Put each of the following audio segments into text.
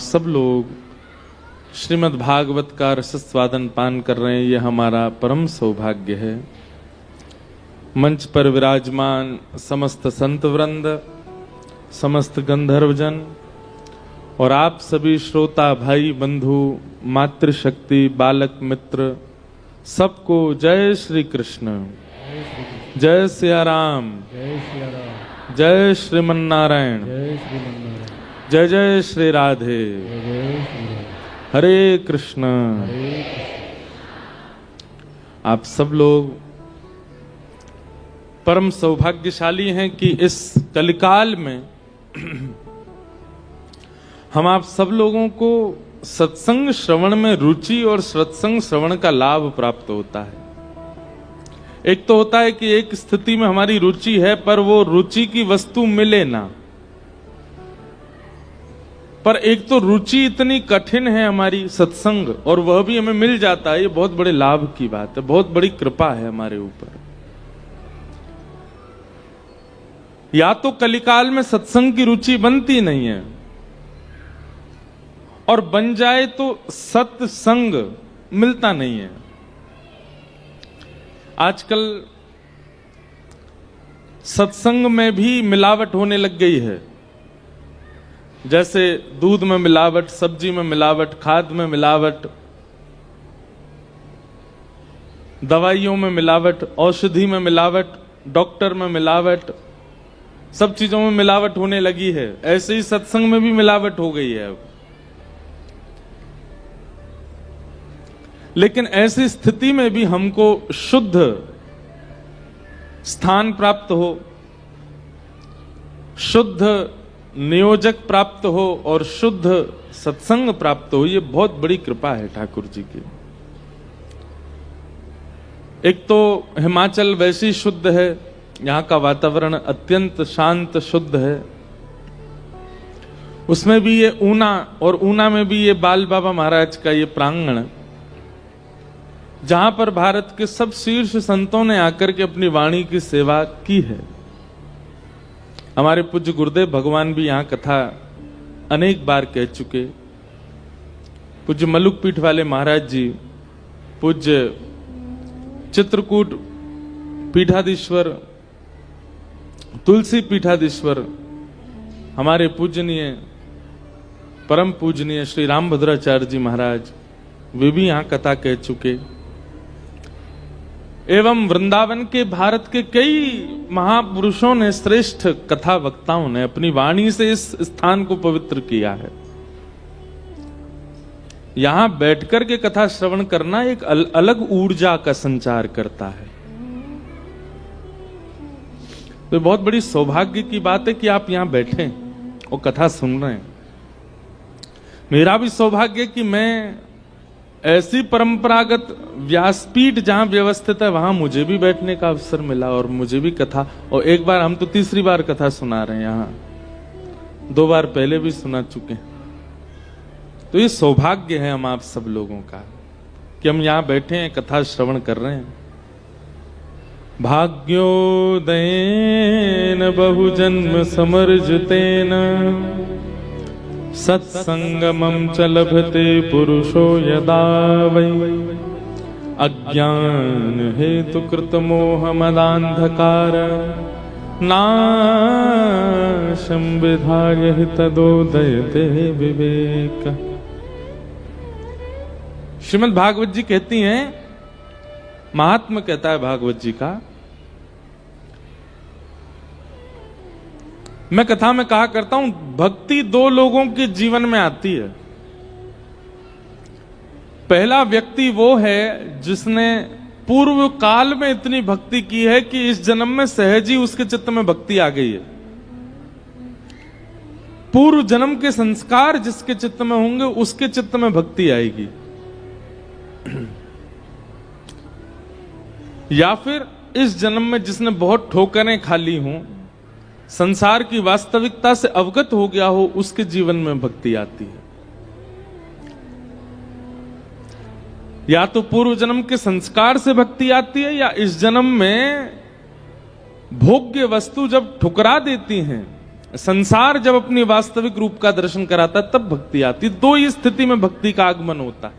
सब लोग श्रीमद् भागवत का रसस्वादन पान कर रहे हैं, ये हमारा परम सौभाग्य है। मंच पर विराजमान समस्त संत वृंद, समस्त गंधर्वजन और आप सभी श्रोता भाई बंधु, मातृशक्ति, बालक मित्र, सबको जय श्री कृष्ण, जय सिया राम, जय श्रीमन्नारायण, जय जय श्री राधे, हरे कृष्ण। आप सब लोग परम सौभाग्यशाली हैं कि इस कलिकाल में हम आप सब लोगों को सत्संग श्रवण में रुचि और सत्संग श्रवण का लाभ प्राप्त होता है। एक तो होता है कि एक स्थिति में हमारी रुचि है पर वो रुचि की वस्तु मिले ना, पर एक तो रुचि इतनी कठिन है हमारी सत्संग, और वह भी हमें मिल जाता है। ये बहुत बड़े लाभ की बात है, बहुत बड़ी कृपा है हमारे ऊपर। या तो कलिकाल में सत्संग की रुचि बनती नहीं है, और बन जाए तो सत्संग मिलता नहीं है। आजकल सत्संग में भी मिलावट होने लग गई है। जैसे दूध में मिलावट, सब्जी में मिलावट, खाद में मिलावट, दवाइयों में मिलावट, औषधि में मिलावट, डॉक्टर में मिलावट, सब चीजों में मिलावट होने लगी है। ऐसे ही सत्संग में भी मिलावट हो गई है अब। लेकिन ऐसी स्थिति में भी हमको शुद्ध स्थान प्राप्त हो, शुद्ध नियोजक प्राप्त हो और शुद्ध सत्संग प्राप्त हो, ये बहुत बड़ी कृपा है ठाकुर जी की। एक तो हिमाचल वैसे ही शुद्ध है, यहाँ का वातावरण अत्यंत शांत शुद्ध है। उसमें भी ये ऊना, और ऊना में भी ये बाल बाबा महाराज का ये प्रांगण, जहां पर भारत के सब शीर्ष संतों ने आकर के अपनी वाणी की सेवा की है। हमारे पूज्य गुरुदेव भगवान भी यहाँ कथा अनेक बार कह चुके। पूज्य मलुक पीठ वाले महाराज जी, पूज्य चित्रकूट पीठाधीश्वर, तुलसी पीठाधीश्वर, हमारे पूजनीय परम पूजनीय श्री रामभद्राचार्य जी महाराज, वे भी यहाँ कथा कह चुके। एवं वृंदावन के भारत के कई महापुरुषों ने, श्रेष्ठ कथा वक्ताओं ने अपनी वाणी से इस स्थान को पवित्र किया है। यहां बैठकर के कथा श्रवण करना एक अलग ऊर्जा का संचार करता है। तो बहुत बड़ी सौभाग्य की बात है कि आप यहां बैठे और कथा सुन रहे हैं। मेरा भी सौभाग्य कि मैं ऐसी परंपरागत व्यासपीठ जहां व्यवस्थित है वहां मुझे भी बैठने का अवसर मिला, और मुझे भी कथा, और एक बार, हम तो तीसरी बार कथा सुना रहे हैं यहां, 2 बार पहले भी सुना चुके हैं। तो ये सौभाग्य है हम आप सब लोगों का कि हम यहां बैठे हैं, कथा श्रवण कर रहे हैं। भाग्योदयेन बहुजन्म समर्जितेन सत्संगमं च लभते पुरुषो यदा वै अज्ञान हेतु कृत मोह मदान्धकार नाशं विधाय तदोदयते विवेक। श्रीमद् भागवत जी कहती हैं, महात्मा कहता है भागवत जी का, मैं कथा में कहा करता हूं, भक्ति 2 लोगों के जीवन में आती है। पहला व्यक्ति वो है जिसने पूर्व काल में इतनी भक्ति की है कि इस जन्म में सहज ही उसके चित्त में भक्ति आ गई है। पूर्व जन्म के संस्कार जिसके चित्त में होंगे उसके चित्त में भक्ति आएगी। या फिर इस जन्म में जिसने बहुत ठोकरें खा ली हों, संसार की वास्तविकता से अवगत हो गया हो, उसके जीवन में भक्ति आती है। या तो पूर्व जन्म के संस्कार से भक्ति आती है, या इस जन्म में भोग्य वस्तु जब ठुकरा देती हैं, संसार जब अपनी वास्तविक रूप का दर्शन कराता तब भक्ति आती। दो ही स्थिति में भक्ति का आगमन होता है।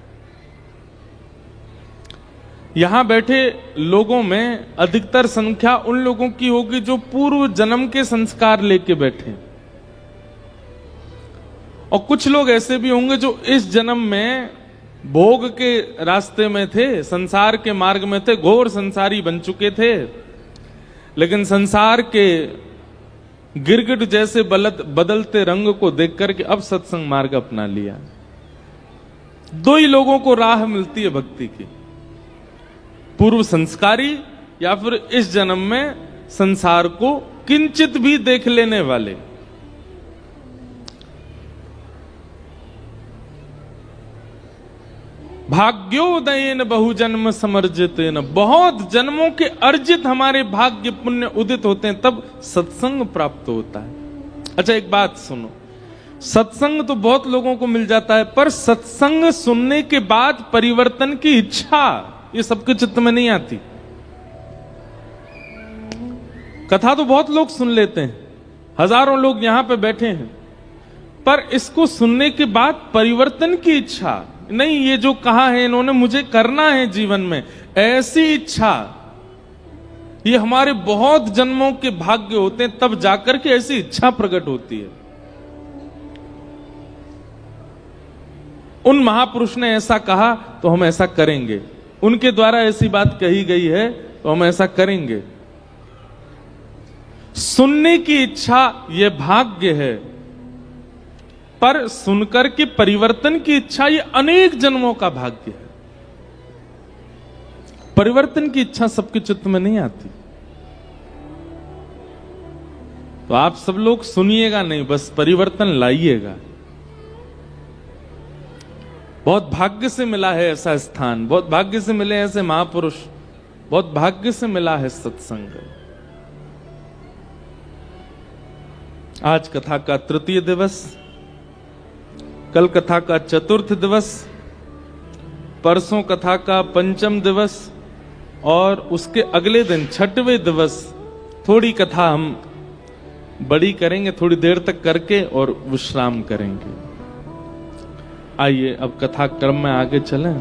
यहां बैठे लोगों में अधिकतर संख्या उन लोगों की होगी जो पूर्व जन्म के संस्कार लेके बैठे, और कुछ लोग ऐसे भी होंगे जो इस जन्म में भोग के रास्ते में थे, संसार के मार्ग में थे, घोर संसारी बन चुके थे, लेकिन संसार के गिरगिट जैसे बदलते रंग को देख करके अब सत्संग मार्ग अपना लिया। दो ही लोगों को राह मिलती है भक्ति की, पूर्व संस्कारी या फिर इस जन्म में संसार को किंचित भी देख लेने वाले। भाग्योदयन बहुजन्म समर्जितेन, बहुत जन्मों के अर्जित हमारे भाग्य पुण्य उदित होते हैं तब सत्संग प्राप्त होता है। अच्छा एक बात सुनो, सत्संग तो बहुत लोगों को मिल जाता है, पर सत्संग सुनने के बाद परिवर्तन की इच्छा ये सबके चित्त में नहीं आती। कथा तो बहुत लोग सुन लेते हैं, हजारों लोग यहां पे बैठे हैं, पर इसको सुनने के बाद परिवर्तन की इच्छा नहीं, ये जो कहा है इन्होंने मुझे करना है जीवन में, ऐसी इच्छा, ये हमारे बहुत जन्मों के भाग्य होते हैं तब जाकर के ऐसी इच्छा प्रकट होती है। उन महापुरुष ने ऐसा कहा तो हम ऐसा करेंगे, उनके द्वारा ऐसी बात कही गई है तो हम ऐसा करेंगे। सुनने की इच्छा यह भाग्य है, पर सुनकर के परिवर्तन की इच्छा ये अनेक जन्मों का भाग्य है। परिवर्तन की इच्छा सबके चित्त में नहीं आती। तो आप सब लोग सुनिएगा नहीं, बस परिवर्तन लाइएगा। बहुत भाग्य से मिला है ऐसा स्थान, बहुत भाग्य से मिले ऐसे महापुरुष, बहुत भाग्य से मिला है सत्संग। आज कथा का तृतीय दिवस, कल कथा का चतुर्थ दिवस, परसों कथा का पंचम दिवस, और उसके अगले दिन छठवें दिवस थोड़ी कथा हम बड़ी करेंगे, थोड़ी देर तक करके और विश्राम करेंगे। आइए अब कथा क्रम में आगे चलें।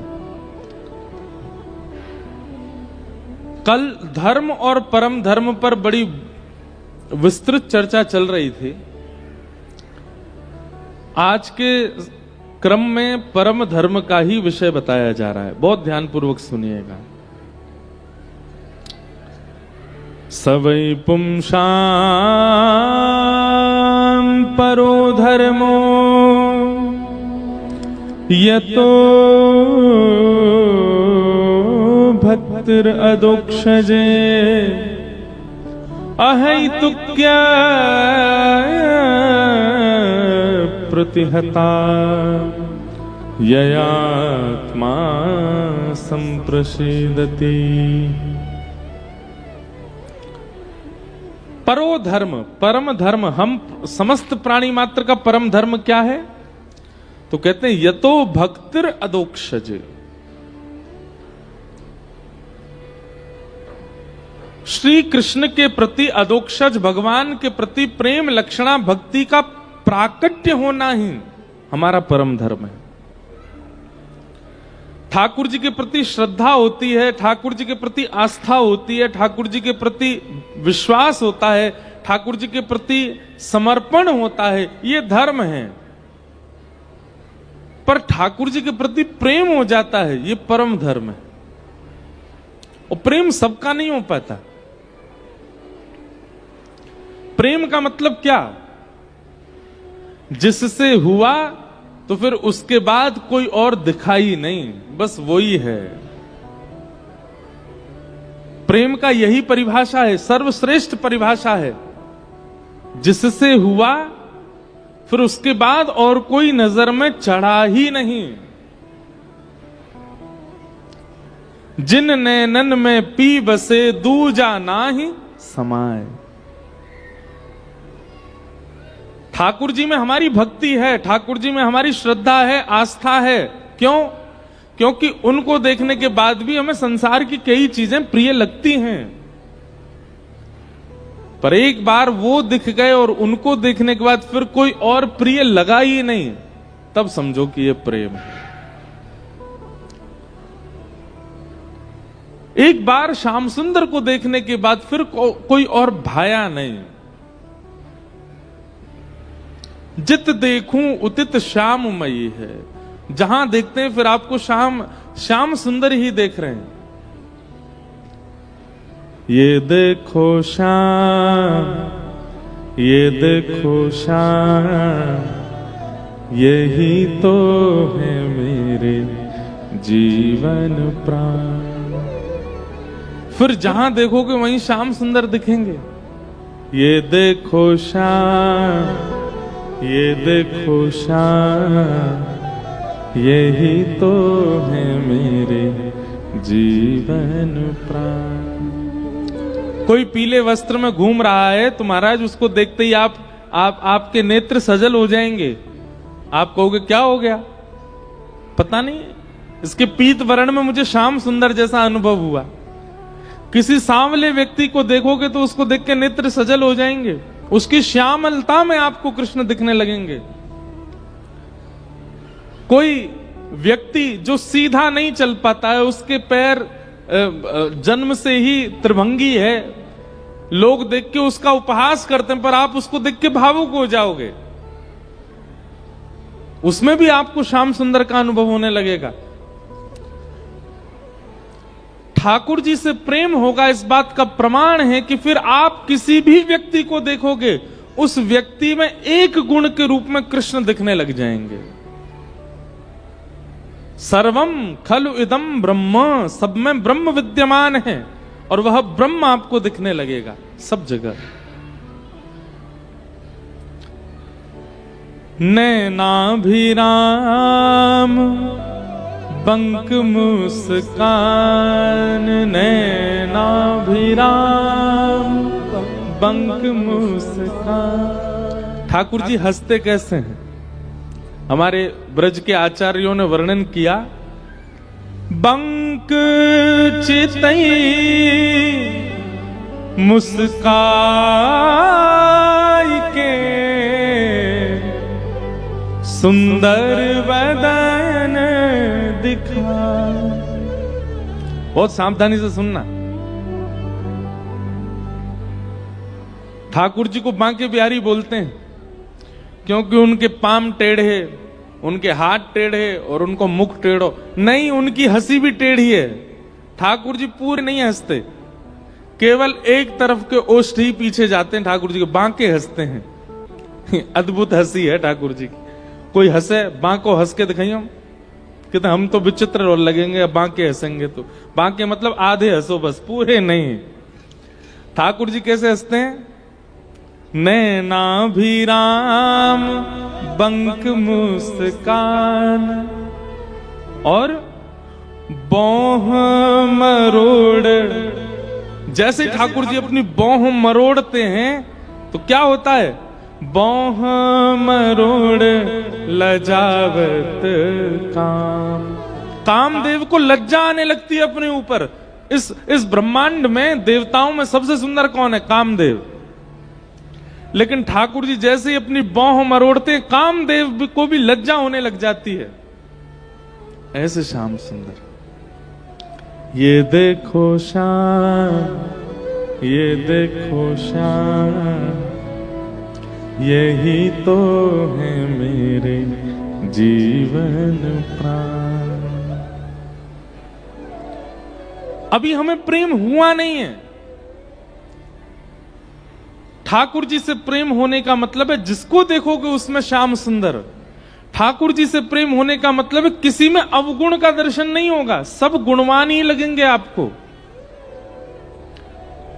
कल धर्म और परम धर्म पर बड़ी विस्तृत चर्चा चल रही थी। आज के क्रम में परम धर्म का ही विषय बताया जा रहा है, बहुत ध्यानपूर्वक सुनिएगा। सवै पुंसां परो धर्मो यतो भक्तिर अदोक्षजे अहैतुक्या प्रतिहता ययात्मा संप्रसीदति। परो धर्म, परम धर्म, हम समस्त प्राणी मात्र का परम धर्म क्या है? तो कहते हैं यतो भक्तिर अदोक्षज, श्री कृष्ण के प्रति अदोक्षज, भगवान के प्रति प्रेम लक्षणा भक्ति का प्राकट्य होना ही हमारा परम धर्म है। ठाकुर जी के प्रति श्रद्धा होती है, ठाकुर जी के प्रति आस्था होती है, ठाकुर जी के प्रति विश्वास होता है, ठाकुर जी के प्रति समर्पण होता है, ये धर्म है। पर ठाकुर जी के प्रति प्रेम हो जाता है, ये परम धर्म है। और प्रेम सबका नहीं हो पाता। प्रेम का मतलब क्या? जिससे हुआ तो फिर उसके बाद कोई और दिखाई नहीं, बस वही है। प्रेम का यही परिभाषा है, सर्वश्रेष्ठ परिभाषा है। जिससे हुआ फिर उसके बाद और कोई नजर में चढ़ा ही नहीं। जिन नैनन में पी बसे दूजा नाहि समाए। ठाकुर जी में हमारी भक्ति है, ठाकुर जी में हमारी श्रद्धा है, आस्था है। क्यों? क्योंकि उनको देखने के बाद भी हमें संसार की कई चीजें प्रिय लगती हैं। पर एक बार वो दिख गए और उनको देखने के बाद फिर कोई और प्रिय लगा ही नहीं, तब समझो कि ये प्रेम है। एक बार श्याम सुंदर को देखने के बाद फिर कोई और भाया नहीं। जित देखूं उतित श्याममयी है, जहां देखते हैं फिर आपको श्याम सुंदर ही देख रहे हैं। ये देखो श्याम, ये देखो श्याम, यही तो है मेरे जीवन प्राण। फिर जहां देखोगे वहीं श्याम सुंदर दिखेंगे। ये देखो श्याम, ये देखो श्याम, यही तो है मेरे जीवन प्राण। कोई पीले वस्त्र में घूम रहा है तो महाराज उसको देखते ही आपके नेत्र सजल हो जाएंगे। आप कहोगे क्या हो गया, पता नहीं, इसके पीत वर्ण में मुझे श्याम सुंदर जैसा अनुभव हुआ। किसी सांवले व्यक्ति को देखोगे तो उसको देख के नेत्र सजल हो जाएंगे, उसकी श्यामलता में आपको कृष्ण दिखने लगेंगे। कोई व्यक्ति जो सीधा नहीं चल पाता है, उसके पैर जन्म से ही त्रिभंगी है, लोग देख के उसका उपहास करते हैं, पर आप उसको देख के भावुक हो जाओगे, उसमें भी आपको श्याम सुंदर का अनुभव होने लगेगा। ठाकुर जी से प्रेम होगा, इस बात का प्रमाण है कि फिर आप किसी भी व्यक्ति को देखोगे उस व्यक्ति में एक गुण के रूप में कृष्ण दिखने लग जाएंगे। सर्वम खलु इदम ब्रह्म, सब में ब्रह्म विद्यमान है और वह ब्रह्म आपको दिखने लगेगा सब जगह। नैनाभिराम बंक मुस्कान, नैनाभिराम बंक मुस्कान। ठाकुर जी हंसते कैसे हैं? हमारे ब्रज के आचार्यों ने वर्णन किया, बंक चितई मुस्काई के, सुंदर वदन दिखा। बहुत सावधानी से सुनना। ठाकुर जी को बांके बिहारी बोलते हैं क्योंकि उनके पाम टेढ़े, उनके हाथ टेढ़े और उनको मुख टेढ़ो नहीं, उनकी हंसी भी टेढ़ी है। ठाकुर जी पूरे नहीं हंसते, केवल एक तरफ के ओष्ठ ही पीछे जाते हैं। ठाकुर जी के बांके हंसते हैं। अद्भुत हंसी है ठाकुर जी की। कोई हंसे, बांको हंस के दिखाइए, कहते हम तो विचित्र और लगेंगे, बांके हंसेंगे तो। बांके मतलब आधे हंसो बस, पूरे नहीं। ठाकुर जी कैसे हंसते हैं? नैनाभिराम बंक मुस्कान, और बौह मरोड़। जैसे ठाकुर जी अपनी बौह मरोड़ते हैं तो क्या होता है? बौह मरोड़ लजावत काम। कामदेव को लज्जा आने लगती है अपने ऊपर। इस ब्रह्मांड में देवताओं में सबसे सुंदर कौन है? कामदेव। लेकिन ठाकुर जी जैसे ही अपनी बाहों मरोड़ते, कामदेव को भी लज्जा होने लग जाती है। ऐसे श्याम सुंदर। ये देखो श्याम, ये देखो श्याम, यही तो है मेरे जीवन प्राण। अभी हमें प्रेम हुआ नहीं है। ठाकुर जी से प्रेम होने का मतलब है जिसको देखोगे उसमें श्याम सुंदर। ठाकुर जी से प्रेम होने का मतलब है किसी में अवगुण का दर्शन नहीं होगा, सब गुणवान ही लगेंगे आपको।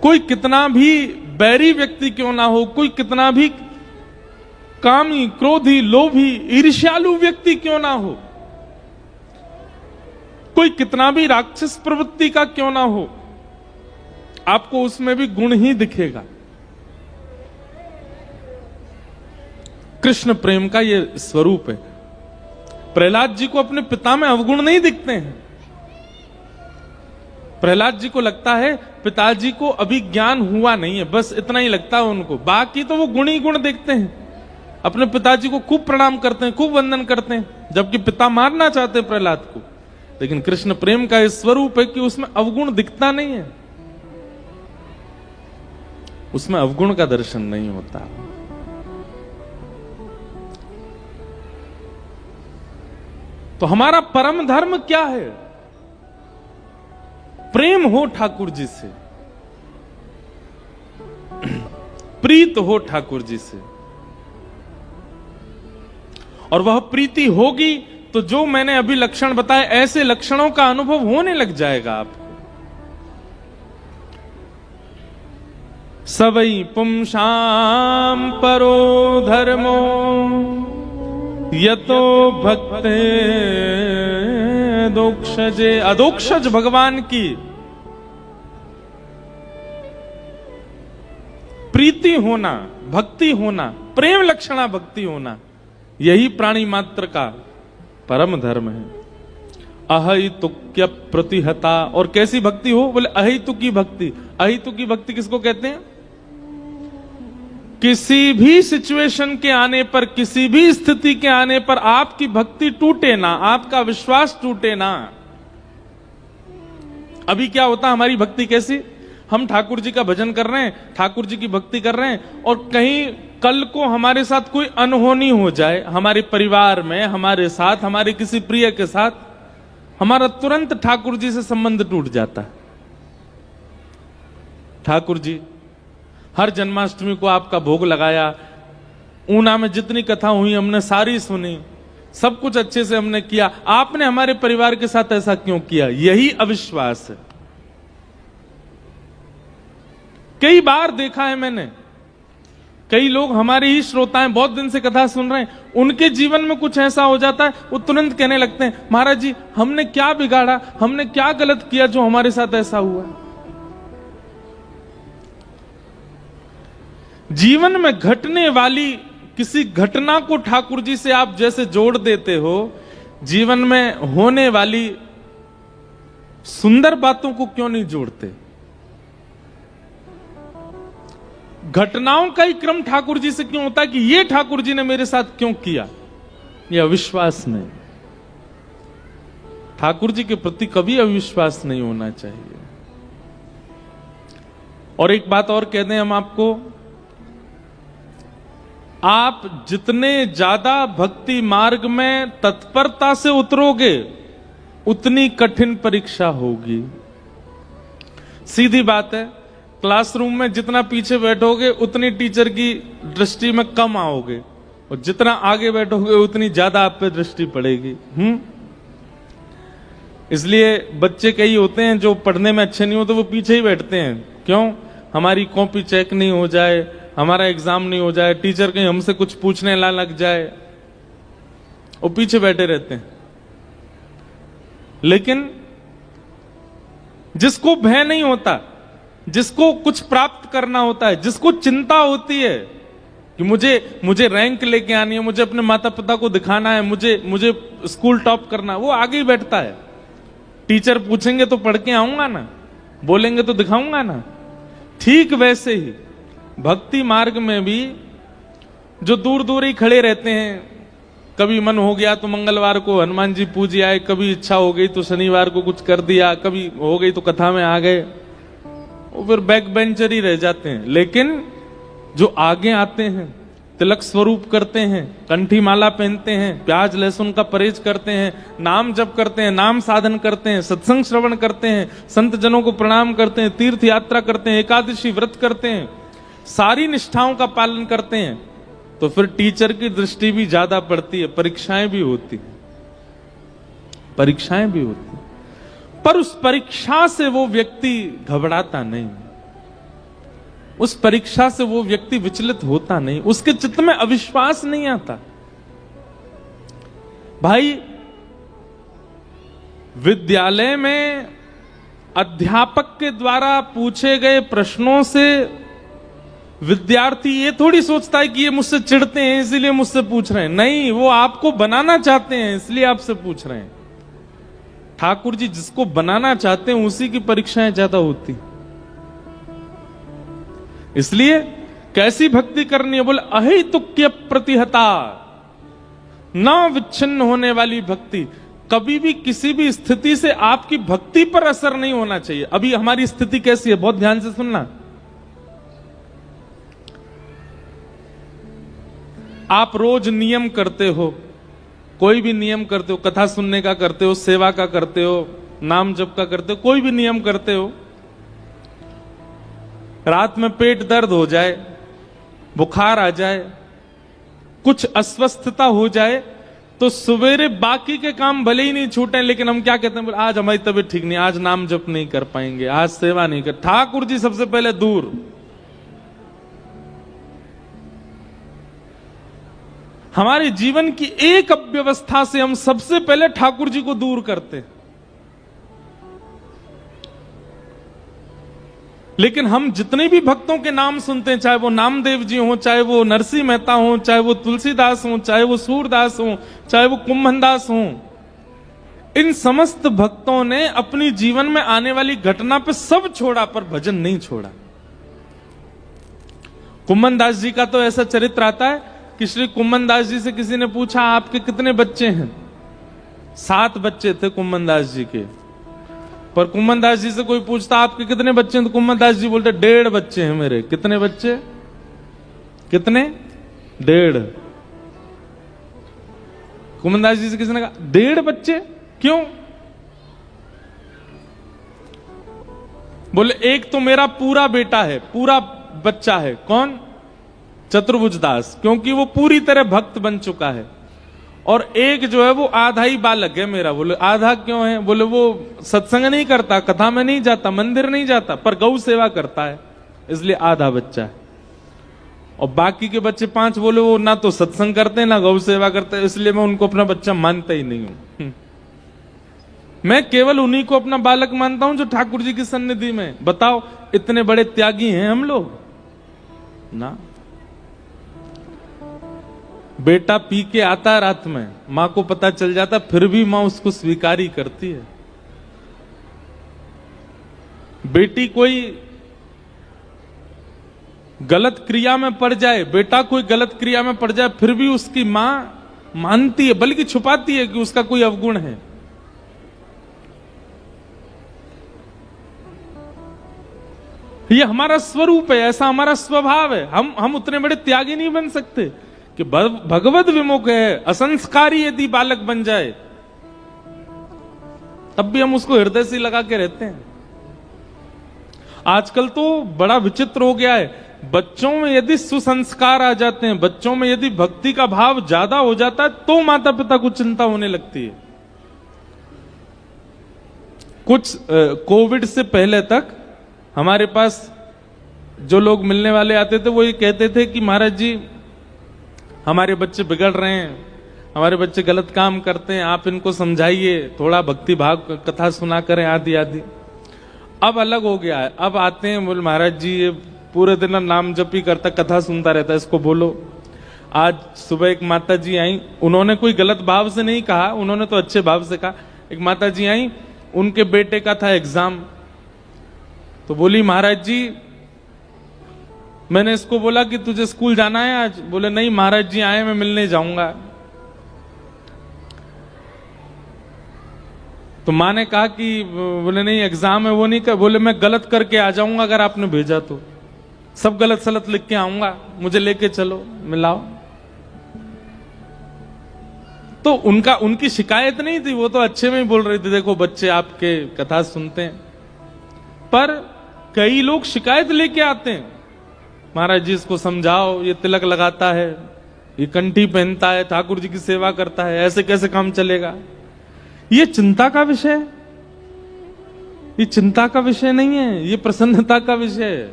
कोई कितना भी बैरी व्यक्ति क्यों ना हो, कोई कितना भी कामी, क्रोधी, लोभी, ईर्ष्यालु व्यक्ति क्यों ना हो, कोई कितना भी राक्षस प्रवृत्ति का क्यों ना हो, आपको उसमें भी गुण ही दिखेगा। कृष्ण प्रेम का ये स्वरूप है। प्रहलाद जी को अपने पिता में अवगुण नहीं दिखते हैं। प्रहलाद जी को लगता है पिताजी को अभी ज्ञान हुआ नहीं है, बस इतना ही लगता है उनको, बाकी तो वो गुण ही गुण देखते हैं। अपने पिताजी को खूब प्रणाम करते हैं, खूब वंदन करते हैं, जबकि पिता मारना चाहते हैं प्रहलाद को। लेकिन कृष्ण प्रेम का इस स्वरूप है कि उसमें अवगुण दिखता नहीं है, उसमें अवगुण का दर्शन नहीं होता। तो हमारा परम धर्म क्या है? प्रेम हो ठाकुर जी से, प्रीत हो ठाकुर जी से, और वह प्रीति होगी तो जो मैंने अभी लक्षण बताए ऐसे लक्षणों का अनुभव होने लग जाएगा आपको। सवै पुंसाम परो धर्मो यतो भक्ते दोक्षजे। अदोक्षज भगवान की प्रीति होना, भक्ति होना, प्रेम लक्षणा भक्ति होना, यही प्राणी मात्र का परम धर्म है। अहितुक्य प्रतिहता। और कैसी भक्ति हो? बोले अहितु की भक्ति। अहितु की भक्ति किसको कहते हैं? किसी भी सिचुएशन के आने पर, किसी भी स्थिति के आने पर आपकी भक्ति टूटे ना, आपका विश्वास टूटे ना। अभी क्या होता है हमारी भक्ति कैसी? हम ठाकुर जी का भजन कर रहे हैं, ठाकुर जी की भक्ति कर रहे हैं, और कहीं कल को हमारे साथ कोई अनहोनी हो जाए, हमारे परिवार में, हमारे साथ, हमारे किसी प्रिय के साथ, हमारा तुरंत ठाकुर जी से संबंध टूट जाता है। ठाकुर जी, हर जन्माष्टमी को आपका भोग लगाया, ऊना में जितनी कथा हुई हमने सारी सुनी, सब कुछ अच्छे से हमने किया, आपने हमारे परिवार के साथ ऐसा क्यों किया? यही अविश्वास है। कई बार देखा है मैंने, कई लोग हमारे ही श्रोता हैं, बहुत दिन से कथा सुन रहे हैं, उनके जीवन में कुछ ऐसा हो जाता है, वो तुरंत कहने लगते हैं महाराज जी हमने क्या बिगाड़ा, हमने क्या गलत किया जो हमारे साथ ऐसा हुआ। जीवन में घटने वाली किसी घटना को ठाकुर जी से आप जैसे जोड़ देते हो, जीवन में होने वाली सुंदर बातों को क्यों नहीं जोड़ते? घटनाओं का ही क्रम ठाकुर जी से क्यों होता है कि ये ठाकुर जी ने मेरे साथ क्यों किया? ये अविश्वास नहीं। ठाकुर जी के प्रति कभी अविश्वास नहीं होना चाहिए। और एक बात और कह दें हम आपको, आप जितने ज्यादा भक्ति मार्ग में तत्परता से उतरोगे उतनी कठिन परीक्षा होगी। सीधी बात है, क्लासरूम में जितना पीछे बैठोगे उतनी टीचर की दृष्टि में कम आओगे, और जितना आगे बैठोगे उतनी ज्यादा आप पे दृष्टि पड़ेगी। इसलिए बच्चे कई होते हैं जो पढ़ने में अच्छे नहीं होते, वो पीछे ही बैठते हैं। क्यों? हमारी कॉपी चेक नहीं हो जाए, हमारा एग्जाम नहीं हो जाए, टीचर कहीं हमसे कुछ पूछने ला लग जाए, वो पीछे बैठे रहते हैं। लेकिन जिसको भय नहीं होता, जिसको कुछ प्राप्त करना होता है, जिसको चिंता होती है कि मुझे रैंक लेके आनी है, मुझे अपने माता पिता को दिखाना है, मुझे स्कूल टॉप करना है, वो आगे ही बैठता है। टीचर पूछेंगे तो पढ़ के आऊंगा ना, बोलेंगे तो दिखाऊंगा ना। ठीक वैसे ही भक्ति मार्ग में भी जो दूर दूर ही खड़े रहते हैं, कभी मन हो गया तो मंगलवार को हनुमान जी पूज आए, कभी इच्छा हो गई तो शनिवार को कुछ कर दिया, कभी हो गई तो कथा में आ गए, वो फिर बैक बेंचर ही रह जाते हैं। लेकिन जो आगे आते हैं, तिलक स्वरूप करते हैं, कंठी माला पहनते हैं, प्याज लहसुन का परहेज करते हैं, नाम जप करते हैं, नाम साधन करते हैं, सत्संग श्रवण करते हैं, संत जनों को प्रणाम करते हैं, तीर्थ यात्रा करते हैं, एकादशी व्रत करते हैं, सारी निष्ठाओं का पालन करते हैं, तो फिर टीचर की दृष्टि भी ज्यादा पड़ती है, परीक्षाएं भी होती हैं, परीक्षाएं भी होती हैं। पर उस परीक्षा से वो व्यक्ति घबराता नहीं, उस परीक्षा से वो व्यक्ति विचलित होता नहीं, उसके चित्त में अविश्वास नहीं आता। भाई, विद्यालय में अध्यापक के द्वारा पूछे गए प्रश्नों से विद्यार्थी ये थोड़ी सोचता है कि ये मुझसे चिढ़ते हैं इसलिए मुझसे पूछ रहे हैं। नहीं, वो आपको बनाना चाहते हैं इसलिए आपसे पूछ रहे हैं। ठाकुर जी जिसको बनाना चाहते हैं उसी की परीक्षाएं ज्यादा होती। इसलिए कैसी भक्ति करनी है, बोले अहेतुक्य प्रतिहता, ना विच्छिन्न होने वाली भक्ति। कभी भी किसी भी स्थिति से आपकी भक्ति पर असर नहीं होना चाहिए। अभी हमारी स्थिति कैसी है, बहुत ध्यान से सुनना। आप रोज नियम करते हो, कोई भी नियम करते हो, कथा सुनने का करते हो, सेवा का करते हो, नाम जप का करते हो, कोई भी नियम करते हो। रात में पेट दर्द हो जाए, बुखार आ जाए, कुछ अस्वस्थता हो जाए, तो सवेरे बाकी के काम भले ही नहीं छूटे, लेकिन हम क्या कहते हैं, आज हमारी तबीयत ठीक नहीं, आज नाम जप नहीं कर पाएंगे, आज सेवा नहीं कर। ठाकुर जी सबसे पहले दूर। हमारे जीवन की एक अव्यवस्था से हम सबसे पहले ठाकुर जी को दूर करते हैं। लेकिन हम जितने भी भक्तों के नाम सुनते हैं, चाहे वो नामदेव जी हो, चाहे वो नरसिंह मेहता हो, चाहे वो तुलसीदास हो, चाहे वो सूरदास हो, चाहे वो कुंभनदास हो, इन समस्त भक्तों ने अपनी जीवन में आने वाली घटना पे सब छोड़ा, पर भजन नहीं छोड़ा। कुंभनदास जी का तो ऐसा चरित्र आता है कि श्री कुंभनदास जी से किसी ने पूछा, आपके कितने बच्चे हैं? 7 बच्चे थे कुंभनदास जी के। पर कुंभनदास जी से कोई पूछता, आपके कितने बच्चे हैं? तो कुंभनदास जी बोलते, 1.5 बच्चे हैं मेरे। कितने बच्चे? कितने? 1.5। कुंभनदास जी से किसी ने कहा, 1.5 बच्चे क्यों? बोले, एक तो मेरा पूरा बेटा है, पूरा बच्चा है। कौन? चतुर्भुज दास, क्योंकि वो पूरी तरह भक्त बन चुका है। और एक जो है वो आधा ही बालक है मेरा। बोले, आधा क्यों है? बोले, वो सत्संग नहीं करता, कथा में नहीं जाता, मंदिर नहीं जाता, पर गौ सेवा करता है, इसलिए आधा बच्चा है। और बाकी के बच्चे 5, बोले वो ना तो सत्संग करते ना गौ सेवा करते, इसलिए मैं उनको अपना बच्चा मानता ही नहीं हूं। मैं केवल उन्हीं को अपना बालक मानता हूं जो ठाकुर जी की सन्निधि में। बताओ, इतने बड़े त्यागी हैं हम लोग ना। बेटा पी के आता है रात में, मां को पता चल जाता, फिर भी मां उसको स्वीकार ही करती है। बेटी कोई गलत क्रिया में पड़ जाए, बेटा कोई गलत क्रिया में पड़ जाए, फिर भी उसकी मां मानती है, बल्कि छुपाती है कि उसका कोई अवगुण है। ये हमारा स्वरूप है, ऐसा हमारा स्वभाव है। हम उतने बड़े त्यागी नहीं बन सकते कि भगवत विमुख है, असंस्कारी यदि बालक बन जाए, तब भी हम उसको हृदय से लगा के रहते हैं। आजकल तो बड़ा विचित्र हो गया है, बच्चों में यदि सुसंस्कार आ जाते हैं, बच्चों में यदि भक्ति का भाव ज्यादा हो जाता है, तो माता पिता को चिंता होने लगती है। कुछ कोविड से पहले तक हमारे पास जो लोग मिलने वाले आते थे, वो ये कहते थे कि महाराज जी, हमारे बच्चे बिगड़ रहे हैं, हमारे बच्चे गलत काम करते हैं, आप इनको समझाइए, थोड़ा भक्ति भाव कथा सुना करें, आदि आदि। अब अलग हो गया है, अब आते हैं, बोले महाराज जी ये पूरे दिन नाम जप ही करता, कथा सुनता रहता है, इसको बोलो। आज सुबह एक माता जी आई, उन्होंने कोई गलत भाव से नहीं कहा, उन्होंने तो अच्छे भाव से कहा। एक माता जी आई, उनके बेटे का था एग्जाम, तो बोली महाराज जी, मैंने इसको बोला कि तुझे स्कूल जाना है आज? बोले नहीं महाराज जी आए, मैं मिलने जाऊंगा। तो माँ ने कहा कि बोले नहीं एग्जाम है, वो नहीं कर। बोले मैं गलत करके आ जाऊंगा अगर आपने भेजा तो, सब गलत सलत लिख के आऊंगा, मुझे लेके चलो, मिलाओ। तो उनकी शिकायत नहीं थी, वो तो अच्छे में ही बोल रही थी, देखो बच्चे आपके कथा सुनते हैं। पर कई लोग शिकायत लेके आते हैं, महाराज जी इसको समझाओ, ये तिलक लगाता है, ये कंठी पहनता है, ठाकुर जी की सेवा करता है, ऐसे कैसे काम चलेगा? ये चिंता का विषय, ये चिंता का विषय नहीं है, ये प्रसन्नता का विषय है।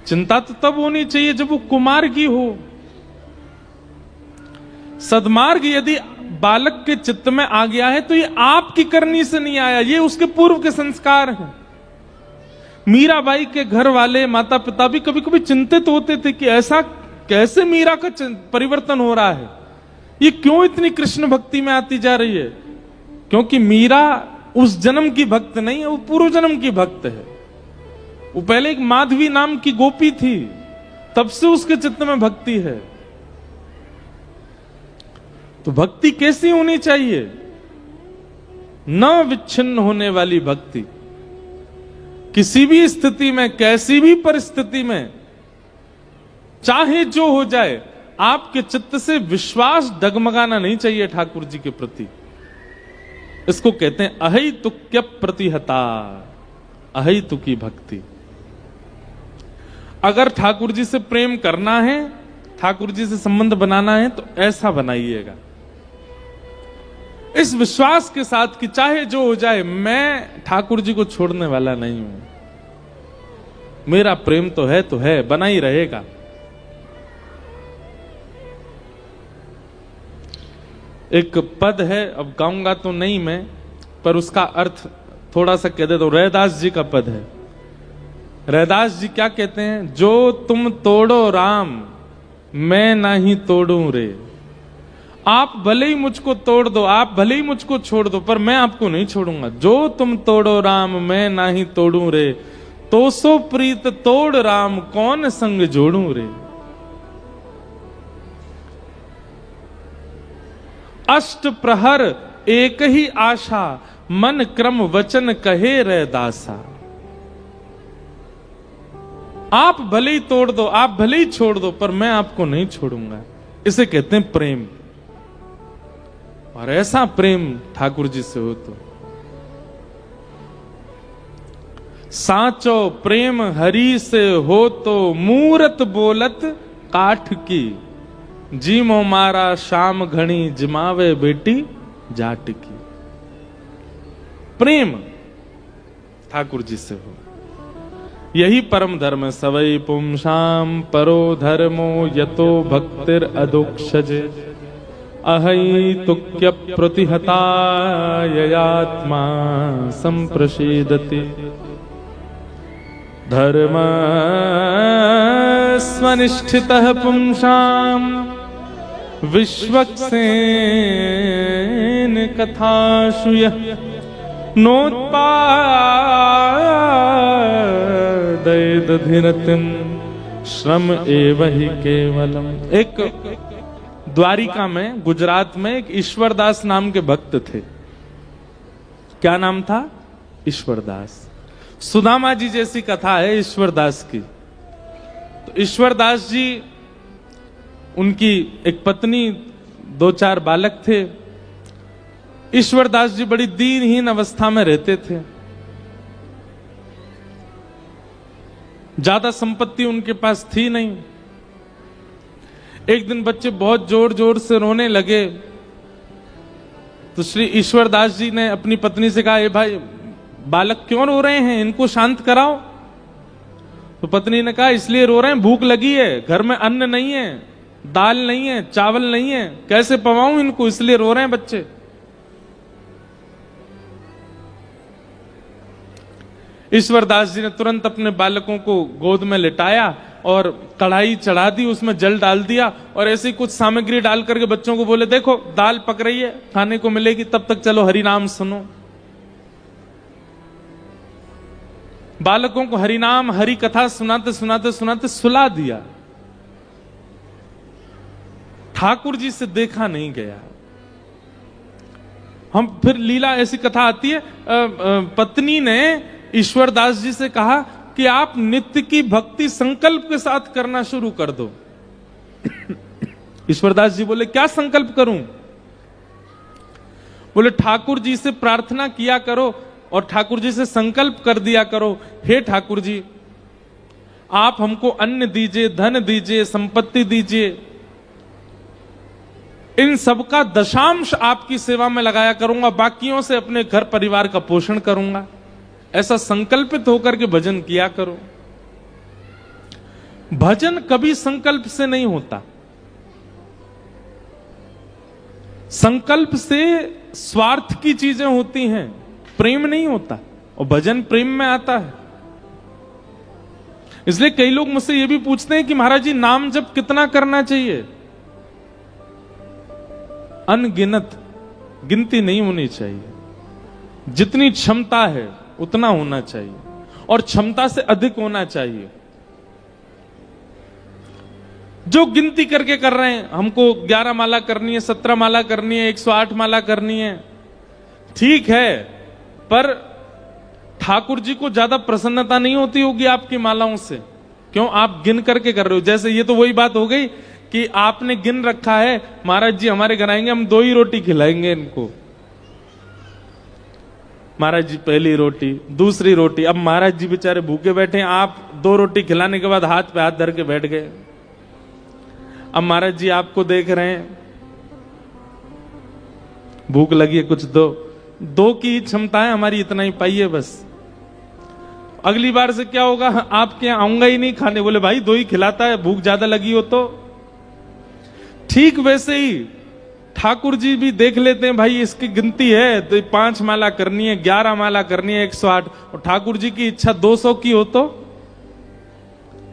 चिंता तो तब होनी चाहिए जब वो कुमार की हो। सद्मार्ग यदि बालक के चित्त में आ गया है तो ये आपकी करनी से नहीं आया, ये उसके पूर्व के संस्कार हैं। मीराबाई के घर वाले माता पिता भी कभी कभी चिंतित होते थे कि ऐसा कैसे मीरा का परिवर्तन हो रहा है, ये क्यों इतनी कृष्ण भक्ति में आती जा रही है? क्योंकि मीरा उस जन्म की भक्त नहीं है, वो पूर्व जन्म की भक्त है। वो पहले एक माधवी नाम की गोपी थी, तब से उसके चित्त में भक्ति है। तो भक्ति कैसी होनी चाहिए? न विच्छिन्न होने वाली भक्ति। किसी भी स्थिति में, कैसी भी परिस्थिति में, चाहे जो हो जाए, आपके चित्त से विश्वास डगमगाना नहीं चाहिए ठाकुर जी के प्रति। इसको कहते हैं अहैतुक्य प्रतिहता, अहैतुकी भक्ति। अगर ठाकुर जी से प्रेम करना है, ठाकुर जी से संबंध बनाना है, तो ऐसा बनाइएगा, इस विश्वास के साथ कि चाहे जो हो जाए, मैं ठाकुर जी को छोड़ने वाला नहीं हूं। मेरा प्रेम तो है, बना ही रहेगा। एक पद है, अब गाऊंगा तो नहीं मैं, पर उसका अर्थ थोड़ा सा कह दे दो। रैदास जी का पद है। रैदास जी क्या कहते हैं? जो तुम तोड़ो राम, मैं नहीं तोड़ूं रे। आप भले ही मुझको तोड़ दो, आप भले ही मुझको छोड़ दो, पर मैं आपको नहीं छोड़ूंगा। जो तुम तोड़ो राम, मैं नहीं तोड़ूं रे। तो सो प्रीत तोड़ राम, कौन संग जोड़ूं रे। अष्ट प्रहर एक ही आशा, मन क्रम वचन कहे रैदासा। आप भले ही तोड़ दो, आप भले ही छोड़ दो, पर मैं आपको नहीं छोड़ूंगा। इसे कहते हैं प्रेम। और ऐसा प्रेम ठाकुर जी से हो तो साचो प्रेम हरि से हो तो मूरत बोलत काठ की। जीमो मारा शाम घणी, जिमावे बेटी जाट की। प्रेम ठाकुर जी से हो, यही परम धर्म। सवई पुंसाम परो धर्मो यतो भक्तिर अदोक्षजे। अहैतुक्य प्रतिहता ययात्मा संप्रसीदति। धर्म स्वनिष्ठितः पुंसाम विश्वक्सेन कथासु यः नोत्पादयेदधिरतिं श्रम एव हि केवलम। एक द्वारिका में, गुजरात में, एक ईश्वरदास नाम के भक्त थे। क्या नाम था? ईश्वरदास। सुदामा जी जैसी कथा है ईश्वरदास की। तो ईश्वरदास जी, उनकी एक पत्नी, 2-4 बालक थे। ईश्वरदास जी बड़ी दीनहीन अवस्था में रहते थे। ज्यादा संपत्ति उनके पास थी नहीं। एक दिन बच्चे बहुत जोर जोर से रोने लगे, तो श्री ईश्वरदास जी ने अपनी पत्नी से कहा, ए भाई, बालक क्यों रो रहे हैं, इनको शांत कराओ। तो पत्नी ने कहा, इसलिए रो रहे हैं, भूख लगी है, घर में अन्न नहीं है, दाल नहीं है, चावल नहीं है, कैसे पवाऊं इनको, इसलिए रो रहे हैं बच्चे। ईश्वरदास जी ने तुरंत अपने बालकों को गोद में लिटाया और कढ़ाई चढ़ा दी, उसमें जल डाल दिया और ऐसी कुछ सामग्री डाल करके बच्चों को बोले, देखो दाल पक रही है, खाने को मिलेगी, तब तक चलो हरि नाम सुनो। बालकों को हरि नाम, हरि कथा सुनाते सुनाते सुनाते सुला दिया। ठाकुर जी से देखा नहीं गया। हम फिर लीला, ऐसी कथा आती है, पत्नी ने ईश्वरदास जी से कहा कि आप नित्य की भक्ति संकल्प के साथ करना शुरू कर दो। ईश्वरदास जी बोले, क्या संकल्प करूं? बोले, ठाकुर जी से प्रार्थना किया करो और ठाकुर जी से संकल्प कर दिया करो, हे ठाकुर जी, आप हमको अन्न दीजिए, धन दीजिए, संपत्ति दीजिए, इन सबका दशांश आपकी सेवा में लगाया करूंगा, बाकियों से अपने घर परिवार का पोषण करूंगा। ऐसा संकल्पित होकर के भजन किया करो। भजन कभी संकल्प से नहीं होता। संकल्प से स्वार्थ की चीजें होती हैं, प्रेम नहीं होता। और भजन प्रेम में आता है। इसलिए कई लोग मुझसे ये भी पूछते हैं कि महाराज जी, नाम जप कितना करना चाहिए? अनगिनत, गिनती नहीं होनी चाहिए। जितनी क्षमता है उतना होना चाहिए और क्षमता से अधिक होना चाहिए। जो गिनती करके कर रहे हैं, हमको 11 माला करनी है, 17 माला करनी है, 108 माला करनी है, ठीक है, पर ठाकुर जी को ज्यादा प्रसन्नता नहीं होती होगी आपकी मालाओं से। क्यों? आप गिन करके कर रहे हो। जैसे ये तो वही बात हो गई कि आपने गिन रखा है, महाराज जी हमारे घर आएंगे, हम 2 ही रोटी खिलाएंगे इनको। महाराज जी पहली रोटी, दूसरी रोटी, अब महाराज जी बेचारे भूखे बैठे हैं, आप 2 रोटी खिलाने के बाद हाथ पे हाथ धर के बैठ गए। अब महाराज जी आपको देख रहे हैं, भूख लगी है, कुछ दो की ही क्षमता है हमारी, इतना ही पाइए बस। अगली बार से क्या होगा, आपके यहां आऊंगा ही नहीं खाने, बोले भाई 2 ही खिलाता है, भूख ज्यादा लगी हो तो। ठीक वैसे ही ठाकुर जी भी देख लेते हैं, भाई इसकी गिनती है तो 5 माला करनी है, 11 माला करनी है, 108, और ठाकुर जी की इच्छा 200 की हो तो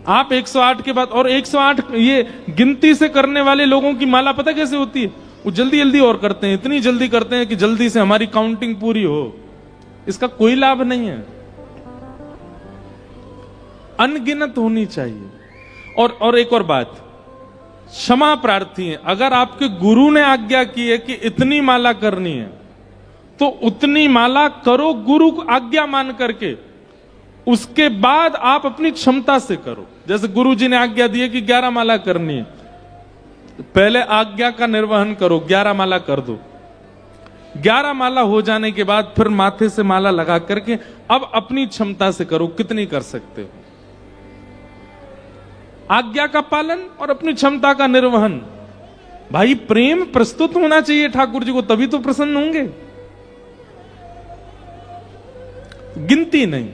आप 108 के बाद, और 108 ये गिनती से करने वाले लोगों की माला पता कैसे होती है? वो जल्दी जल्दी और करते हैं, इतनी जल्दी करते हैं कि जल्दी से हमारी काउंटिंग पूरी हो। इसका कोई लाभ नहीं है। अनगिनत होनी चाहिए। और एक और बात, क्षमा प्रार्थी है। अगर आपके गुरु ने आज्ञा की है कि इतनी माला करनी है तो उतनी माला करो, गुरु को आज्ञा मान करके। उसके बाद आप अपनी क्षमता से करो। जैसे गुरु जी ने आज्ञा दी है कि 11 माला करनी है, पहले आज्ञा का निर्वहन करो, 11 माला कर दो। 11 माला हो जाने के बाद फिर माथे से माला लगा करके अब अपनी क्षमता से करो, कितनी कर सकते हो। आज्ञा का पालन और अपनी क्षमता का निर्वहन। भाई प्रेम प्रस्तुत होना चाहिए ठाकुर जी को, तभी तो प्रसन्न होंगे, गिनती नहीं।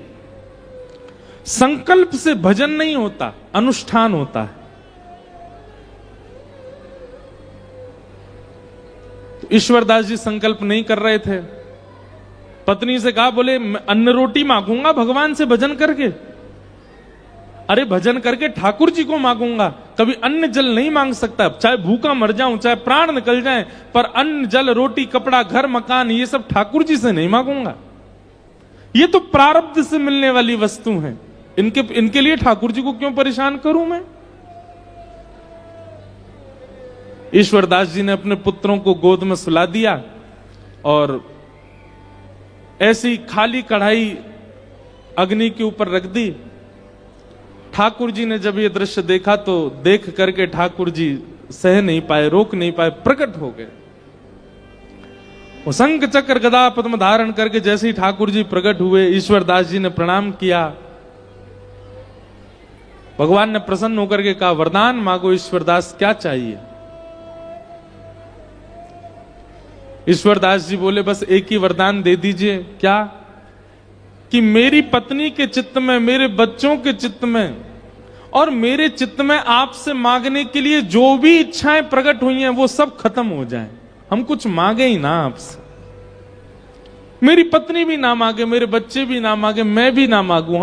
संकल्प से भजन नहीं होता, अनुष्ठान होता है। तो ईश्वरदास जी संकल्प नहीं कर रहे थे, पत्नी से कहा, बोले अन्न रोटी मांगूंगा भगवान से भजन करके। अरे भजन करके ठाकुर जी को मांगूंगा, कभी अन्न जल नहीं मांग सकता। चाहे भूखा मर जाऊं, चाहे प्राण निकल जाए, पर अन्न जल रोटी कपड़ा घर मकान ये सब ठाकुर जी से नहीं मांगूंगा। ये तो प्रारब्ध से मिलने वाली वस्तु हैं, इनके लिए ठाकुर जी को क्यों परेशान करूं मैं। ईश्वरदास जी ने अपने पुत्रों को गोद में सुला दिया और ऐसी खाली कढ़ाई अग्नि के ऊपर रख दी। ठाकुर जी ने जब ये दृश्य देखा तो देख करके ठाकुर जी सह नहीं पाए, रोक नहीं पाए, प्रकट हो गए। वो शंख चक्र गदा पद्म धारण करके जैसे ही ठाकुर जी प्रकट हुए, ईश्वरदास जी ने प्रणाम किया। भगवान ने प्रसन्न होकर के कहा, वरदान मांगो ईश्वरदास, क्या चाहिए। ईश्वरदास जी बोले, बस एक ही वरदान दे दीजिए। क्या? कि मेरी पत्नी के चित्त में, मेरे बच्चों के चित्त में और मेरे चित्त में आपसे मांगने के लिए जो भी इच्छाएं प्रकट हुई हैं वो सब खत्म हो जाएं। हम कुछ मांगे ही ना आपसे, मेरी पत्नी भी ना मांगे, मेरे बच्चे भी ना मांगे, मैं भी ना मांगू,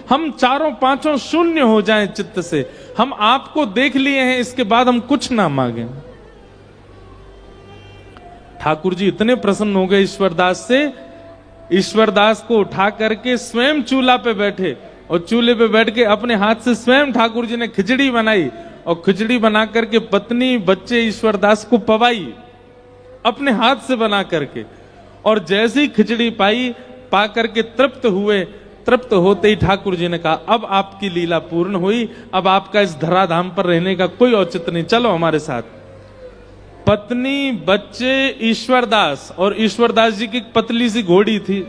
हम चारों पांचों शून्य हो जाएं चित्त से। हम आपको देख लिए हैं, इसके बाद हम कुछ ना मांगे। ठाकुर जी इतने प्रसन्न हो गए ईश्वरदास से, ईश्वरदास को उठा करके स्वयं चूल्हा पे बैठे और चूल्हे पे बैठ के अपने हाथ से स्वयं ठाकुर जी ने खिचड़ी बनाई और खिचड़ी बना करके पत्नी बच्चे ईश्वरदास को पवाई अपने हाथ से बना करके। और जैसे ही खिचड़ी पा करके तृप्त हुए, तृप्त होते ही ठाकुर जी ने कहा, अब आपकी लीला पूर्ण हुई, अब आपका इस धराधाम पर रहने का कोई औचित्य नहीं, चलो हमारे साथ। पत्नी बच्चे ईश्वरदास, और ईश्वरदास जी की पतली सी घोड़ी थी,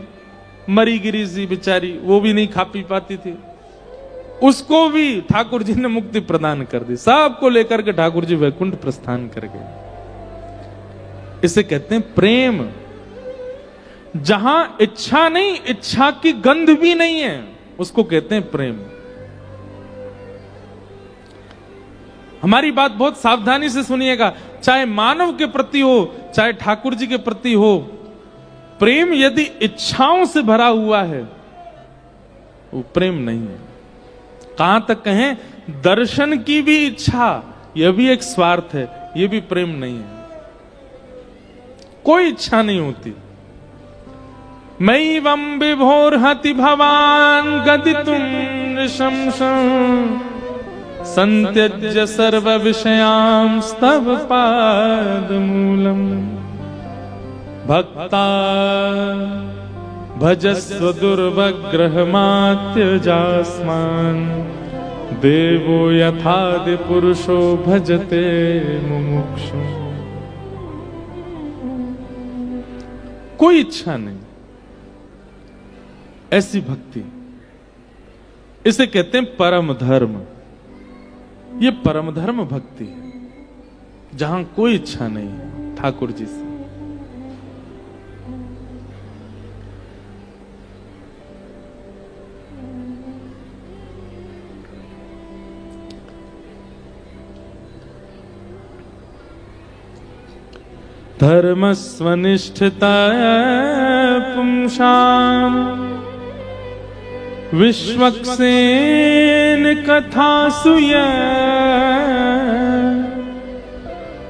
मरी गिरी सी बेचारी, वो भी नहीं खा पी पाती थी, उसको भी ठाकुर जी ने मुक्ति प्रदान कर दी। सबको लेकर के ठाकुर जी वैकुंठ प्रस्थान कर गए। इसे कहते हैं प्रेम। जहां इच्छा नहीं, इच्छा की गंध भी नहीं है, उसको कहते हैं प्रेम। हमारी बात बहुत सावधानी से सुनिएगा, चाहे मानव के प्रति हो, चाहे ठाकुर जी के प्रति हो, प्रेम यदि इच्छाओं से भरा हुआ है वो प्रेम नहीं है। कहां तक कहें, दर्शन की भी इच्छा, यह भी एक स्वार्थ है, यह भी प्रेम नहीं है। कोई इच्छा नहीं होती। मयिवं विभोर्हति भवान् गदितुं नृशंसं संत्यज्य सर्व विषयांस्तव पादमूलम् भक्ता भजस्व दुर्वग्रहमात्यजास्मान् देवो यथादि पुरुषो भजते मुमुक्षु। कोई इच्छा नहीं, ऐसी भक्ति, इसे कहते हैं परम धर्म। ये परम धर्म भक्ति है, जहां कोई इच्छा नहीं है ठाकुर जी से। धर्मस्वनिष्ठता पुंसाम् विश्वक्सेन कथासु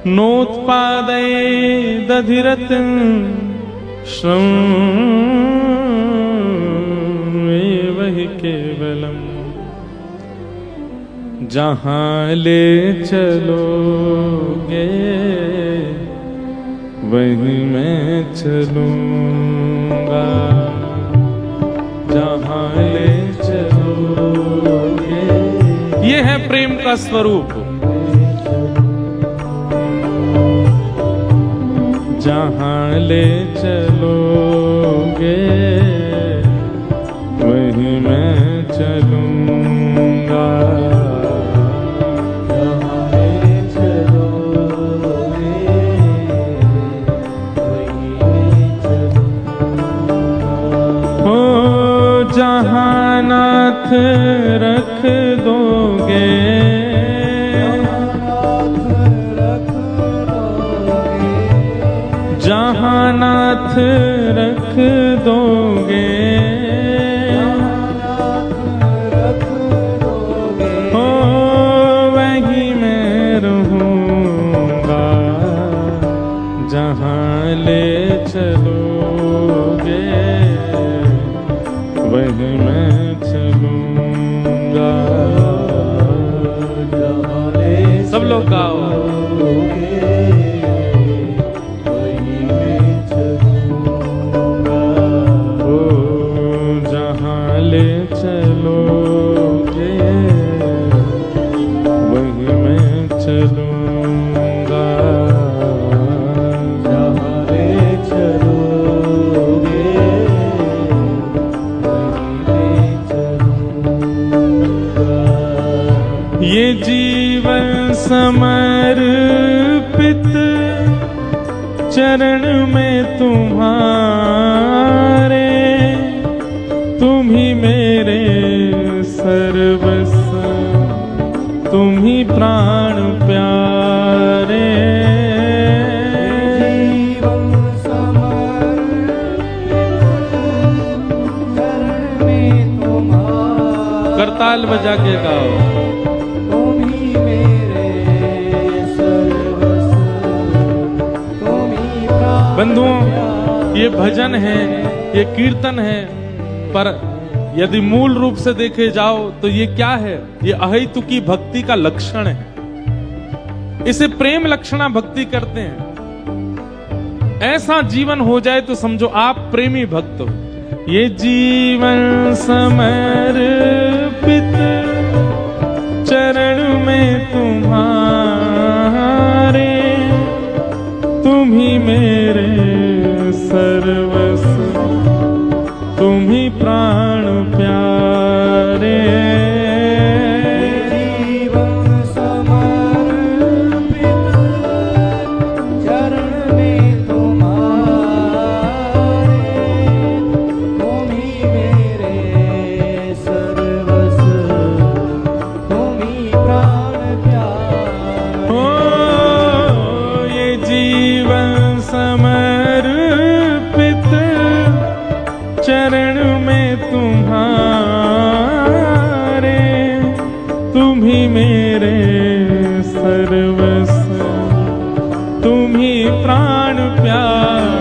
नोत्पादयेदधिरत् श्रमेव हि केवलम्। जहां ले चलोगे वहीं मैं चलूंगा, जहां ले चलोगे। ये है प्रेम का स्वरूप। जहां ले चलोगे वहीं मैं चलूंगा, जहां ले चलोगे वहीं मैं चलूंगा। हो जहां नाथ रख दोगे, जहां नाथ रख दोगे, हो वहीं मैं रहूंगा, जहां ले चलोगे वहीं मैं चलूंगा। सब लोग गाओ। ये जीवन समर्पित चरण में तुम्हारे, तुम ही मेरे सर्वस्व, तुम ही प्राण प्यारे। जीवन समर्पित चरण में तुम्हारे, करताल बजा के गाओ। बंधुओं, ये भजन है, ये कीर्तन है, पर यदि मूल रूप से देखे जाओ तो ये क्या है? ये अहेतुकी भक्ति का लक्षण है। इसे प्रेम लक्षणा भक्ति करते हैं। ऐसा जीवन हो जाए तो समझो आप प्रेमी भक्त हो। ये जीवन समर्पित चरण में तुम्हारे, तुम ही मेरे सर्वस्व, तुम ही प्राण प्यारे। जीवन समर्पित चरण में तुम्हारे, तुम ही मेरे सर्वस्व, तुम ही प्राण प्यारे। हो ये जीवन समर्पित चरण में तुम्हारे, तुम ही मेरे सर्वस्व, तुम ही प्राण प्यारे।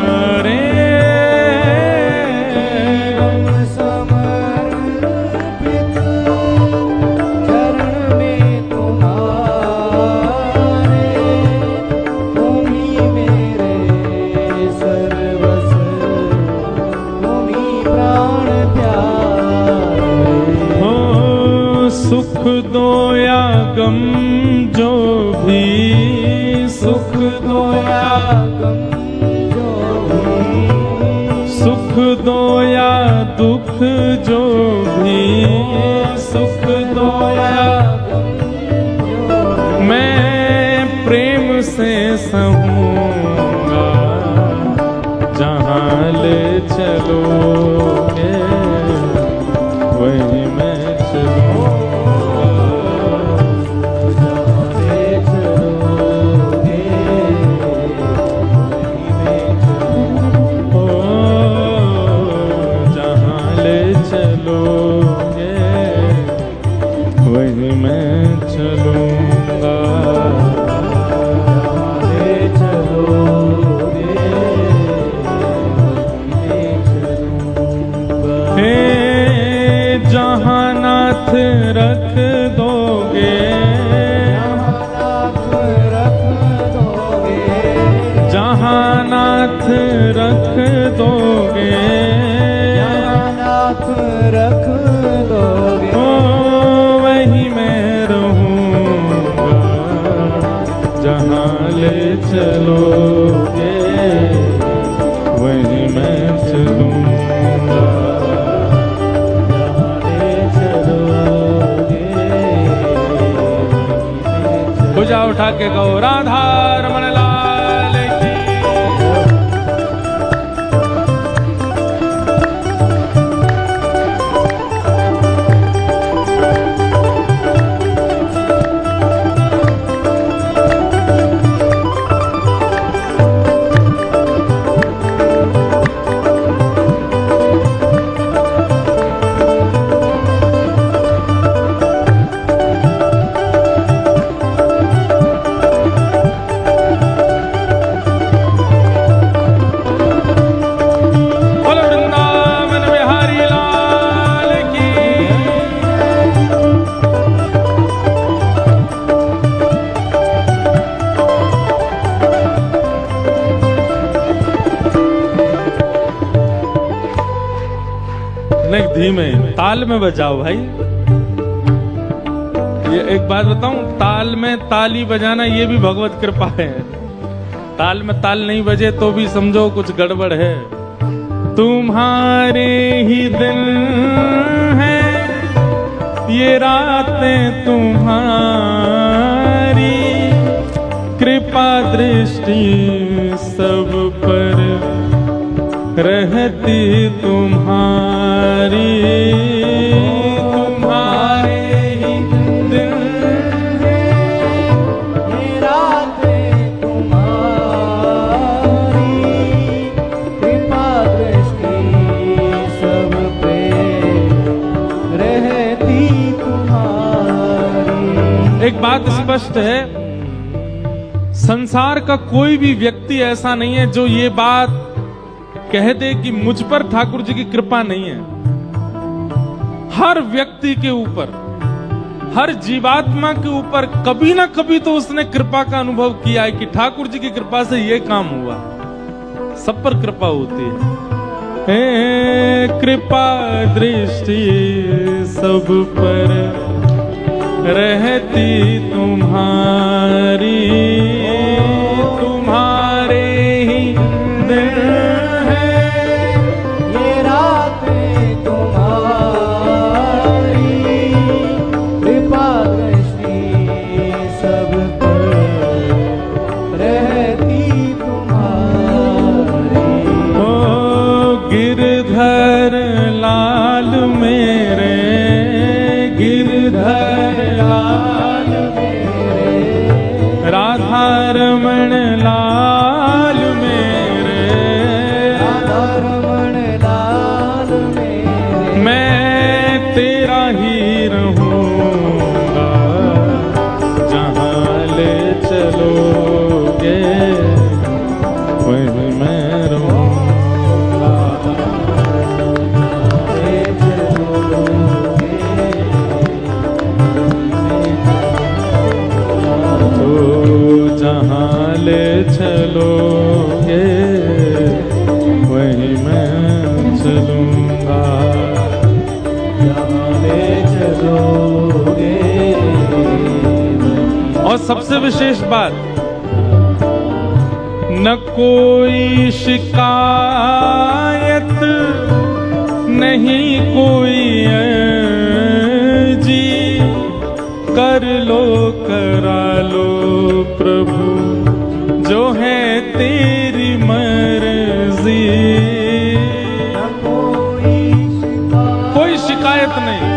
गम जो भी, सुख दो या दुख जो भी, सुख दो या गम जो भी, मैं प्रेम से सहूंगा, जहाँ ले चलोगे वहीं मैं चलूंगा, जहाँ ले चलोगे वहीं मैं चलूंगा। ओ जहाँ ले चलोगे वहीं मैं चलूंगा, ले चलोगे वहीं मैं चलूंगा। हे जहाँ नाथ रख दोगे, नाथ रख दोगे, जहाँ नाथ रख दोगे, नाथ रख दोगे, ओ वहीं मैं रहूंगा, जहाँ ले चलोगे वहीं मैं चलूंगा, जहाँ ले चलोगे वहीं मैं भुजा उठा के कहो राधा रमण लाल की। बोलो वृंदावन बिहारी लाल की। नहीं धीमे ताल में बजाओ भाई। ये एक बात बताऊं, ताल में ताली बजाना ये भी भगवत कृपा है। ताल में ताल नहीं बजे तो भी समझो कुछ गड़बड़ है। तुम्हारे ही दिन है, ये रातें तुम्हारी, कृपा दृष्टि सब पर रहती तुम्हारी। तुम्हारे ही दिन ये रातें तुम्हारी, कृपा दृष्टि सब पे रहती तुम्हारी। एक बात स्पष्ट है, संसार का कोई भी व्यक्ति ऐसा नहीं है जो ये बात कह दे कि मुझ पर ठाकुर जी की कृपा नहीं है। हर व्यक्ति के ऊपर, हर जीवात्मा के ऊपर कभी ना कभी तो उसने कृपा का अनुभव किया है कि ठाकुर जी की कृपा से ये काम हुआ। सब पर कृपा होती है। हे कृपा दृष्टि सब पर रहती तुम्हारी। तुम्हारे ही दिन है, ये रातें तुम्हारी, कृपा दृष्टि सब पर रहती तुम्हारी। ओ गिरधर लाल मेरे, गिरधर लाल मेरे, राधा रमण लाल मेरे, राधा रमण लाल मेरे, मैं तेरा ही रहूंगा, जहाँ ले चलोगे वहीं मैं रहूंगा। ले चलोगे तो जहाँ ले चलोगे वहीं मैं चलूंगा। जहाँ ले चलोगे। और सबसे विशेष बात, न कोई शिकायत नहीं कोई जी, कर लो करा लो प्रभु जो है तेरी मर्जी। कोई शिकायत नहीं,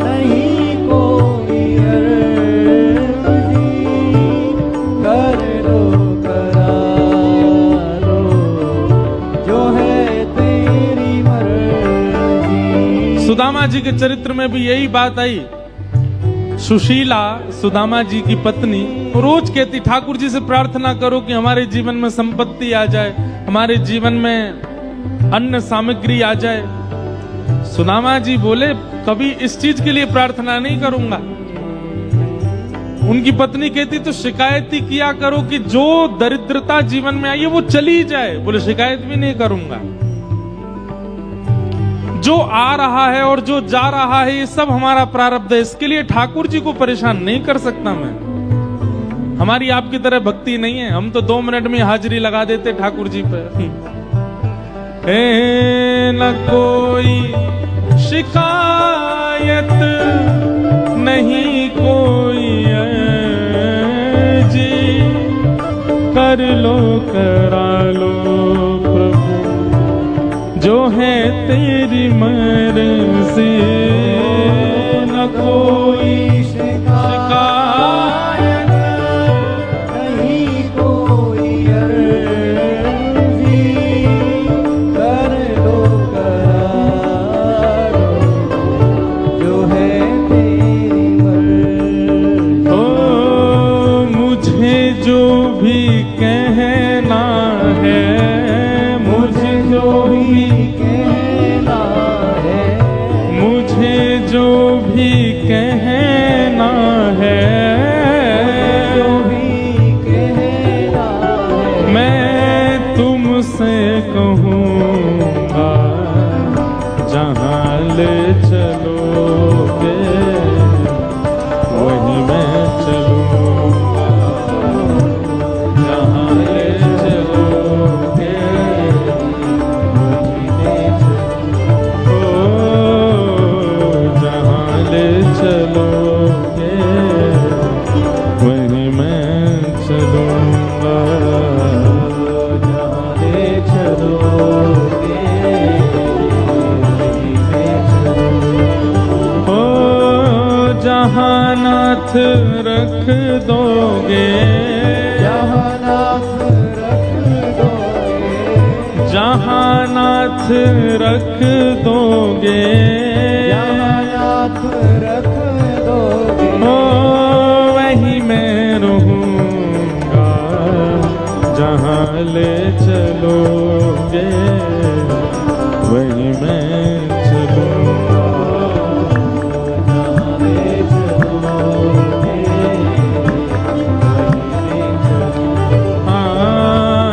नहीं कोई अर्जी, कर लो करा लो जो है तेरी मर्जी। सुदामा जी के चरित्र में भी यही बात आई। सुशीला सुदामा जी की पत्नी रोज कहती ठाकुर जी से प्रार्थना करो कि हमारे जीवन में संपत्ति आ जाए, हमारे जीवन में अन्न सामग्री आ जाए। सुदामा जी बोले कभी इस चीज के लिए प्रार्थना नहीं करूंगा। उनकी पत्नी कहती तो शिकायत ही किया करो कि जो दरिद्रता जीवन में आई है वो चली जाए। बोले शिकायत भी नहीं करूंगा, जो आ रहा है और जो जा रहा है ये सब हमारा प्रारब्ध है, इसके लिए ठाकुर जी को परेशान नहीं कर सकता मैं। हमारी आपकी तरह भक्ति नहीं है, हम तो 2 मिनट में हाजिरी लगा देते ठाकुर जी पे। न कोई शिकायत नहीं कोई जी, कर लो करा लो प्रभु जो है तेरी मर्जी। न कोई शिकायत नहीं कोई अर्जी, कर लो करा लो जो है तेरी मर्जी। ओ मुझे जो भी कहना है, मुझे जो भी कहना है, मुझे जो भी कहना है, जो भी कहना है, मैं तुमसे कहूँगा जहाँ ले चलोगे वही मैं चलूँगा, जहाँ ले चलोगे वही मैं चलूँगा। ओ जहाँ ले चलोगे वही मैं चलूँगा, जहाँ ले चलोगे वहीं मैं चलूँगा। ओ जहाँ नाथ रख दोगे, जहाँ नाथ रख दोगे, जहाँ नाथ रख दोगे, जहाँ नाथ रख दोगे, ओ वही मैं रहूँगा, जहाँ ले चलोगे वही मैं चलूँगा। जहाँ ले चलोगे वहीं मैं चलूँगा। हाँ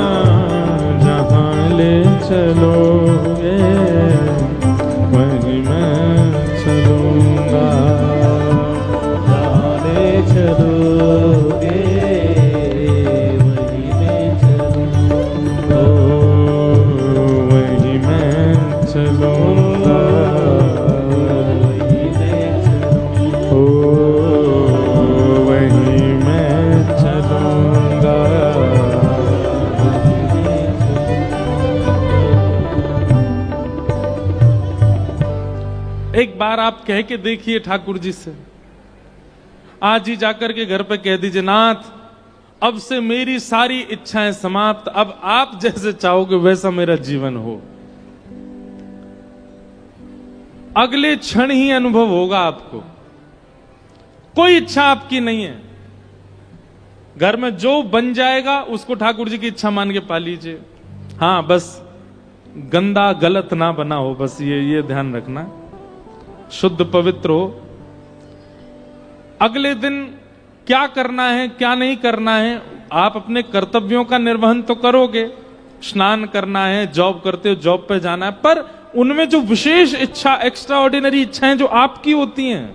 जहाँ ले चलोगे वही मैं चलूँगा। जहाँ ले चलोगे वहीं मैं चलूँगा। ओ वही मैं चलूँगा, वहीं मैं चलूँगा। ओ वही मैं चलूँगा। एक बार आप कह के देखिए ठाकुर जी से, आज ही जाकर के घर पे कह दीजिए नाथ अब से मेरी सारी इच्छाएं समाप्त, अब आप जैसे चाहोगे वैसा मेरा जीवन हो। अगले क्षण ही अनुभव होगा आपको, कोई इच्छा आपकी नहीं है। घर में जो बन जाएगा उसको ठाकुर जी की इच्छा मान के पा लीजिए। हाँ बस गंदा गलत ना बना हो, बस ये ध्यान रखना, शुद्ध पवित्र हो। अगले दिन क्या करना है क्या नहीं करना है, आप अपने कर्तव्यों का निर्वहन तो करोगे, स्नान करना है, जॉब करते हो जॉब पे जाना है, पर उनमें जो विशेष इच्छा, एक्स्ट्रा ऑर्डिनरी इच्छाएं जो आपकी होती हैं,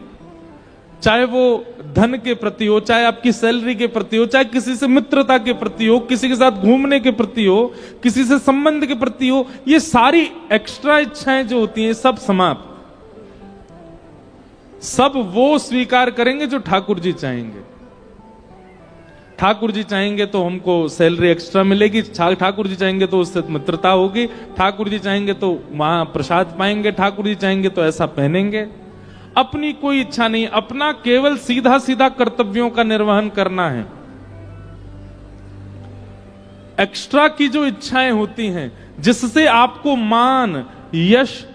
चाहे वो धन के प्रति हो, चाहे आपकी सैलरी के प्रति हो, चाहे किसी से मित्रता के प्रति हो, किसी के साथ घूमने के प्रति हो, किसी से संबंध के प्रति हो, ये सारी एक्स्ट्रा इच्छाएं जो होती हैं सब समाप्त। सब वो स्वीकार करेंगे जो ठाकुर जी चाहेंगे। ठाकुर जी चाहेंगे तो हमको सैलरी एक्स्ट्रा मिलेगी, ठाकुर जी चाहेंगे तो उससे मित्रता होगी, ठाकुर जी चाहेंगे तो वहां प्रसाद पाएंगे, ठाकुर जी चाहेंगे तो ऐसा पहनेंगे। अपनी कोई इच्छा नहीं, अपना केवल सीधा सीधा कर्तव्यों का निर्वहन करना है। एक्स्ट्रा की जो इच्छाएं होती हैं जिससे आपको मान, यश,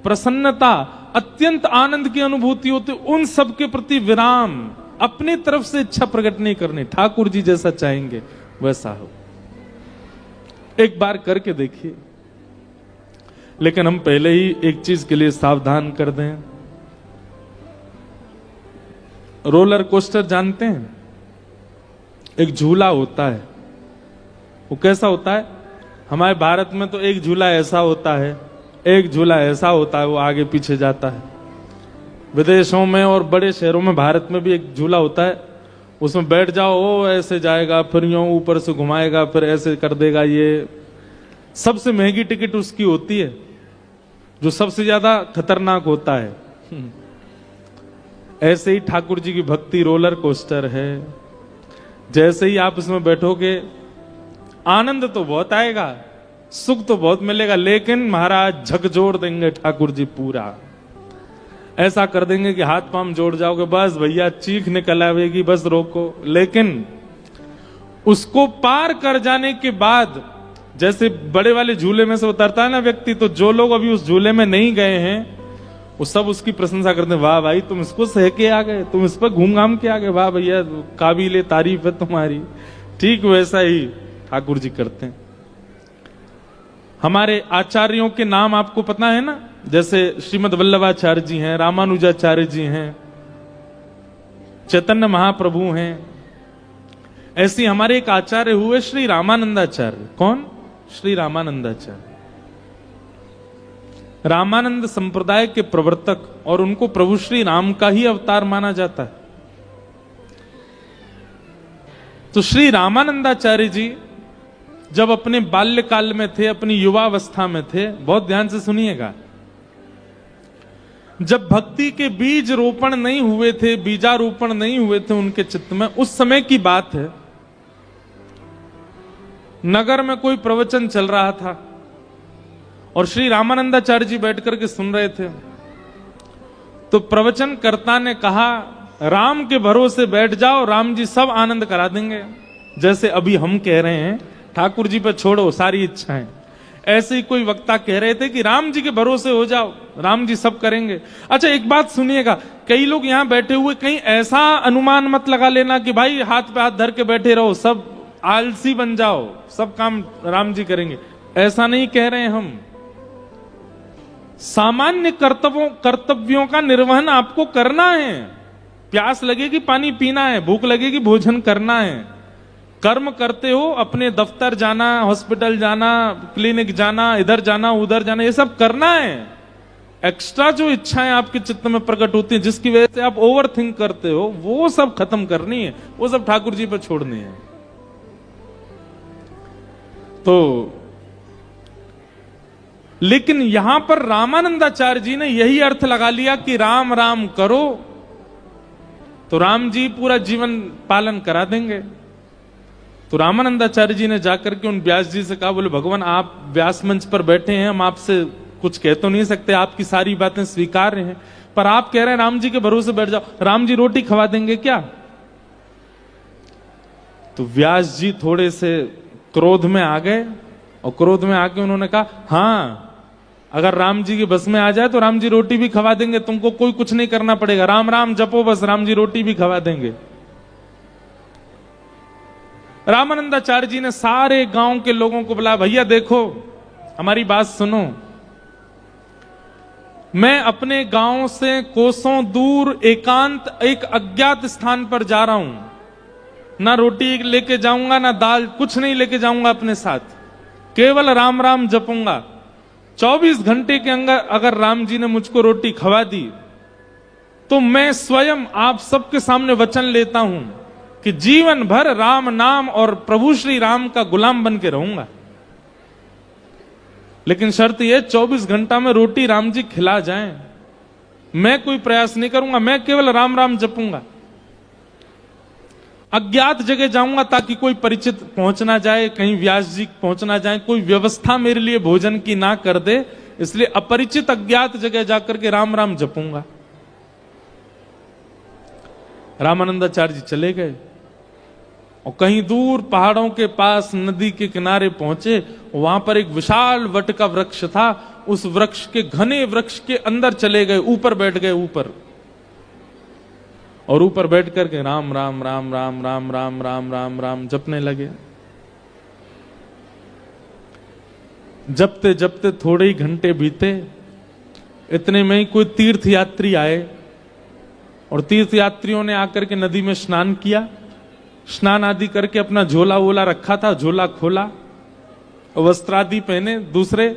प्रसन्नता, अत्यंत आनंद की अनुभूति होती, उन सब के प्रति विराम, अपनी तरफ से इच्छा प्रकट नहीं करनी। ठाकुर जी जैसा चाहेंगे वैसा हो। एक बार करके देखिए। लेकिन हम पहले ही एक चीज के लिए सावधान कर दें। रोलर कोस्टर जानते हैं? एक झूला होता है। वो कैसा होता है? हमारे भारत में तो एक झूला ऐसा होता है, एक झूला ऐसा होता है, वो आगे पीछे जाता है। विदेशों में और बड़े शहरों में, भारत में भी एक झूला होता है, उसमें बैठ जाओ, वो ऐसे जाएगा, फिर यूं ऊपर से घुमाएगा, फिर ऐसे कर देगा। ये सबसे महंगी टिकट उसकी होती है, जो सबसे ज्यादा खतरनाक होता है। ऐसे ही ठाकुर जी की भक्ति रोलर कोस्टर है। जैसे ही आप इसमें बैठोगे, आनंद तो बहुत आएगा, सुख तो बहुत मिलेगा, लेकिन महाराज झकझोर देंगे ठाकुर जी पूरा। ऐसा कर देंगे कि हाथ पांव जोड़ जाओगे, बस भैया चीख निकल आवेगी, बस रोको। लेकिन उसको पार कर जाने के बाद, जैसे बड़े वाले झूले में से उतरता है ना व्यक्ति, तो जो लोग अभी उस झूले में नहीं गए हैं वो सब उसकी प्रशंसा करते हैं। वाह भाई, तुम इसको सह के आ गए, तुम इस पर घूम घाम के आ गए, वाह भैया काबिले तारीफ है तुम्हारी। ठीक वैसा ही ठाकुर जी करते हैं। हमारे आचार्यों के नाम आपको पता है ना? जैसे श्रीमद वल्लभाचार्य जी हैं, रामानुजाचार्य जी हैं, चैतन्य महाप्रभु हैं। ऐसी हमारे एक आचार्य हुए श्री रामानंदाचार्य। कौन? श्री रामानंदाचार्य, रामानंद संप्रदाय के प्रवर्तक, और उनको प्रभु श्री राम का ही अवतार माना जाता है। तो श्री रामानंदाचार्य जी जब अपने बाल्यकाल में थे, अपनी युवावस्था में थे, बहुत ध्यान से सुनिएगा, जब भक्ति के बीज रोपण नहीं हुए थे, बीजारोपण नहीं हुए थे उनके चित्त में, उस समय की बात है। नगर में कोई प्रवचन चल रहा था और श्री रामानंदाचार्य जी बैठ करके सुन रहे थे। तो प्रवचनकर्ता ने कहा, राम के भरोसे बैठ जाओ, राम जी सब आनंद करा देंगे। जैसे अभी हम कह रहे हैं ठाकुर जी पर छोड़ो सारी इच्छाएं, ऐसे ही कोई वक्ता कह रहे थे कि राम जी के भरोसे हो जाओ, राम जी सब करेंगे। अच्छा एक बात सुनिएगा, कई लोग यहां बैठे हुए, कहीं ऐसा अनुमान मत लगा लेना कि भाई हाथ पे हाथ धर के बैठे रहो, सब आलसी बन जाओ, सब काम राम जी करेंगे। ऐसा नहीं कह रहे हम। सामान्य कर्तव्यों का निर्वहन आपको करना है। प्यास लगेगी पानी पीना है, भूख लगेगी भोजन करना है। कर्म करते हो, अपने दफ्तर जाना, हॉस्पिटल जाना, क्लिनिक जाना, इधर जाना उधर जाना, ये सब करना है। एक्स्ट्रा जो इच्छाएं आपके चित्त में प्रकट होती हैं, जिसकी वजह से आप ओवर थिंक करते हो, वो सब खत्म करनी है, वो सब ठाकुर जी पर छोड़नी है। तो लेकिन यहां पर रामानंदाचार्य जी ने यही अर्थ लगा लिया कि राम राम करो तो राम जी पूरा जीवन पालन करा देंगे। तो रामानंदाचार्य जी ने जाकर के उन व्यास जी से कहा, बोले भगवान आप व्यास मंच पर बैठे हैं, हम आपसे कुछ कह तो नहीं सकते, आपकी सारी बातें स्वीकार हैं, पर आप कह रहे हैं राम जी के भरोसे बैठ जाओ, राम जी रोटी खवा देंगे क्या? तो व्यास जी थोड़े से क्रोध में आ गए, और क्रोध में आके उन्होंने कहा, हाँ अगर राम जी के बस में आ जाए तो राम जी रोटी भी खवा देंगे, तुमको कोई कुछ नहीं करना पड़ेगा, राम राम जपो बस, राम जी रोटी भी खवा देंगे। रामानंदाचार्य जी ने सारे गांव के लोगों को बुलाया, भैया देखो हमारी बात सुनो, मैं अपने गांव से कोसों दूर एकांत एक अज्ञात स्थान पर जा रहा हूं, ना रोटी लेके जाऊंगा ना दाल, कुछ नहीं लेके जाऊंगा अपने साथ, केवल राम राम जपूंगा। 24 घंटे के अंदर अगर राम जी ने मुझको रोटी खवा दी तो मैं स्वयं आप सबके सामने वचन लेता हूं कि जीवन भर राम नाम और प्रभु श्री राम का गुलाम बन के रहूंगा। लेकिन शर्त यह 24 घंटा में रोटी राम जी खिला जाएं। मैं कोई प्रयास नहीं करूंगा, मैं केवल राम राम जपूंगा। अज्ञात जगह जाऊंगा ताकि कोई परिचित पहुंच ना जाए, कहीं व्यास जी पहुंच ना जाए, कोई व्यवस्था मेरे लिए भोजन की ना कर दे, इसलिए अपरिचित अज्ञात जगह जाकर के राम राम जपूंगा। रामानंदाचार्य जी चले गए और कहीं दूर पहाड़ों के पास नदी के किनारे पहुंचे। वहां पर एक विशाल वट का वृक्ष था। उस वृक्ष के घने वृक्ष के अंदर चले गए, ऊपर बैठ गए ऊपर, और ऊपर बैठ करके राम राम राम राम राम राम राम राम राम जपने लगे। जपते जपते थोड़े ही घंटे बीते। इतने में ही कोई तीर्थ यात्री आए और तीर्थ यात्रियों ने आकर के नदी में स्नान किया। स्नान आदि करके अपना झोला वोला रखा था, झोला खोला, वस्त्र आदि पहने दूसरे,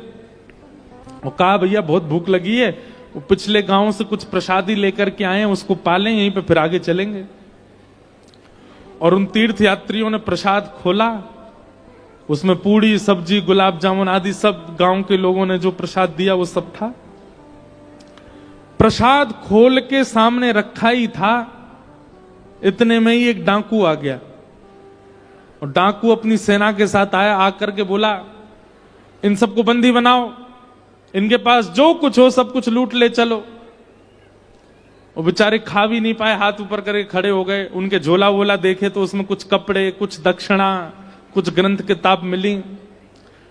और कहा भैया बहुत भूख लगी है, वो पिछले गांव से कुछ प्रसादी लेकर के आए हैं, उसको पालें, यहीं पे फिर आगे चलेंगे। और उन तीर्थ यात्रियों ने प्रसाद खोला, उसमें पूड़ी सब्जी गुलाब जामुन आदि सब गांव के लोगों ने जो प्रसाद दिया वो सब था। प्रसाद खोल के सामने रखा ही था, इतने में ही एक डाकू आ गया। और डाकू अपनी सेना के साथ आया, आकर के बोला इन सबको बंदी बनाओ, इनके पास जो कुछ हो सब कुछ लूट ले चलो। वो बेचारे खा भी नहीं पाए, हाथ ऊपर करके खड़े हो गए। उनके झोला वोला देखे तो उसमें कुछ कपड़े, कुछ दक्षिणा, कुछ ग्रंथ किताब मिली।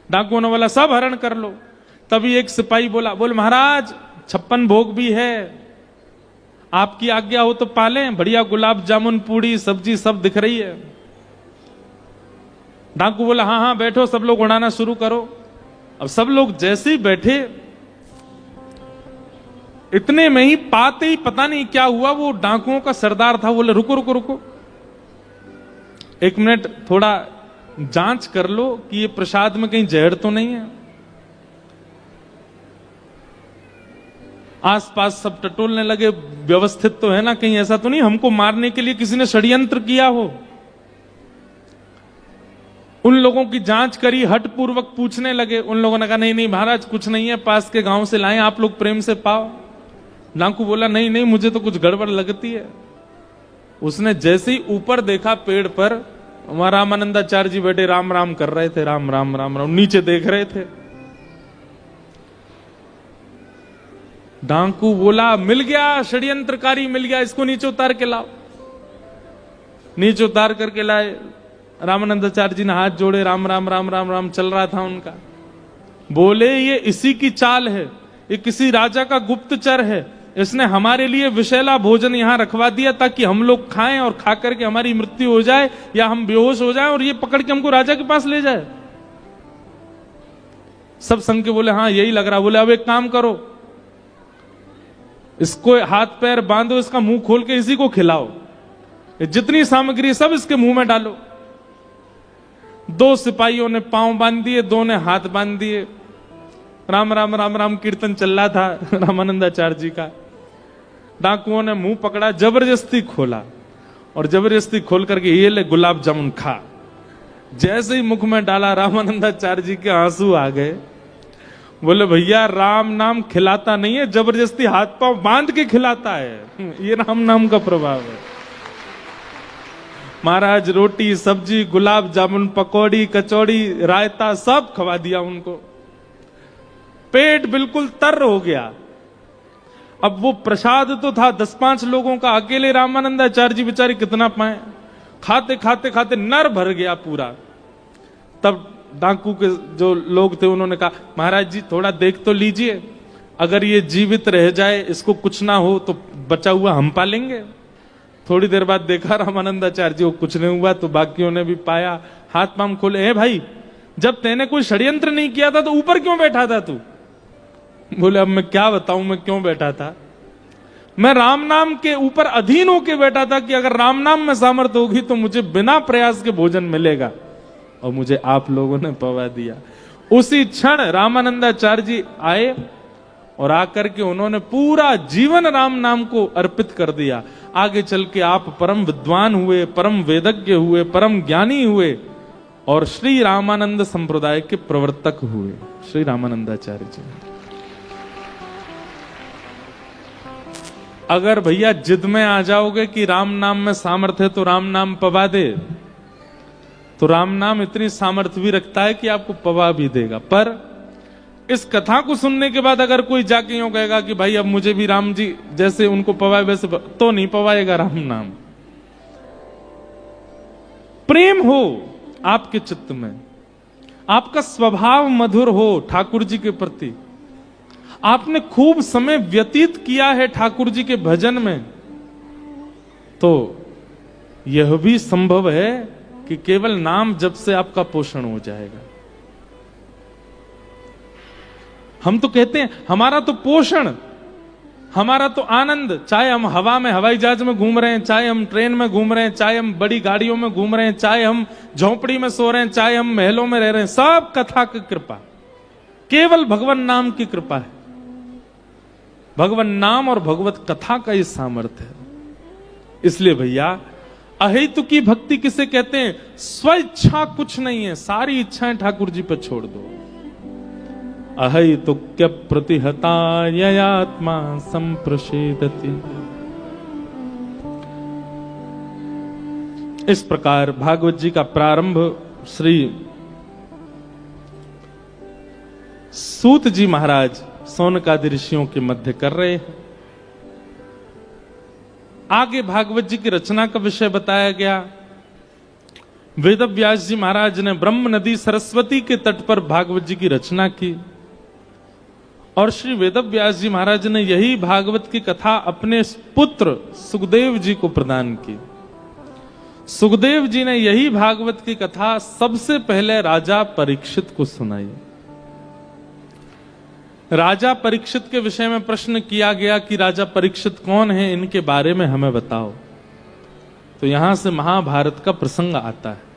डाकुओं ने बोला सब हरण कर लो। तभी एक सिपाही बोला, बोले महाराज 56 भोग भी है, आपकी आज्ञा हो तो पालें, बढ़िया गुलाब जामुन पूड़ी सब्जी सब दिख रही है। डाकू बोला हाँ हाँ बैठो, सब लोग उड़ाना शुरू करो। अब सब लोग जैसे ही बैठे, इतने में ही पाते ही पता नहीं क्या हुआ, वो डाकुओं का सरदार था, बोले रुको रुको रुको, 1 मिनट थोड़ा जांच कर लो कि ये प्रसाद में कहीं जहर तो नहीं है। आसपास सब टटोलने लगे, व्यवस्थित तो है ना, कहीं ऐसा तो नहीं हमको मारने के लिए किसी ने षड्यंत्र किया हो। उन लोगों की जांच करी, हट पूर्वक पूछने लगे। उन लोगों ने कहा नहीं नहीं महाराज कुछ नहीं है, पास के गांव से लाए, आप लोग प्रेम से पाओ। डाकू बोला नहीं नहीं मुझे तो कुछ गड़बड़ लगती है। उसने जैसे ही ऊपर देखा पेड़ पर, वहां रामानंदाचार्य जी बैठे राम राम कर रहे थे, राम राम राम राम, नीचे देख रहे थे। डाकू बोला मिल गया, षड्यंत्रकारी मिल गया, इसको नीचे उतार के लाओ। नीचे उतार करके लाए। रामानंदाचार्य जी ने हाथ जोड़े, राम राम राम राम राम चल रहा था उनका। बोले ये इसी की चाल है, ये किसी राजा का गुप्तचर है, इसने हमारे लिए विषैला भोजन यहां रखवा दिया ताकि हम लोग खाएं और खा करके हमारी मृत्यु हो जाए या हम बेहोश हो जाएं और ये पकड़ के हमको राजा के पास ले जाए। सब संग के बोले हाँ यही लग रहा। बोले अब एक काम करो, इसको हाथ पैर बांधो, इसका मुंह खोल के इसी को खिलाओ, जितनी सामग्री सब इसके मुंह में डालो। 2 सिपाहियों ने पांव बांध दिए, 2 ने हाथ बांध दिए। राम राम राम राम कीर्तन चल रहा था रामानंदाचार्य जी का। डाकुओं ने मुंह पकड़ा, जबरदस्ती खोला, और जबरदस्ती खोल करके ये ले गुलाब जामुन खा। जैसे ही मुख में डाला, रामानंदाचार्य जी के आंसू आ गए। बोले भैया राम नाम खिलाता नहीं है, जबरदस्ती हाथ पांव बांध के खिलाता है, ये राम नाम का प्रभाव है। महाराज रोटी सब्जी गुलाब जामुन पकौड़ी कचौड़ी रायता सब खवा दिया उनको। पेट बिल्कुल तर हो गया। अब वो प्रसाद तो था 10-5 लोगों का, अकेले रामानंदाचार्य जी बेचारे कितना पाए। खाते खाते खाते नर भर गया पूरा। तब डाकू के जो लोग थे उन्होंने कहा महाराज जी थोड़ा देख तो लीजिए, अगर ये जीवित रह जाए, इसको कुछ ना हो तो बचा हुआ हम पालेंगे। थोड़ी देर बाद देखा रामानंदाचार्य जी को कुछ नहीं हुआ, तो बाकियों ने भी पाया। हाथ पांव खोले, हे भाई जब तेने कोई षड्यंत्र नहीं किया था तो ऊपर क्यों बैठा था तू? बोले अब मैं क्या बताऊं मैं क्यों बैठा था। मैं राम नाम के ऊपर अधीन होके बैठा था कि अगर राम नाम में सामर्थ्य होगी तो मुझे बिना प्रयास के भोजन मिलेगा, और मुझे आप लोगों ने पवा दिया। उसी क्षण रामानंदाचार्य जी आए और आकर के उन्होंने पूरा जीवन राम नाम को अर्पित कर दिया। आगे चल के आप परम विद्वान हुए, परम वेदज्ञ हुए, परम ज्ञानी हुए और श्री रामानंद संप्रदाय के प्रवर्तक हुए, श्री रामानंदाचार्य जी। अगर भैया जिद में आ जाओगे कि राम नाम में सामर्थ्य है तो राम नाम पवा दे, तो राम नाम इतनी सामर्थ्य भी रखता है कि आपको पवा भी देगा। पर इस कथा को सुनने के बाद अगर कोई जाके यूं कहेगा कि भाई अब मुझे भी राम जी जैसे उनको पवाए वैसे तो नहीं पवाएगा राम नाम। प्रेम हो आपके चित्त में, आपका स्वभाव मधुर हो ठाकुर जी के प्रति, आपने खूब समय व्यतीत किया है ठाकुर जी के भजन में, तो यह भी संभव है कि केवल नाम जप से आपका पोषण हो जाएगा। हम तो कहते हैं हमारा तो पोषण, हमारा तो आनंद, चाहे हम हवा में हवाई जहाज में घूम रहे हैं, चाहे हम ट्रेन में घूम रहे हैं, चाहे हम बड़ी गाड़ियों में घूम रहे हैं, चाहे हम झोंपड़ी में सो रहे हैं, चाहे हम महलों में रह रहे हैं, सब कथा की कृपा, केवल भगवान नाम की कृपा है। भगवान नाम और भगवत कथा का ये सामर्थ्य है। इसलिए भैया अहेतु की भक्ति किसे कहते हैं? स्वेच्छा कुछ नहीं है, सारी इच्छाएं ठाकुर जी पर छोड़ दो। अहेतुक्य प्रतिहता ययात्मा संप्रषेदति। इस प्रकार भागवत जी का प्रारंभ श्री सूत जी महाराज सौनकादि ऋषियों के मध्य कर रहे हैं। आगे भागवत जी की रचना का विषय बताया गया। वेदव्यास जी महाराज ने ब्रह्म नदी सरस्वती के तट पर भागवत जी की रचना की और श्री वेदव्यास जी महाराज ने यही भागवत की कथा अपने पुत्र सुखदेव जी को प्रदान की। सुखदेव जी ने यही भागवत की कथा सबसे पहले राजा परीक्षित को सुनाई। राजा परीक्षित के विषय में प्रश्न किया गया कि राजा परीक्षित कौन है, इनके बारे में हमें बताओ। तो यहां से महाभारत का प्रसंग आता है।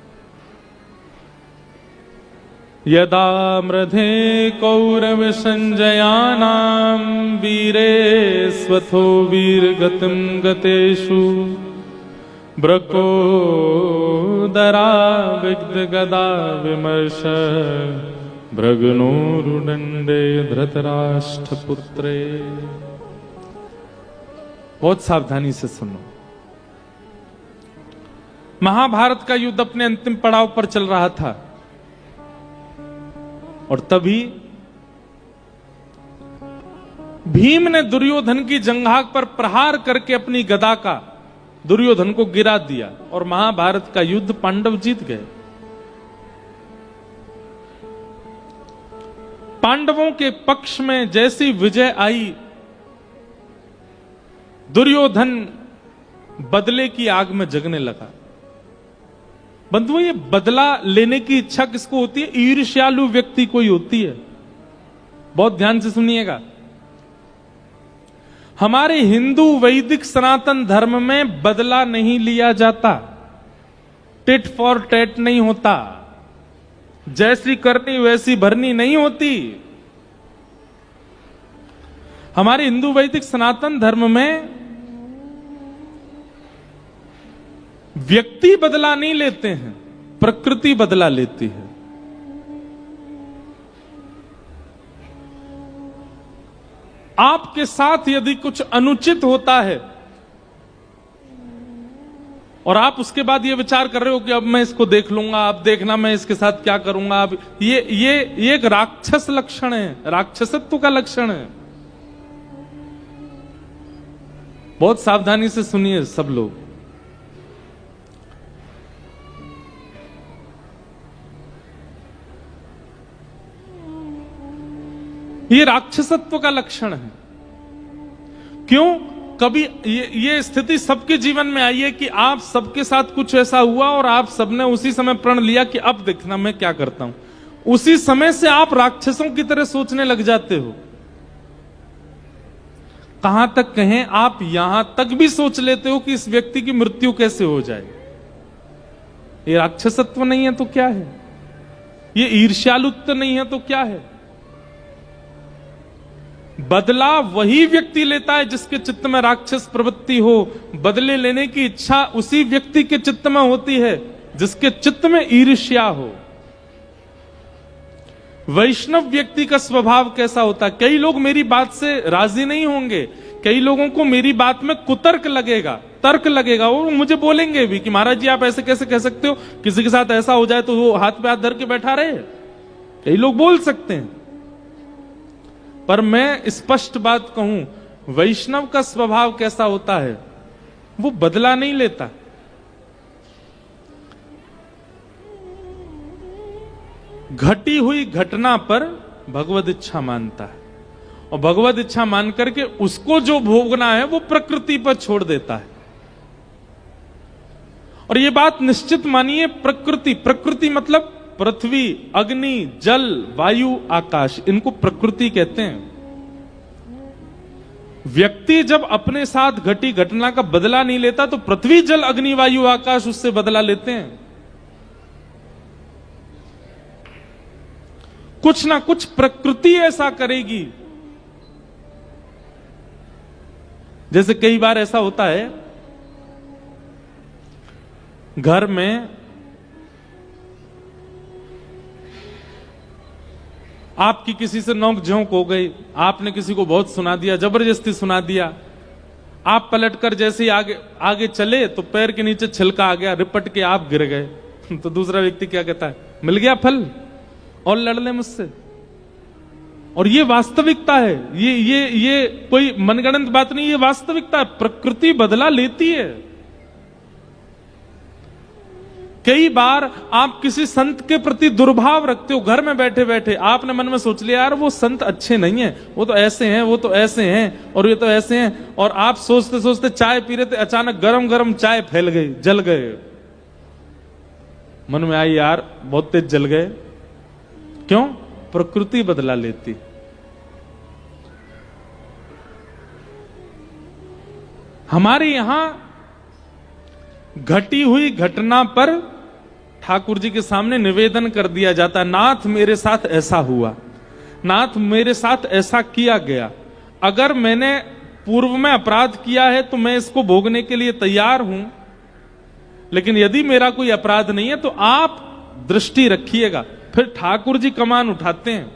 यदा मृधे कौरव संजयानाम वीरे स्वथो वीरगतिम गतेषु ब्रको दरा विग्ध गदा विमर्श भृगनोरुदंडे धृतराष्ट्र पुत्रे। बहुत सावधानी से सुनो। महाभारत का युद्ध अपने अंतिम पड़ाव पर चल रहा था और तभी भीम ने दुर्योधन की जंघा पर प्रहार करके अपनी गदा का दुर्योधन को गिरा दिया और महाभारत का युद्ध पांडव जीत गए। पांडवों के पक्ष में जैसी विजय आई, दुर्योधन बदले की आग में जगने लगा। बंधुओं, ये बदला लेने की इच्छा किसको होती है? ईर्ष्यालु व्यक्ति को ही होती है। बहुत ध्यान से सुनिएगा। हमारे हिंदू वैदिक सनातन धर्म में बदला नहीं लिया जाता, टिट फॉर टैट नहीं होता, जैसी करनी वैसी भरनी नहीं होती। हमारे हिंदू वैदिक सनातन धर्म में व्यक्ति बदला नहीं लेते हैं, प्रकृति बदला लेती है। आपके साथ यदि कुछ अनुचित होता है और आप उसके बाद ये विचार कर रहे हो कि अब मैं इसको देख लूंगा, अब देखना मैं इसके साथ क्या करूंगा, अब ये एक राक्षस लक्षण है, राक्षसत्व का लक्षण है। बहुत सावधानी से सुनिए सब लोग। ये राक्षसत्व का लक्षण है। क्यों? कभी ये स्थिति सबके जीवन में आई है कि आप सबके साथ कुछ ऐसा हुआ और आप सबने उसी समय प्रण लिया कि अब देखना मैं क्या करता हूं। उसी समय से आप राक्षसों की तरह सोचने लग जाते हो। कहां तक कहें, आप यहां तक भी सोच लेते हो कि इस व्यक्ति की मृत्यु कैसे हो जाए। ये राक्षसत्व नहीं है तो क्या है? ये ईर्ष्यालुत्व नहीं है तो क्या है? बदला वही व्यक्ति लेता है जिसके चित्त में राक्षस प्रवृत्ति हो। बदले लेने की इच्छा उसी व्यक्ति के चित्त में होती है जिसके चित्त में ईर्ष्या हो। वैष्णव व्यक्ति का स्वभाव कैसा होता है? कई लोग मेरी बात से राजी नहीं होंगे, कई लोगों को मेरी बात में कुतर्क लगेगा, तर्क लगेगा, वो मुझे बोलेंगे भी कि महाराज जी आप ऐसे कैसे कह सकते हो, किसी के साथ ऐसा हो जाए तो वो हाथ पे हाथ धर के बैठा रहे। कई लोग बोल सकते हैं, पर मैं स्पष्ट बात कहूं, वैष्णव का स्वभाव कैसा होता है? वो बदला नहीं लेता। घटी हुई घटना पर भगवद इच्छा मानता है और भगवद इच्छा मान करके उसको जो भोगना है वो प्रकृति पर छोड़ देता है। और ये बात निश्चित मानिए, प्रकृति मतलब पृथ्वी, अग्नि, जल, वायु, आकाश, इनको प्रकृति कहते हैं। व्यक्ति जब अपने साथ घटी घटना का बदला नहीं लेता तो पृथ्वी, जल, अग्नि, वायु, आकाश उससे बदला लेते हैं। कुछ ना कुछ प्रकृति ऐसा करेगी। जैसे कई बार ऐसा होता है, घर में आपकी किसी से नोक झोंक हो गई, आपने किसी को बहुत सुना दिया, जबरदस्ती सुना दिया, आप पलटकर जैसे ही आगे चले तो पैर के नीचे छिलका आ गया, रिपट के आप गिर गए तो दूसरा व्यक्ति क्या कहता है? मिल गया फल और लड़ ले मुझसे। और ये वास्तविकता है, ये कोई मनगढ़ंत बात नहीं, ये वास्तविकता है। प्रकृति बदला लेती है। कई बार आप किसी संत के प्रति दुर्भाव रखते हो, घर में बैठे बैठे आपने मन में सोच लिया यार वो संत अच्छे नहीं है, वो तो ऐसे हैं, वो तो ऐसे हैं, और ये तो ऐसे हैं, और आप सोचते सोचते चाय पी रहे थे, अचानक गरम गरम चाय फैल गई, जल गए। मन में आई यार बहुत तेज जल गए। क्यों? प्रकृति बदला लेती। हमारे यहां घटी हुई घटना पर ठाकुर जी के सामने निवेदन कर दिया जाता है, नाथ मेरे साथ ऐसा हुआ, नाथ मेरे साथ ऐसा किया गया। अगर मैंने पूर्व में अपराध किया है तो मैं इसको भोगने के लिए तैयार हूं, लेकिन यदि मेरा कोई अपराध नहीं है तो आप दृष्टि रखिएगा। फिर ठाकुर जी कमान उठाते हैं।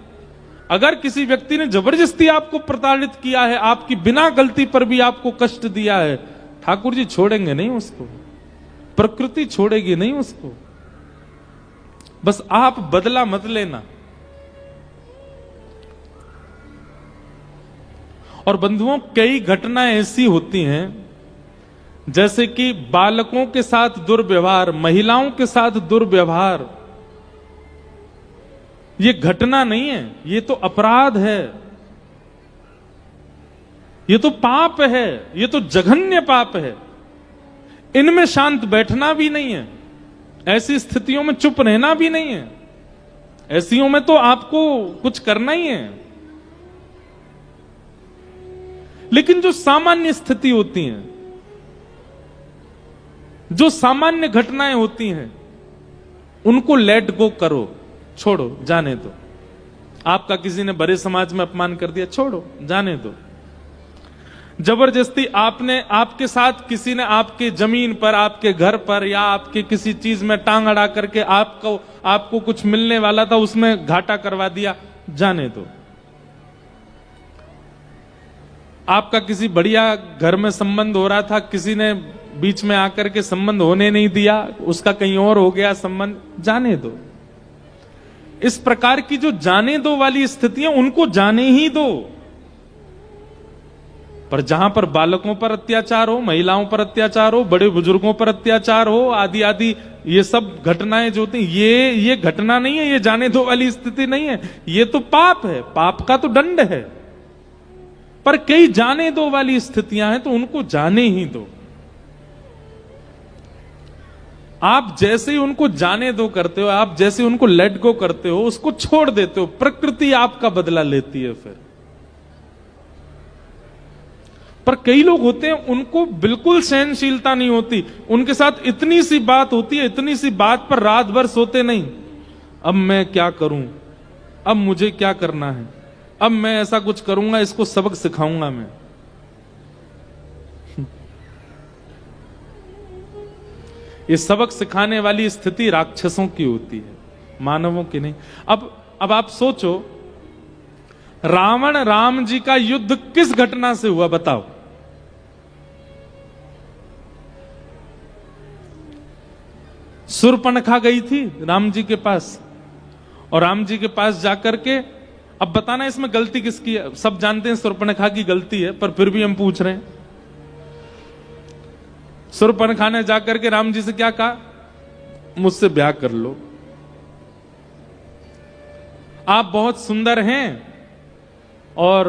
अगर किसी व्यक्ति ने जबरदस्ती आपको प्रताड़ित किया है, आपकी बिना गलती पर भी आपको कष्ट दिया है, ठाकुर जी छोड़ेंगे नहीं उसको, प्रकृति छोड़ेगी नहीं उसको। बस आप बदला मत लेना। और बंधुओं, कई घटनाएं ऐसी होती हैं, जैसे कि बालकों के साथ दुर्व्यवहार, महिलाओं के साथ दुर्व्यवहार, ये घटना नहीं है, ये तो अपराध है, ये तो पाप है, ये तो जघन्य पाप है। इनमें शांत बैठना भी नहीं है, ऐसी स्थितियों में चुप रहना भी नहीं है, ऐसियों में तो आपको कुछ करना ही है। लेकिन जो सामान्य स्थिति होती है, जो सामान्य घटनाएं होती हैं, उनको लेट गो करो, छोड़ो, जाने दो। आपका किसी ने बड़े समाज में अपमान कर दिया, छोड़ो, जाने दो। जबरदस्ती आपके साथ किसी ने आपके जमीन पर, आपके घर पर, या आपके किसी चीज में टांग अड़ा करके आपको कुछ मिलने वाला था उसमें घाटा करवा दिया, जाने दो। आपका किसी बढ़िया घर में संबंध हो रहा था, किसी ने बीच में आकर के संबंध होने नहीं दिया, उसका कहीं और हो गया संबंध, जाने दो। इस प्रकार की जो जाने दो वाली स्थितियां, उनको जाने ही दो। पर जहां पर बालकों पर अत्याचार हो, महिलाओं पर अत्याचार हो, बड़े बुजुर्गों पर अत्याचार हो, आदि आदि, ये सब घटनाएं जो होती हैं, ये घटना नहीं है, ये जाने दो वाली स्थिति नहीं है, ये तो पाप है, पाप का तो दंड है। पर कई जाने दो वाली स्थितियां हैं तो उनको जाने ही दो। आप जैसे ही उनको जाने दो करते हो, आप जैसे उनको लेट गो करते हो, उसको छोड़ देते हो, प्रकृति आपका बदला लेती है फिर। पर कई लोग होते हैं, उनको बिल्कुल सहनशीलता नहीं होती, उनके साथ इतनी सी बात होती है, इतनी सी बात पर रात भर सोते नहीं। अब मैं क्या करूं, अब मुझे क्या करना है, अब मैं ऐसा कुछ करूंगा, इसको सबक सिखाऊंगा मैं। ये सबक सिखाने वाली स्थिति राक्षसों की होती है, मानवों की नहीं। अब आप सोचो, रावण राम जी का युद्ध किस घटना से हुआ बताओ? शूर्पणखा गई थी राम जी के पास, और राम जी के पास जाकर के, अब बताना इसमें गलती किसकी है? सब जानते हैं शूर्पणखा की गलती है, पर फिर भी हम पूछ रहे हैं। शूर्पणखा ने जाकर के राम जी से क्या कहा? मुझसे ब्याह कर लो, आप बहुत सुंदर हैं और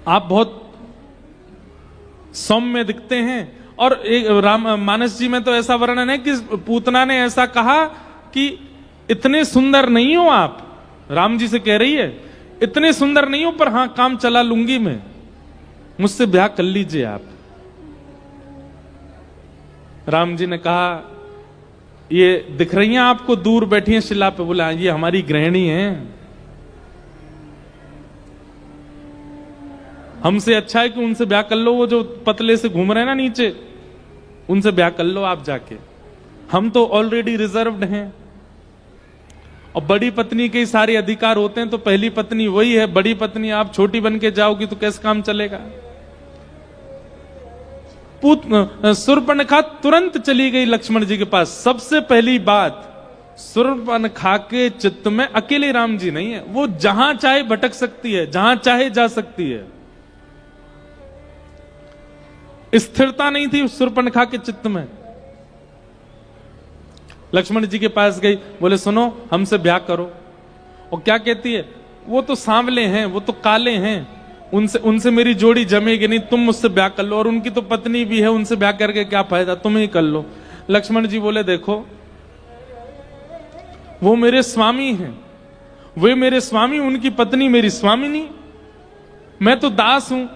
आप बहुत सौम्य दिखते हैं। और एक राम मानस जी में तो ऐसा वर्णन है कि पूतना ने ऐसा कहा कि इतने सुंदर नहीं हो आप, राम जी से कह रही है, इतने सुंदर नहीं हो, पर हां काम चला लूंगी मैं, मुझसे ब्याह कर लीजिए आप। राम जी ने कहा, ये दिख रही हैं आपको दूर बैठी हैं शिला पे? बोला ये हमारी गृहिणी है, हमसे अच्छा है कि उनसे ब्याह कर लो, वो जो पतले से घूम रहे हैं ना नीचे, उनसे ब्याह कर लो आप जाके, हम तो ऑलरेडी रिजर्व्ड हैं। और बड़ी पत्नी के सारे अधिकार होते हैं, तो पहली पत्नी वही है, बड़ी पत्नी आप छोटी बन के जाओगी तो कैसे काम चलेगा? शूर्पणखा तुरंत चली गई लक्ष्मण जी के पास। सबसे पहली बात, शूर्पणखा के चित्त में अकेले राम जी नहीं है, वो जहां चाहे भटक सकती है, जहां चाहे जा सकती है। स्थिरता नहीं थी शूर्पणखा के चित्त में। लक्ष्मण जी के पास गई, बोले सुनो हमसे ब्याह करो। और क्या कहती है? वो तो सांवले हैं, वो तो काले हैं, उनसे मेरी जोड़ी जमेगी नहीं, तुम मुझसे ब्याह कर लो। और उनकी तो पत्नी भी है, उनसे ब्याह करके क्या फायदा, तुम ही कर लो। लक्ष्मण जी बोले देखो, वो मेरे स्वामी हैं, वे मेरे स्वामी, उनकी पत्नी मेरी स्वामिनी, मैं तो दास हूं।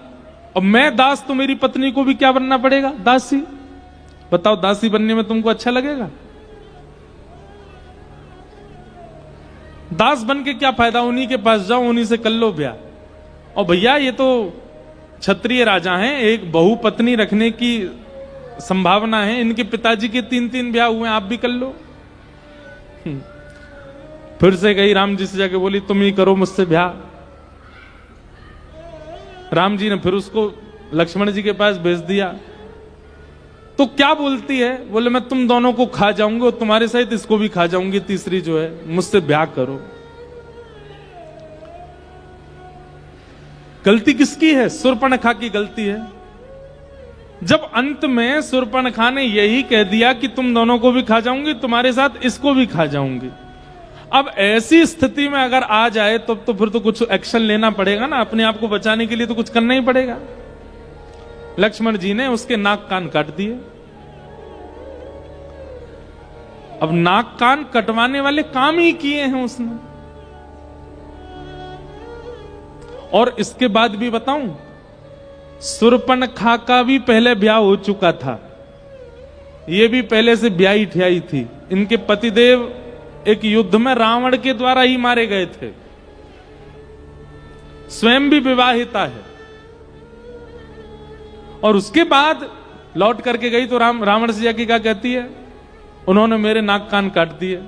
और मैं दास, तो मेरी पत्नी को भी क्या बनना पड़ेगा? दासी। बताओ दासी बनने में तुमको अच्छा लगेगा? दास बन के क्या फायदा? उन्हीं के पास जाओ, उन्हीं से कर लो ब्याह। और भैया ये तो क्षत्रिय राजा हैं, एक बहु पत्नी रखने की संभावना है, इनके पिताजी के 3-3 ब्याह हुए, आप भी कर लो। फिर से गई राम जी से जाके बोली तुम ही करो मुझसे ब्याह। राम जी ने फिर उसको लक्ष्मण जी के पास भेज दिया। तो क्या बोलती है? बोले मैं तुम दोनों को खा जाऊंगी और तुम्हारे सहित इसको भी खा जाऊंगी, तीसरी जो है, मुझसे ब्याह करो। गलती किसकी है? शूर्पणखा की गलती है। जब अंत में शूर्पणखा ने यही कह दिया कि तुम दोनों को भी खा जाऊंगी, तुम्हारे साथ इसको भी खा जाऊंगी। अब ऐसी स्थिति में अगर आ जाए तो फिर तो कुछ एक्शन लेना पड़ेगा ना, अपने आप को बचाने के लिए तो कुछ करना ही पड़ेगा। लक्ष्मण जी ने उसके नाक कान काट दिए। अब नाक कान कटवाने वाले काम ही किए हैं उसने। और इसके बाद भी बताऊं, शूर्पणखा का भी पहले ब्याह हो चुका था, ये भी पहले से ब्याही ठियाई थी। इनके पतिदेव एक युद्ध में रावण के द्वारा ही मारे गए थे, स्वयं भी विवाहिता है। और उसके बाद लौट करके गई तो रावण से जाके क्या कहती है? उन्होंने मेरे नाक कान काट दिए।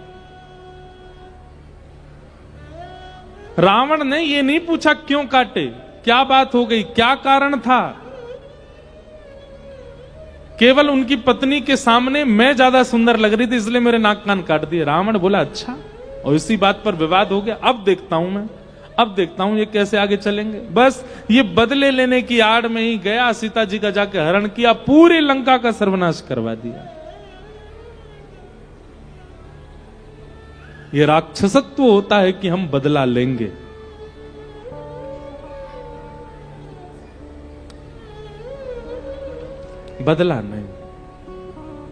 रावण ने ये नहीं पूछा क्यों काटे, क्या बात हो गई, क्या कारण था। केवल उनकी पत्नी के सामने मैं ज्यादा सुंदर लग रही थी, इसलिए मेरे नाक कान काट दिए। रावण बोला अच्छा, और इसी बात पर विवाद हो गया। अब देखता हूं ये कैसे आगे चलेंगे। बस ये बदले लेने की आड़ में ही गया, सीता जी का जाके हरण किया, पूरी लंका का सर्वनाश करवा दिया। ये राक्षसत्व होता है कि हम बदला लेंगे। बदला नहीं,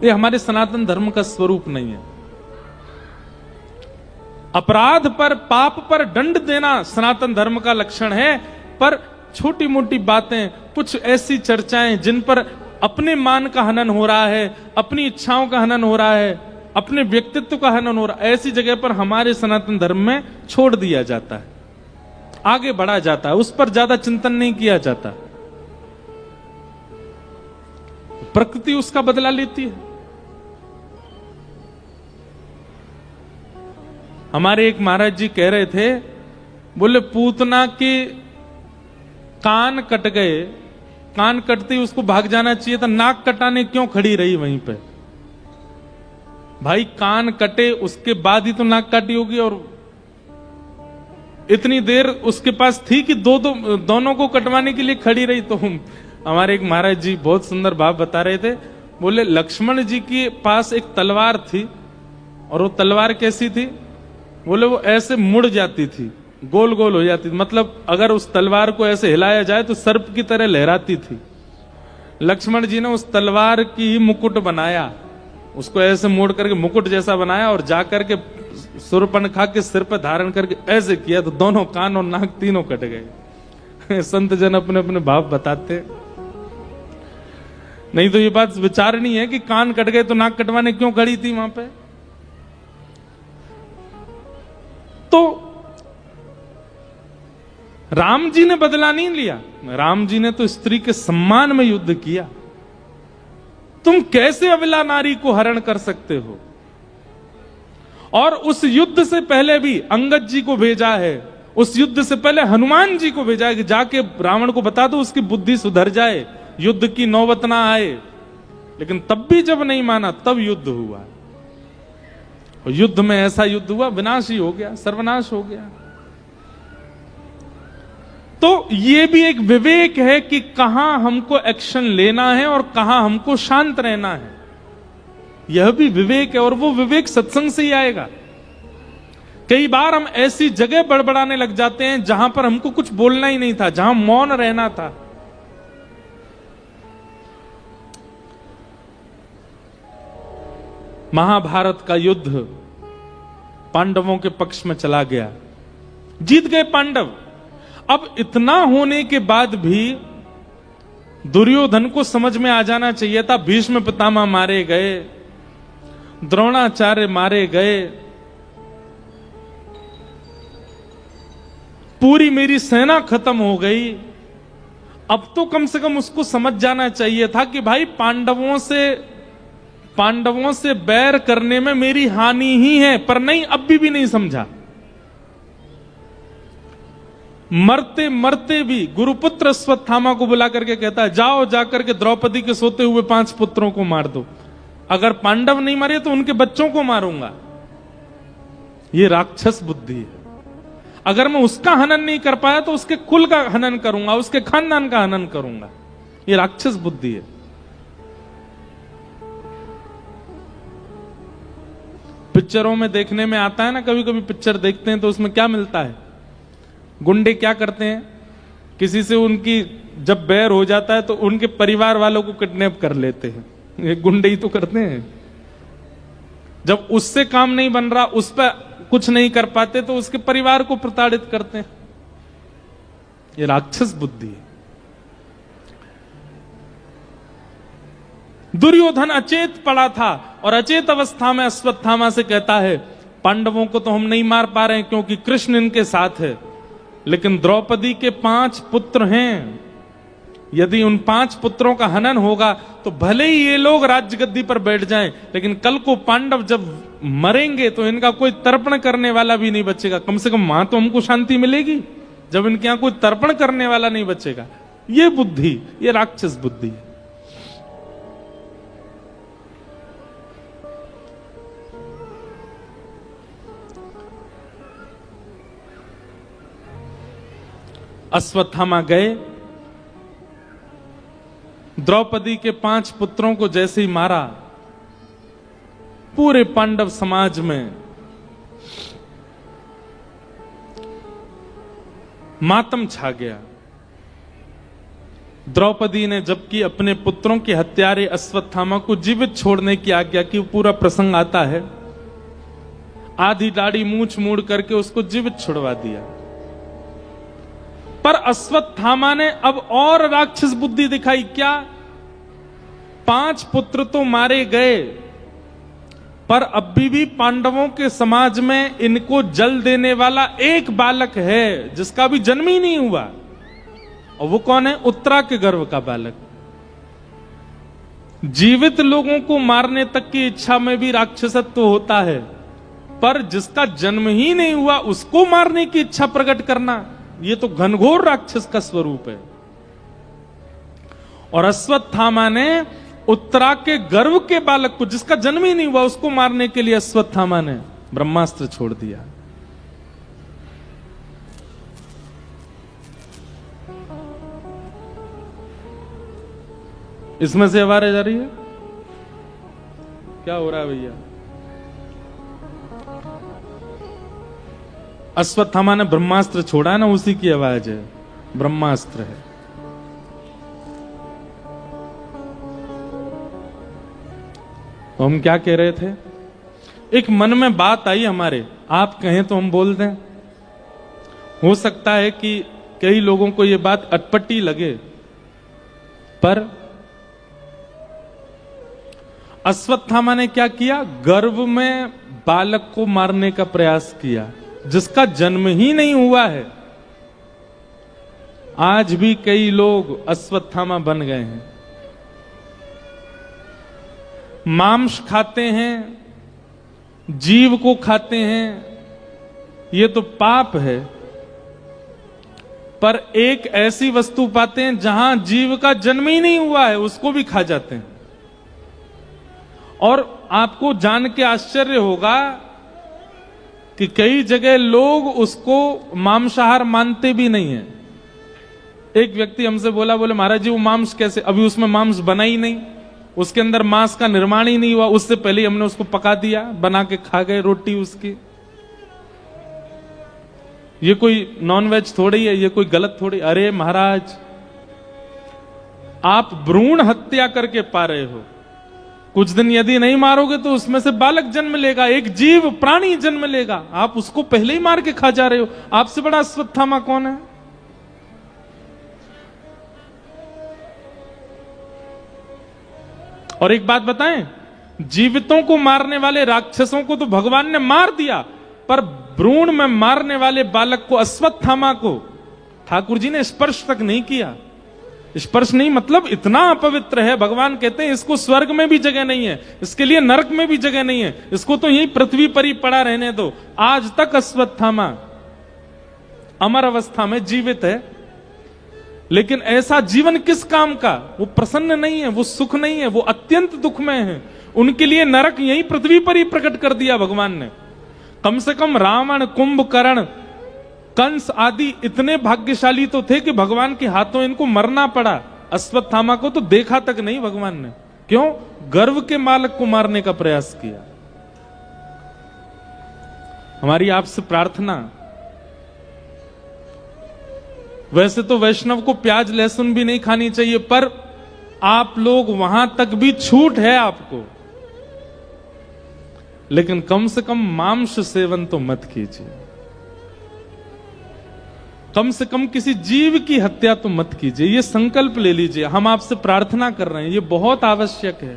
ये हमारे सनातन धर्म का स्वरूप नहीं है। अपराध पर, पाप पर दंड देना सनातन धर्म का लक्षण है, पर छोटी मोटी बातें, कुछ ऐसी चर्चाएं जिन पर अपने मान का हनन हो रहा है, अपनी इच्छाओं का हनन हो रहा है, अपने व्यक्तित्व का हनन हो रहा है, ऐसी जगह पर हमारे सनातन धर्म में छोड़ दिया जाता है। आगे बढ़ा जाता है, उस पर ज्यादा चिंतन नहीं किया जाता। प्रकृति उसका बदला लेती है। हमारे एक महाराज जी कह रहे थे, बोले पूतना के कान कट गए, कान कटते ही उसको भाग जाना चाहिए था, नाक कटाने क्यों खड़ी रही वहीं पे? भाई कान कटे उसके बाद ही तो नाक काटी होगी, और इतनी देर उसके पास थी कि दोनों को कटवाने के लिए खड़ी रही। तो हमारे एक महाराज जी बहुत सुंदर भाव बता रहे थे, बोले लक्ष्मण जी के पास एक तलवार थी, और वो तलवार कैसी थी? बोले वो ऐसे मुड़ जाती थी, गोल गोल हो जाती थी, मतलब अगर उस तलवार को ऐसे हिलाया जाए तो सर्प की तरह लहराती थी। लक्ष्मण जी ने उस तलवार की मुकुट बनाया, उसको ऐसे मोड़ करके मुकुट जैसा बनाया, और जाकर के सूर्पणखा के सिर पर धारण करके ऐसे किया, तो दोनों कान और नाक तीनों कट गए। संत जन अपने अपने भाव बताते, नहीं तो ये बात विचारनी है कि कान कट गए तो नाक कटवाने क्यों खड़ी थी वहां पे। तो राम जी ने बदला नहीं लिया, राम जी ने तो स्त्री के सम्मान में युद्ध किया। तुम कैसे अबला नारी को हरण कर सकते हो? और उस युद्ध से पहले भी अंगद जी को भेजा है, उस युद्ध से पहले हनुमान जी को भेजा है कि जाके रावण को बता दो उसकी बुद्धि सुधर जाए, युद्ध की नौबत ना आए। लेकिन तब भी जब नहीं माना, तब युद्ध हुआ, और युद्ध में ऐसा युद्ध हुआ, विनाश ही हो गया, सर्वनाश हो गया। तो ये भी एक विवेक है कि कहां हमको एक्शन लेना है और कहां हमको शांत रहना है। यह भी विवेक है, और वो विवेक सत्संग से ही आएगा। कई बार हम ऐसी जगह बड़बड़ाने लग जाते हैं जहां पर हमको कुछ बोलना ही नहीं था, जहां मौन रहना था। महाभारत का युद्ध पांडवों के पक्ष में चला गया, जीत गए पांडव। अब इतना होने के बाद भी दुर्योधन को समझ में आ जाना चाहिए था, भीष्म पितामह मारे गए, द्रोणाचार्य मारे गए, पूरी मेरी सेना खत्म हो गई। अब तो कम से कम उसको समझ जाना चाहिए था कि भाई पांडवों से बैर करने में मेरी हानि ही है, पर नहीं, अब भी नहीं समझा। मरते मरते भी गुरुपुत्र अश्वत्थामा को बुला करके कहता है, जाओ जाकर के द्रौपदी के सोते हुए 5 पुत्रों को मार दो, अगर पांडव नहीं मरे तो उनके बच्चों को मारूंगा। ये राक्षस बुद्धि है। अगर मैं उसका हनन नहीं कर पाया तो उसके कुल का हनन करूंगा, उसके खानदान का हनन करूंगा। ये राक्षस बुद्धि है। पिक्चरों में देखने में आता है ना, कभी कभी पिक्चर देखते हैं तो उसमें क्या मिलता है, गुंडे क्या करते हैं, किसी से उनकी जब बैर हो जाता है तो उनके परिवार वालों को किडनैप कर लेते हैं। ये गुंडे ही तो करते हैं। जब उससे काम नहीं बन रहा, उस पर कुछ नहीं कर पाते तो उसके परिवार को प्रताड़ित करते हैं। ये राक्षस बुद्धि है। दुर्योधन अचेत पड़ा था, और अचेत अवस्था में अश्वत्थामा से कहता है, पांडवों को तो हम नहीं मार पा रहे हैं क्योंकि कृष्ण इनके साथ है, लेकिन द्रौपदी के 5 पुत्र हैं, यदि उन 5 पुत्रों का हनन होगा तो भले ही ये लोग राज्य गद्दी पर बैठ जाएं, लेकिन कल को पांडव जब मरेंगे तो इनका कोई तर्पण करने वाला भी नहीं बचेगा। कम से कम वहां तो हमको शांति मिलेगी, जब इनके यहां कोई तर्पण करने वाला नहीं बचेगा। ये बुद्धि, ये राक्षस बुद्धि है। अश्वत्थामा गए, द्रौपदी के 5 पुत्रों को जैसे ही मारा, पूरे पांडव समाज में मातम छा गया। द्रौपदी ने जबकि अपने पुत्रों के हत्यारे अश्वत्थामा को जीवित छोड़ने की आज्ञा की, पूरा प्रसंग आता है, आधी दाढ़ी मूंछ मूड़ करके उसको जीवित छुड़वा दिया। पर अश्वत्थामा ने अब और राक्षस बुद्धि दिखाई। क्या? 5 पुत्र तो मारे गए, पर अभी भी पांडवों के समाज में इनको जल देने वाला एक बालक है जिसका भी जन्म ही नहीं हुआ, और वो कौन है? उत्तरा के गर्भ का बालक। जीवित लोगों को मारने तक की इच्छा में भी राक्षसत्व होता है, पर जिसका जन्म ही नहीं हुआ उसको मारने की इच्छा प्रकट करना, ये तो घनघोर राक्षस का स्वरूप है। और अश्वत्थामा ने उत्तरा के गर्भ के बालक को, जिसका जन्म ही नहीं हुआ, उसको मारने के लिए अश्वत्थामा ने ब्रह्मास्त्र छोड़ दिया। इसमें से आवाज जा रही है, क्या हो रहा है भैया? अश्वत्थामा ने ब्रह्मास्त्र छोड़ा है ना, उसी की आवाज है, ब्रह्मास्त्र है। तो हम क्या कह रहे थे? एक मन में बात आई हमारे, आप कहें तो हम बोल दें। हो सकता है कि कई लोगों को यह बात अटपटी लगे, पर अश्वत्थामा ने क्या किया? गर्भ में बालक को मारने का प्रयास किया जिसका जन्म ही नहीं हुआ है। आज भी कई लोग अश्वत्थामा बन गए हैं, मांस खाते हैं, जीव को खाते हैं, ये तो पाप है। पर एक ऐसी वस्तु पाते हैं जहां जीव का जन्म ही नहीं हुआ है, उसको भी खा जाते हैं। और आपको जान के आश्चर्य होगा कि कई जगह लोग उसको मांसाहार मानते भी नहीं है। एक व्यक्ति हमसे बोले महाराज जी वो मांस कैसे? अभी उसमें मांस बना ही नहीं, उसके अंदर मांस का निर्माण ही नहीं हुआ, उससे पहले ही हमने उसको पका दिया, बना के खा गए रोटी उसकी। ये कोई नॉनवेज थोड़ी है, ये कोई गलत थोड़ी। अरे महाराज, आप भ्रूण हत्या करके पा रहे हो। कुछ दिन यदि नहीं मारोगे तो उसमें से बालक जन्म लेगा, एक जीव प्राणी जन्म लेगा। आप उसको पहले ही मार के खा जा रहे हो। आपसे बड़ा अश्वत्थामा कौन है? और एक बात बताएं, जीवितों को मारने वाले राक्षसों को तो भगवान ने मार दिया, पर भ्रूण में मारने वाले बालक को, अश्वत्थामा को, ठाकुर जी ने स्पर्श तक नहीं किया। स्पर्श नहीं मतलब इतना अपवित्र है, भगवान कहते हैं इसको स्वर्ग में भी जगह नहीं है, इसके लिए नरक में भी जगह नहीं है, इसको तो यही पृथ्वी पर ही पड़ा रहने दो। आज तक अश्वत्थामा अमर अवस्था में जीवित है, लेकिन ऐसा जीवन किस काम का? वो प्रसन्न नहीं है, वो सुख नहीं है, वो अत्यंत दुख में है। उनके लिए नरक यही पृथ्वी पर ही प्रकट कर दिया भगवान ने। कम से कम रावण, कुंभकर्ण, कंस आदि इतने भाग्यशाली तो थे कि भगवान के हाथों इनको मरना पड़ा। अश्वत्थामा को तो देखा तक नहीं भगवान ने। क्यों? गर्व के मालक को मारने का प्रयास किया। हमारी आपसे प्रार्थना, वैसे तो वैष्णव को प्याज लहसुन भी नहीं खानी चाहिए, पर आप लोग वहां तक भी छूट है आपको, लेकिन कम से कम मांस सेवन तो मत कीजिए। कम से कम किसी जीव की हत्या तो मत कीजिए। ये संकल्प ले लीजिए, हम आपसे प्रार्थना कर रहे हैं, ये बहुत आवश्यक है।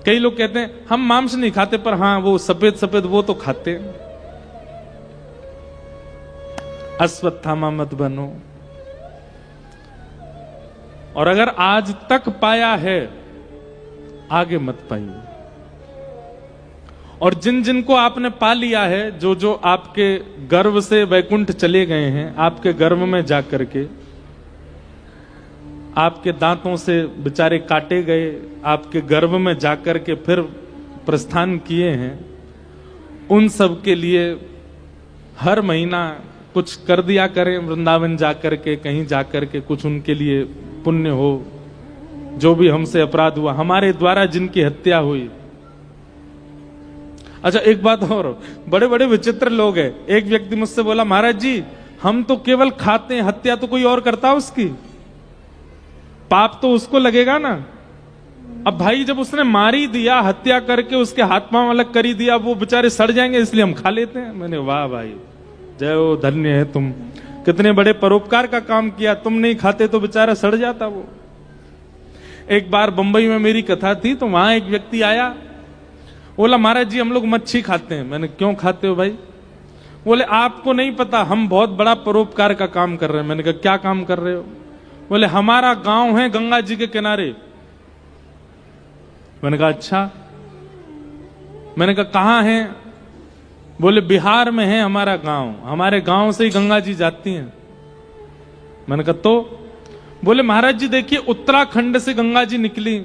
कई लोग कहते हैं हम मांस नहीं खाते, पर हां वो सफेद सफेद वो तो खाते हैं। अश्वत्थामा मत बनो। और अगर आज तक पाया है, आगे मत पाइए। और जिन जिन को आपने पा लिया है, जो जो आपके गर्भ से वैकुंठ चले गए हैं, आपके गर्भ में जाकर के आपके दांतों से बेचारे काटे गए, आपके गर्भ में जाकर के फिर प्रस्थान किए हैं, उन सब के लिए हर महीना कुछ कर दिया करें। वृंदावन जाकर के, कहीं जाकर के कुछ उनके लिए पुण्य हो। जो भी हमसे अपराध हुआ, हमारे द्वारा जिनकी हत्या हुई। अच्छा एक बात और, बड़े बड़े विचित्र लोग हैं। एक व्यक्ति मुझसे बोला महाराज जी हम तो केवल खाते हैं, हत्या तो कोई और करता है, उसकी पाप तो उसको लगेगा ना। अब भाई जब उसने मार ही दिया, हत्या करके उसके हाथ पांव अलग कर ही दिया, वो बेचारे सड़ जाएंगे इसलिए हम खा लेते हैं। मैंने वाह भाई, जय हो, धन्य है तुम, कितने बड़े परोपकार का काम किया। तुम नहीं खाते तो बेचारा सड़ जाता वो। एक बार बंबई में मेरी कथा थी तो वहां एक व्यक्ति आया, बोला महाराज जी हम लोग मच्छी खाते हैं। मैंने क्यों खाते हो भाई? बोले आपको नहीं पता हम बहुत बड़ा परोपकार का काम कर रहे हैं। मैंने कहा क्या काम कर रहे हो? बोले हमारा गांव है गंगा जी के किनारे। मैंने कहा अच्छा। मैंने कहा कहां है? बोले बिहार में है हमारा गांव, हमारे गांव से ही गंगा जी जाती हैं। मैंने कहा तो? बोले महाराज जी देखिए उत्तराखंड से गंगा जी निकली,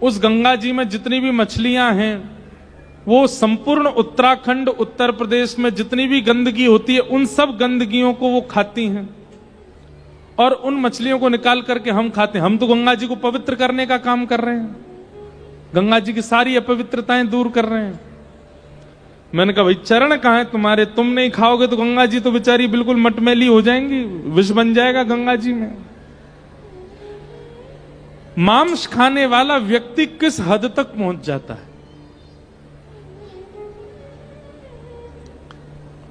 उस गंगा जी में जितनी भी मछलियां हैं वो संपूर्ण उत्तराखंड उत्तर प्रदेश में जितनी भी गंदगी होती है उन सब गंदगियों को वो खाती हैं और उन मछलियों को निकाल करके हम खाते हैं। हम तो गंगा जी को पवित्र करने का काम कर रहे हैं, गंगा जी की सारी अपवित्रताएं दूर कर रहे हैं। मैंने कहा भाई चरण कहां है तुम्हारे? तुम नहीं खाओगे तो गंगा जी तो बेचारी बिल्कुल मटमैली हो जाएंगी, विष बन जाएगा गंगा जी में। मांस खाने वाला व्यक्ति किस हद तक पहुंच जाता है।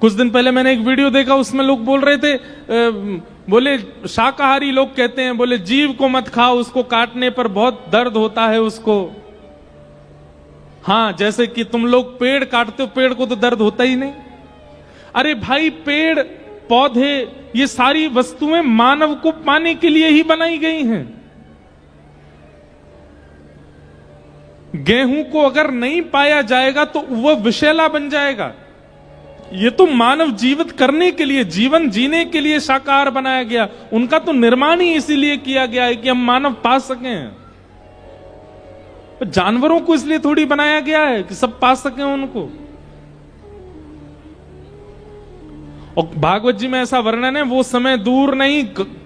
कुछ दिन पहले मैंने एक वीडियो देखा, उसमें लोग बोल रहे थे बोले शाकाहारी लोग कहते हैं बोले जीव को मत खाओ, उसको काटने पर बहुत दर्द होता है उसको। हां जैसे कि तुम लोग पेड़ काटते हो, पेड़ को तो दर्द होता ही नहीं। अरे भाई पेड़ पौधे ये सारी वस्तुएं मानव को पाने के लिए ही बनाई गई हैं। गेहूं को अगर नहीं पाया जाएगा तो वह विषैला बन जाएगा। ये तो मानव जीवित करने के लिए, जीवन जीने के लिए शाकाहार बनाया गया। उनका तो निर्माण ही इसीलिए किया गया है कि हम मानव पा सकें। जानवरों को इसलिए थोड़ी बनाया गया है कि सब पा सकें उनको। और भागवत जी में ऐसा वर्णन है, वो समय दूर नहीं,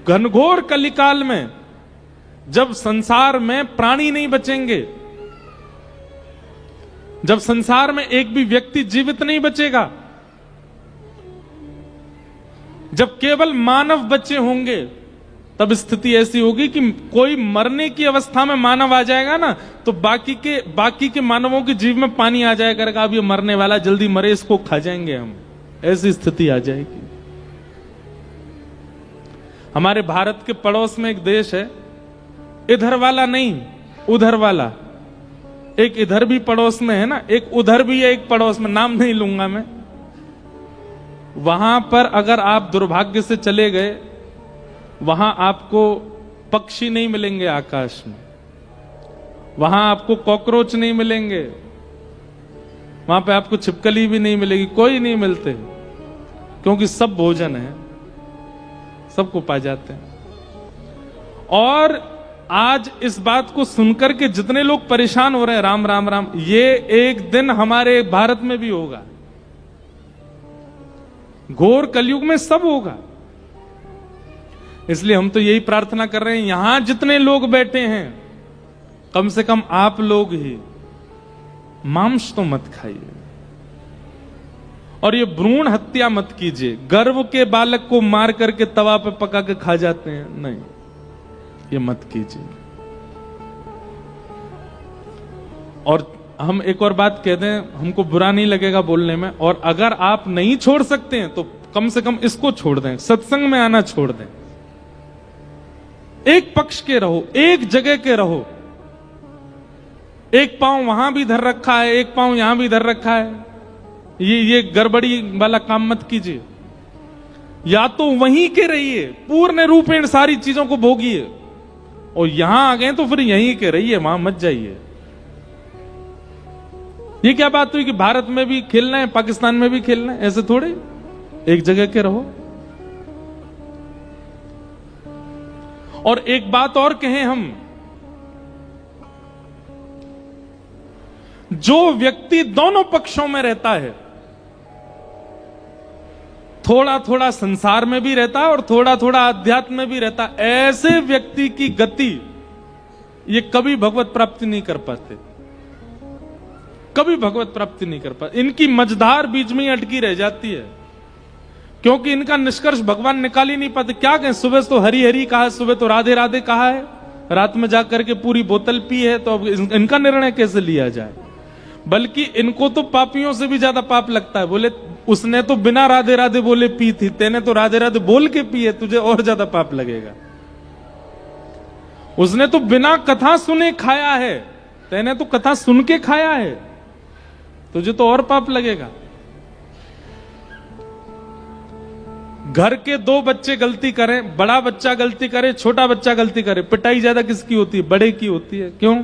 घनघोर कलिकाल में जब संसार में प्राणी नहीं बचेंगे, जब संसार में एक भी व्यक्ति जीवित नहीं बचेगा, जब केवल मानव बचे होंगे, तब स्थिति ऐसी होगी कि कोई मरने की अवस्था में मानव आ जाएगा ना तो बाकी के मानवों के जीव में पानी आ जाया करेगा। अब ये मरने वाला, जल्दी मरे, इसको खा जाएंगे हम, ऐसी स्थिति आ जाएगी। हमारे भारत के पड़ोस में एक देश है, इधर वाला नहीं उधर वाला, एक इधर भी पड़ोस में है ना, एक उधर भी है, एक पड़ोस में, नाम नहीं लूंगा मैं। वहां पर अगर आप दुर्भाग्य से चले गए, वहां आपको पक्षी नहीं मिलेंगे आकाश में, वहां आपको कॉकरोच नहीं मिलेंगे, वहां पे आपको छिपकली भी नहीं मिलेगी, कोई नहीं मिलते, क्योंकि सब भोजन है, सबको पा जाते हैं। और आज इस बात को सुनकर के जितने लोग परेशान हो रहे हैं, राम राम राम, ये एक दिन हमारे भारत में भी होगा। घोर कलयुग में सब होगा। इसलिए हम तो यही प्रार्थना कर रहे हैं, यहां जितने लोग बैठे हैं, कम से कम आप लोग ही मांस तो मत खाइए और ये भ्रूण हत्या मत कीजिए। गर्भ के बालक को मार करके तवा पे पका के खा जाते हैं, नहीं, ये मत कीजिए। और हम एक और बात कह दें, हमको बुरा नहीं लगेगा बोलने में, और अगर आप नहीं छोड़ सकते हैं तो कम से कम इसको छोड़ दें, सत्संग में आना छोड़ दें। एक पक्ष के रहो, एक जगह के रहो। एक पांव वहां भी धर रखा है, एक पांव यहां भी धर रखा है, ये गड़बड़ी वाला काम मत कीजिए। या तो वहीं के रहिए, पूर्ण रूपेण सारी चीजों को भोगिए, और यहां आ गए तो फिर यहीं के रहिए, वहां मत जाइए। ये क्या बात हुई कि भारत में भी खेलना है, पाकिस्तान में भी खेलना है? ऐसे थोड़े, एक जगह के रहो। और एक बात और कहें हम, जो व्यक्ति दोनों पक्षों में रहता है, थोड़ा थोड़ा संसार में भी रहता है और थोड़ा थोड़ा आध्यात्म में भी रहता है, ऐसे व्यक्ति की गति ये कभी भगवत प्राप्ति नहीं कर पाते, कभी भगवत प्राप्ति नहीं कर पाते। इनकी मझधार बीच में ही अटकी रह जाती है, क्योंकि इनका निष्कर्ष भगवान निकाल ही नहीं पाते। क्या कहें, सुबह तो हरि हरि कहा है, सुबह तो राधे राधे कहा है, रात में जाकर के पूरी बोतल पी है, तो अब इनका निर्णय कैसे लिया जाए? बल्कि इनको तो पापियों से भी ज्यादा पाप लगता है। बोले उसने तो बिना राधे राधे बोले पी थी, तेने तो राधे राधे बोल के पी है, तुझे और ज्यादा पाप लगेगा। उसने तो बिना कथा सुने खाया है, तेने तो कथा सुन के खाया है, तुझे तो और पाप लगेगा। घर के दो बच्चे गलती करें, बड़ा बच्चा गलती करे, छोटा बच्चा गलती करे, पिटाई ज्यादा किसकी होती है? बड़े की होती है। क्यों?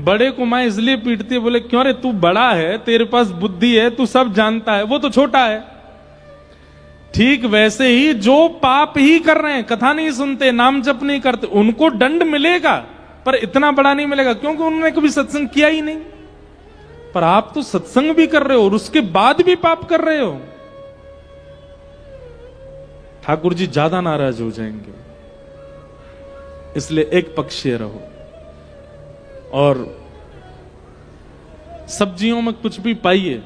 बड़े को मां इसलिए पीटती है, बोले क्यों रे, तू बड़ा है, तेरे पास बुद्धि है, तू सब जानता है, वो तो छोटा है। ठीक वैसे ही जो पाप ही कर रहे हैं, कथा नहीं सुनते, नाम जप नहीं करते, उनको दंड मिलेगा, पर इतना बड़ा नहीं मिलेगा, क्योंकि उन्होंने कभी सत्संग किया ही नहीं। पर आप तो सत्संग भी कर रहे हो और उसके बाद भी पाप कर रहे हो। ठाकुर जी ज्यादा नाराज हो जाएंगे, इसलिए एक पक्षीय रहो। और सब्जियों में कुछ भी पाइए,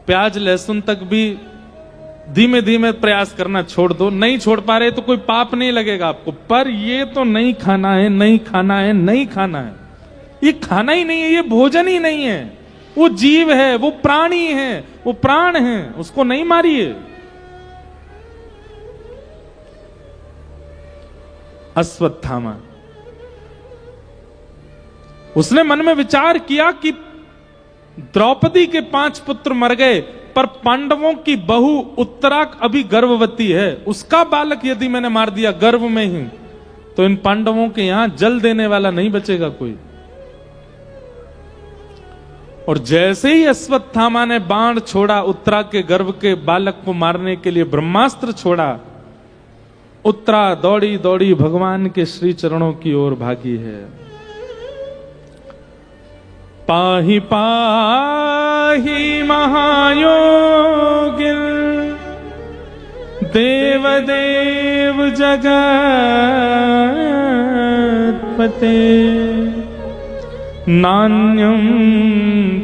प्याज लहसुन तक भी धीमे धीमे प्रयास करना छोड़ दो। नहीं छोड़ पा रहे तो कोई पाप नहीं लगेगा आपको, पर ये तो नहीं खाना है, नहीं खाना है, नहीं खाना है। ये खाना ही नहीं है, ये भोजन ही नहीं है। वो जीव है, वो प्राणी है, वो प्राण है, उसको नहीं मारिए। अश्वत्थामा, उसने मन में विचार किया कि द्रौपदी के 5 पुत्र मर गए, पर पांडवों की बहू उत्तरा अभी गर्भवती है, उसका बालक यदि मैंने मार दिया गर्भ में ही, तो इन पांडवों के यहां जल देने वाला नहीं बचेगा कोई। और जैसे ही अश्वत्थामा ने बाण छोड़ा, उत्तरा के गर्भ के बालक को मारने के लिए ब्रह्मास्त्र छोड़ा, उत्तरा दौड़ी दौड़ी भगवान के श्री चरणों की ओर भागी है। पाहि पाहि महायोगिन देवदेव जगत्पते, नान्यं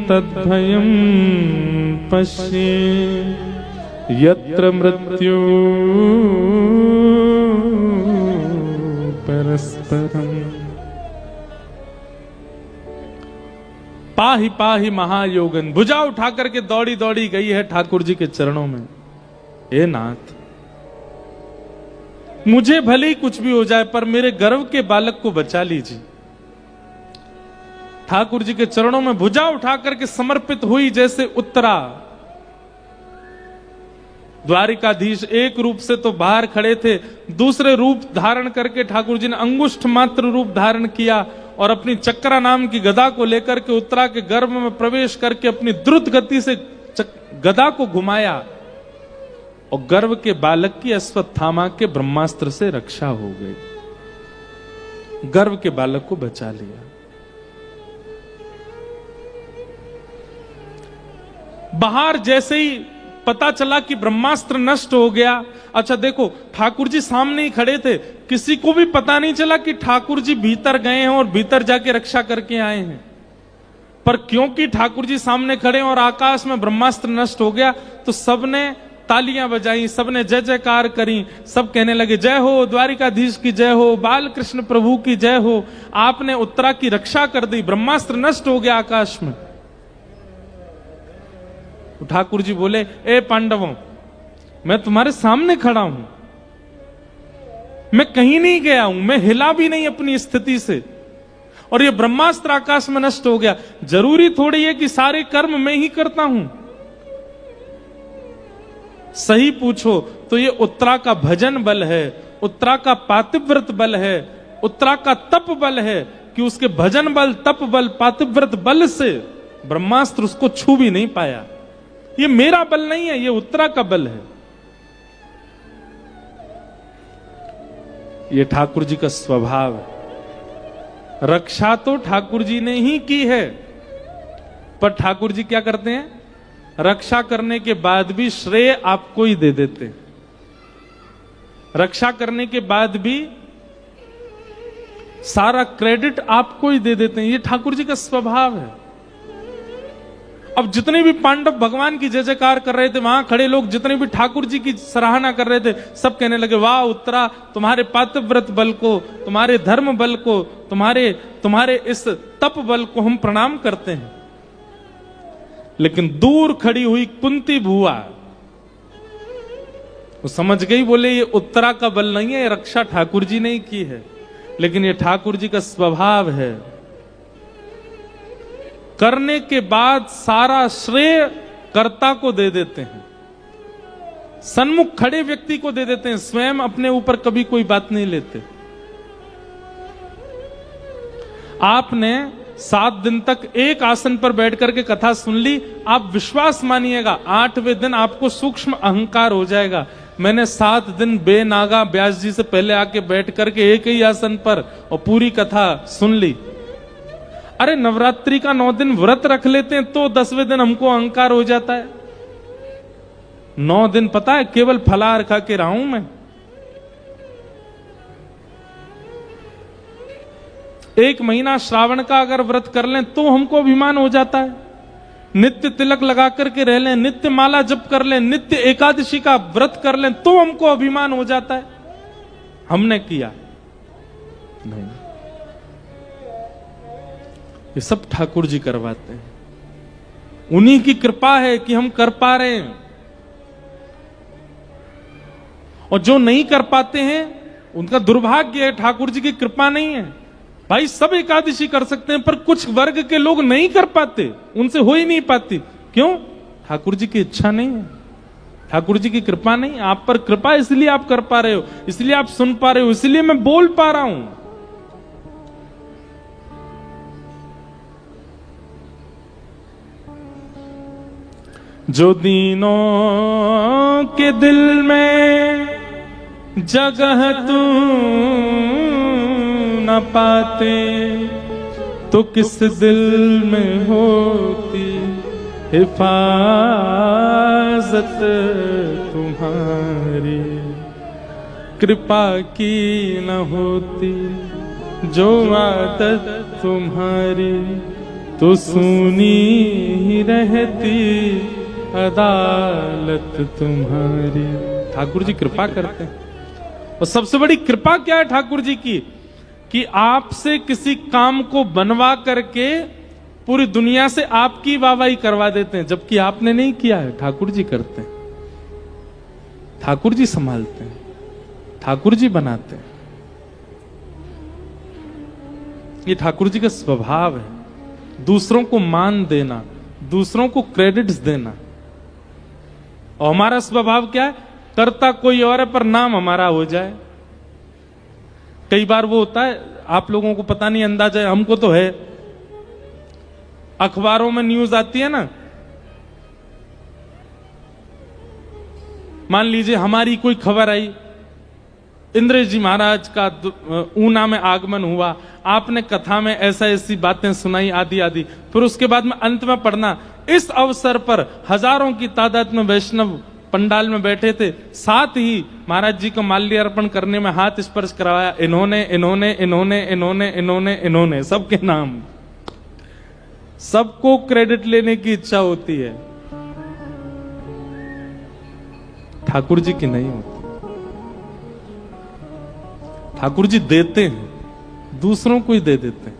तद्भयं पश्ये यत्र मृत्यु परस्परम। पाहि पाहि महायोगन, भुजा उठा करके दौड़ी दौड़ी गई है ठाकुर जी के चरणों में। हे नाथ, मुझे भले ही कुछ भी हो जाए, पर मेरे गर्भ के बालक को बचा लीजिए। ठाकुर जी के चरणों में भुजा उठा करके समर्पित हुई जैसे उत्तरा। द्वारिकाधीश एक रूप से तो बाहर खड़े थे, दूसरे रूप धारण करके ठाकुर जी ने अंगुष्ठ मात्र रूप धारण किया और अपनी चक्रा नाम की गदा को लेकर के उत्तरा के गर्भ में प्रवेश करके अपनी द्रुत गति से गदा को घुमाया और गर्भ के बालक की अश्वत्थामा के ब्रह्मास्त्र से रक्षा हो गई, गर्भ के बालक को बचा लिया। बाहर जैसे ही पता चला कि ब्रह्मास्त्र नष्ट हो गया, अच्छा देखो ठाकुर जी सामने ही खड़े थे, किसी को भी पता नहीं चला कि ठाकुर जी भीतर गए हैं और भीतर जाके रक्षा करके आए हैं। पर क्योंकि ठाकुर जी सामने खड़े और आकाश में ब्रह्मास्त्र नष्ट हो गया, तो सबने तालियां बजाई, सबने जय जयकार करी, सब कहने लगे जय हो द्वारिकाधीश की जय हो, बाल कृष्ण प्रभु की जय हो, आपने उत्तरा की रक्षा कर दी, ब्रह्मास्त्र नष्ट हो गया आकाश में। तो ठाकुर जी बोले, ए पांडवों, मैं तुम्हारे सामने खड़ा हूं, मैं कहीं नहीं गया हूं, मैं हिला भी नहीं अपनी स्थिति से, और ये ब्रह्मास्त्र आकाश में नष्ट हो गया। जरूरी थोड़ी है कि सारे कर्म मैं ही करता हूं। सही पूछो तो ये उत्तरा का भजन बल है, उत्तरा का पातिव्रत बल है, उत्तरा का तप बल है कि उसके भजन बल, तप बल, पातिव्रत बल से ब्रह्मास्त्र उसको छू भी नहीं पाया। ये मेरा बल नहीं है, ये उत्तरा का बल है। ये ठाकुर जी का स्वभाव है। रक्षा तो ठाकुर जी ने ही की है, पर ठाकुर जी क्या करते हैं, रक्षा करने के बाद भी श्रेय आपको ही दे देते हैं। रक्षा करने के बाद भी सारा क्रेडिट आपको ही दे देते हैं। ये ठाकुर जी का स्वभाव है। अब जितने भी पांडव भगवान की जय जयकार कर रहे थे, वहां खड़े लोग जितने भी ठाकुर जी की सराहना कर रहे थे, सब कहने लगे वाह उत्तरा, तुम्हारे पातिव्रत बल को, तुम्हारे धर्म बल को, तुम्हारे इस तप बल को हम प्रणाम करते हैं। लेकिन दूर खड़ी हुई कुंती बुआ वो समझ गई, बोले ये उत्तरा का बल नहीं है, ये रक्षा ठाकुर जी ने ही की है। लेकिन ये ठाकुर जी का स्वभाव है, करने के बाद सारा श्रेय कर्ता को दे देते हैं, सन्मुख खड़े व्यक्ति को दे देते हैं, स्वयं अपने ऊपर कभी कोई बात नहीं लेते। आपने 7 दिन तक एक आसन पर बैठ करके कथा सुन ली, आप विश्वास मानिएगा 8वें दिन आपको सूक्ष्म अहंकार हो जाएगा। मैंने 7 दिन बेनागा व्यास जी से पहले आके बैठ करके एक ही आसन पर और पूरी कथा सुन ली। अरे नवरात्रि का 9 दिन व्रत रख लेते हैं तो 10वें दिन हमको अहंकार हो जाता है। 9 दिन पता है केवल फलाहार खा के रहा हूं मैं। एक महीना श्रावण का अगर व्रत कर लें तो हमको अभिमान हो जाता है। नित्य तिलक लगा करके रह लें, नित्य माला जप कर लें, नित्य एकादशी का व्रत कर लें तो हमको अभिमान हो जाता है। हमने किया नहीं, ये सब ठाकुर जी करवाते हैं। उन्हीं की कृपा है कि हम कर पा रहे हैं, और जो नहीं कर पाते हैं उनका दुर्भाग्य है, ठाकुर जी की कृपा नहीं है। भाई सब एकादशी कर सकते हैं पर कुछ वर्ग के लोग नहीं कर पाते, उनसे हो ही नहीं पाती। क्यों? ठाकुर जी की इच्छा नहीं है, ठाकुर जी की कृपा नहीं। आप पर कृपा इसलिए आप कर पा रहे हो, इसलिए आप सुन पा रहे हो, इसलिए मैं बोल पा रहा हूं। जो दीनों के दिल में जगह तू न पाते तो किस दिल में होती हिफाजत तुम्हारी। कृपा की न होती जो आदत तुम्हारी तो सुनी ही रहती अदालत तुम्हारी। ठाकुर जी कृपा करते हैं, और सबसे बड़ी कृपा क्या है ठाकुर जी की कि आपसे किसी काम को बनवा करके पूरी दुनिया से आपकी वाहवाही करवा देते हैं, जबकि आपने नहीं किया है, ठाकुर जी करते हैं, ठाकुर जी संभालते हैं, ठाकुर जी बनाते हैं। ये ठाकुर जी का स्वभाव है, दूसरों को मान देना, दूसरों को क्रेडिट्स देना। और हमारा स्वभाव क्या है? करता कोई और है पर नाम हमारा हो जाए। कई बार वो होता है, आप लोगों को पता नहीं अंदाजा है, हमको तो है, अखबारों में न्यूज आती है ना, मान लीजिए हमारी कोई खबर आई, इंद्र जी महाराज का ऊना में आगमन हुआ, आपने कथा में ऐसा ऐसी बातें सुनाई आदि आदि, फिर उसके बाद में अंत में पढ़ना, इस अवसर पर हजारों की तादाद में वैष्णव पंडाल में बैठे थे, साथ ही महाराज जी को माल्यार्पण करने में हाथ स्पर्श करवाया, इन्होंने इन्होंने इन्होंने इन्होंने इन्होंने इन्होंने, सबके नाम, सबको क्रेडिट लेने की इच्छा होती है, ठाकुर जी की नहीं होती। ठाकुर जी देते हैं, दूसरों को ही दे देते हैं।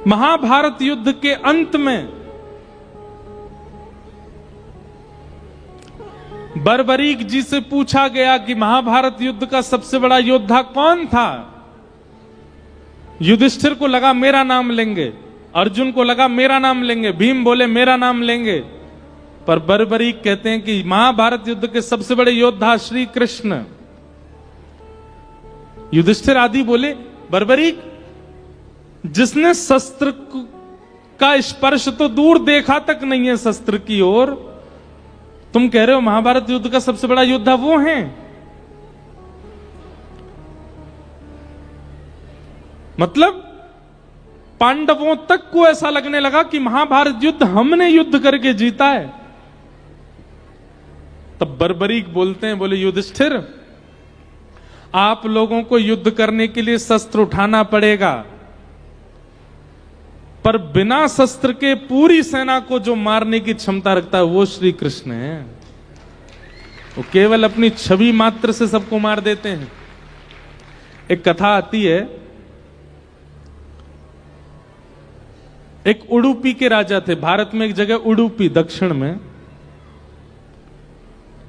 महाभारत युद्ध के अंत में बर्बरीक जी से पूछा गया कि महाभारत युद्ध का सबसे बड़ा योद्धा कौन था? युधिष्ठिर को लगा मेरा नाम लेंगे, अर्जुन को लगा मेरा नाम लेंगे, भीम बोले मेरा नाम लेंगे, पर बर्बरीक कहते हैं कि महाभारत युद्ध के सबसे बड़े योद्धा श्री कृष्ण। युधिष्ठिर आदि बोले बर्बरीक, जिसने शस्त्र का स्पर्श तो दूर देखा तक नहीं है शस्त्र की ओर, तुम कह रहे हो महाभारत युद्ध का सबसे बड़ा योद्धा वो हैं? मतलब पांडवों तक को ऐसा लगने लगा कि महाभारत युद्ध हमने युद्ध करके जीता है। तब बर्बरीक बोलते हैं, बोले युधिष्ठिर, आप लोगों को युद्ध करने के लिए शस्त्र उठाना पड़ेगा, पर बिना शस्त्र के पूरी सेना को जो मारने की क्षमता रखता है वो श्री कृष्ण है। वो केवल अपनी छवि मात्र से सबको मार देते हैं। एक कथा आती है, एक उडुपी के राजा थे। भारत में एक जगह उडुपी, दक्षिण में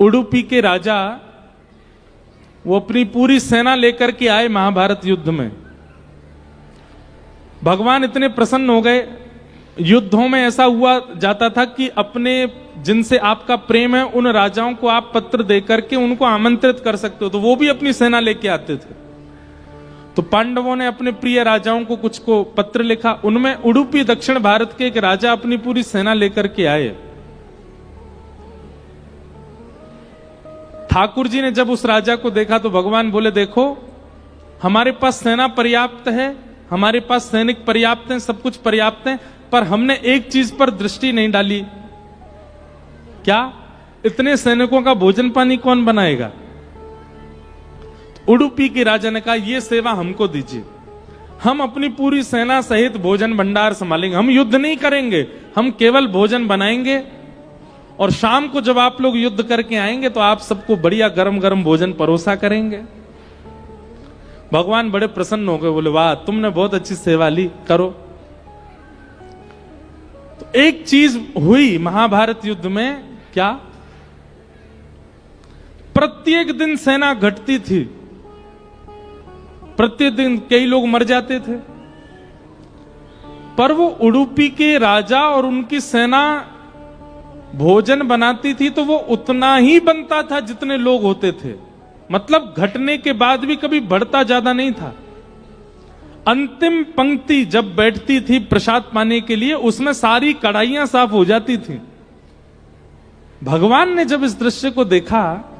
उडुपी के राजा, वो अपनी पूरी सेना लेकर के आए महाभारत युद्ध में। भगवान इतने प्रसन्न हो गए, युद्धों में ऐसा हुआ जाता था कि अपने जिनसे आपका प्रेम है उन राजाओं को आप पत्र देकर के उनको आमंत्रित कर सकते हो, तो वो भी अपनी सेना लेके आते थे। तो पांडवों ने अपने प्रिय राजाओं को कुछ को पत्र लिखा, उनमें उडुपी दक्षिण भारत के एक राजा अपनी पूरी सेना लेकर के आए। ठाकुर जी ने जब उस राजा को देखा तो भगवान बोले, देखो हमारे पास सेना पर्याप्त है, हमारे पास सैनिक पर्याप्त हैं, सब कुछ पर्याप्त है, पर हमने एक चीज पर दृष्टि नहीं डाली। क्या? इतने सैनिकों का भोजन पानी कौन बनाएगा? उडुपी के राजा ने कहा, यह सेवा हमको दीजिए, हम अपनी पूरी सेना सहित भोजन भंडार संभालेंगे, हम युद्ध नहीं करेंगे, हम केवल भोजन बनाएंगे और शाम को जब आप लोग युद्ध करके आएंगे तो आप सबको बढ़िया गरम गरम भोजन परोसा करेंगे। भगवान बड़े प्रसन्न हो गए, बोले वाह तुमने बहुत अच्छी सेवा ली, करो। तो एक चीज हुई महाभारत युद्ध में, क्या? प्रत्येक दिन सेना घटती थी, प्रत्येक दिन कई लोग मर जाते थे, पर वो उडुपी के राजा और उनकी सेना भोजन बनाती थी तो वो उतना ही बनता था जितने लोग होते थे। मतलब घटने के बाद भी कभी बढ़ता ज्यादा नहीं था। अंतिम पंक्ति जब बैठती थी प्रसाद पाने के लिए, उसमें सारी कढ़ाइयां साफ हो जाती थी। भगवान ने जब इस दृश्य को देखा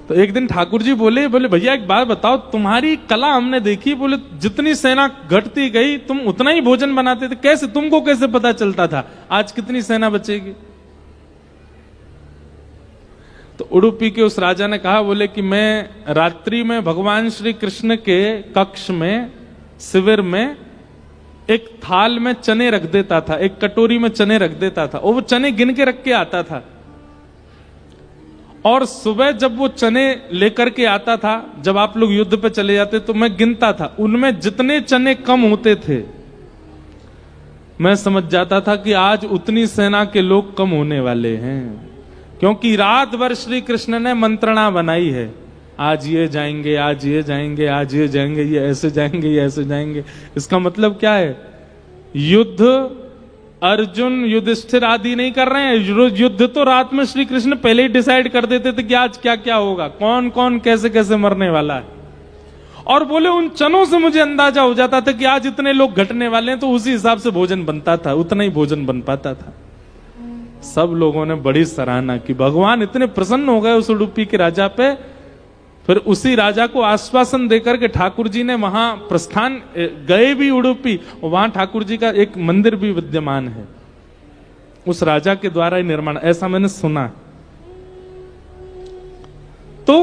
तो एक दिन ठाकुर जी बोले भैया एक बात बताओ, तुम्हारी कला हमने देखी, बोले जितनी सेना घटती गई तुम उतना ही भोजन बनाते थे, कैसे? तुमको कैसे पता चलता था आज कितनी सेना बचेगी? तो उडुपी के उस राजा ने कहा, बोले कि मैं रात्रि में भगवान श्री कृष्ण के कक्ष में, शिविर में एक थाल में चने रख देता था, एक कटोरी में चने रख देता था और वो चने गिन के रख के आता था। और सुबह जब वो चने लेकर के आता था, जब आप लोग युद्ध पे चले जाते तो मैं गिनता था, उनमें जितने चने कम होते थे मैं समझ जाता था कि आज उतनी सेना के लोग कम होने वाले हैं, क्योंकि रात भर श्री कृष्ण ने मंत्रणा बनाई है, आज ये जाएंगे, आज ये जाएंगे, आज ये जाएंगे, ये ऐसे जाएंगे, ये ऐसे जाएंगे। इसका मतलब क्या है? युद्ध अर्जुन युधिष्ठिर आदि नहीं कर रहे हैं, युद्ध तो रात में श्री कृष्ण पहले ही डिसाइड कर देते थे कि आज क्या क्या होगा, कौन कौन कैसे कैसे मरने वाला है। और बोले उन चनों से मुझे अंदाजा हो जाता था कि आज इतने लोग घटने वाले हैं, तो उसी हिसाब से भोजन बनता था, उतना ही भोजन बन पाता था। सब लोगों ने बड़ी सराहना की, भगवान इतने प्रसन्न हो गए उस उडुपी के राजा पे। फिर उसी राजा को आश्वासन देकर के ठाकुर जी ने वहां प्रस्थान गए भी उडुपी, वहां ठाकुर जी का एक मंदिर भी विद्यमान है, उस राजा के द्वारा ही निर्माण, ऐसा मैंने सुना। तो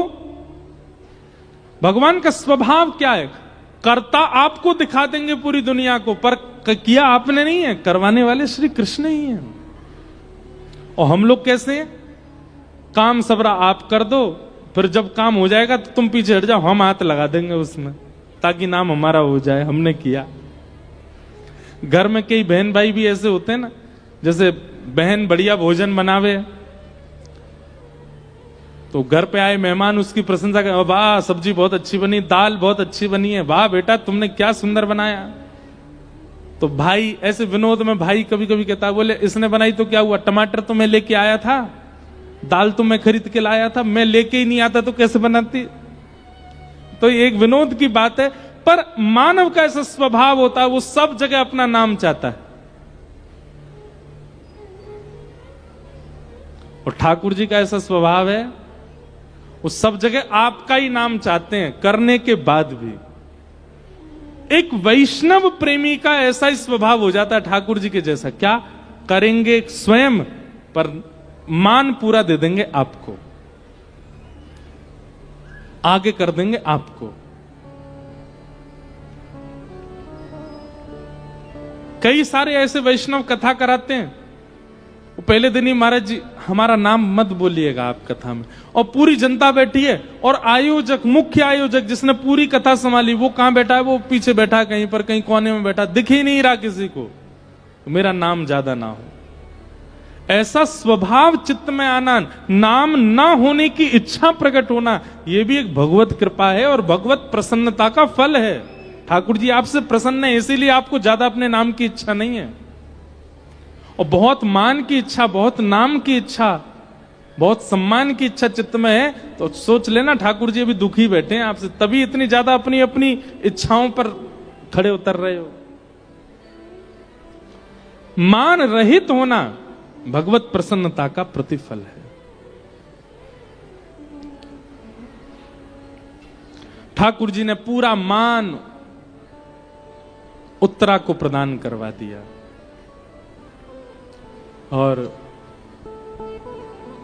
भगवान का स्वभाव क्या है? कर्ता आपको दिखा देंगे पूरी दुनिया को, पर किया आपने नहीं है, करवाने वाले श्री कृष्ण ही हैं। और हम लोग कैसे हैं? काम सबरा आप कर दो, फिर जब काम हो जाएगा तो तुम पीछे हट जाओ, हम हाथ लगा देंगे उसमें ताकि नाम हमारा हो जाए, हमने किया। घर में कई बहन भाई भी ऐसे होते हैं ना, जैसे बहन बढ़िया भोजन बनावे तो घर पे आए मेहमान उसकी प्रशंसा करें, वाह सब्जी बहुत अच्छी बनी, दाल बहुत अच्छी बनी है, वाह बेटा तुमने क्या सुंदर बनाया। तो भाई ऐसे विनोद में भाई कभी कभी कहता है, बोले इसने बनाई तो क्या हुआ, टमाटर तो मैं लेके आया था, दाल तो मैं खरीद के लाया था, मैं लेके ही नहीं आता तो कैसे बनाती। तो ये एक विनोद की बात है, पर मानव का ऐसा स्वभाव होता है, वो सब जगह अपना नाम चाहता है। और ठाकुर जी का ऐसा स्वभाव है, वो सब जगह आपका ही नाम चाहते हैं, करने के बाद भी। एक वैष्णव प्रेमी का ऐसा ही स्वभाव हो जाता है ठाकुर जी के जैसा, क्या करेंगे स्वयं, पर मान पूरा दे देंगे आपको, आगे कर देंगे आपको। कई सारे ऐसे वैष्णव कथा कराते हैं, वो पहले दिन ही महाराज जी हमारा नाम मत बोलिएगा आप कथा में, और पूरी जनता बैठी है, और आयोजक, मुख्य आयोजक जिसने पूरी कथा संभाली वो कहां बैठा है, वो पीछे बैठा है कहीं पर, कहीं कोने में बैठा, दिख ही नहीं रहा किसी को, तो मेरा नाम ज्यादा ना हो। ऐसा स्वभाव चित्त में आना, नाम ना होने की इच्छा प्रकट होना, यह भी एक भगवत कृपा है और भगवत प्रसन्नता का फल है। ठाकुर जी आपसे प्रसन्न है, इसीलिए आपको ज्यादा अपने नाम की इच्छा नहीं है। और बहुत मान की इच्छा, बहुत नाम की इच्छा, बहुत सम्मान की इच्छा चित्त में है, तो सोच लेना ठाकुर जी अभी दुखी बैठे हैं आपसे, तभी इतनी ज्यादा अपनी अपनी इच्छाओं पर खड़े उतर रहे हो। मान रहित होना भगवत प्रसन्नता का प्रतिफल है। ठाकुर जी ने पूरा मान उत्तरा को प्रदान करवा दिया और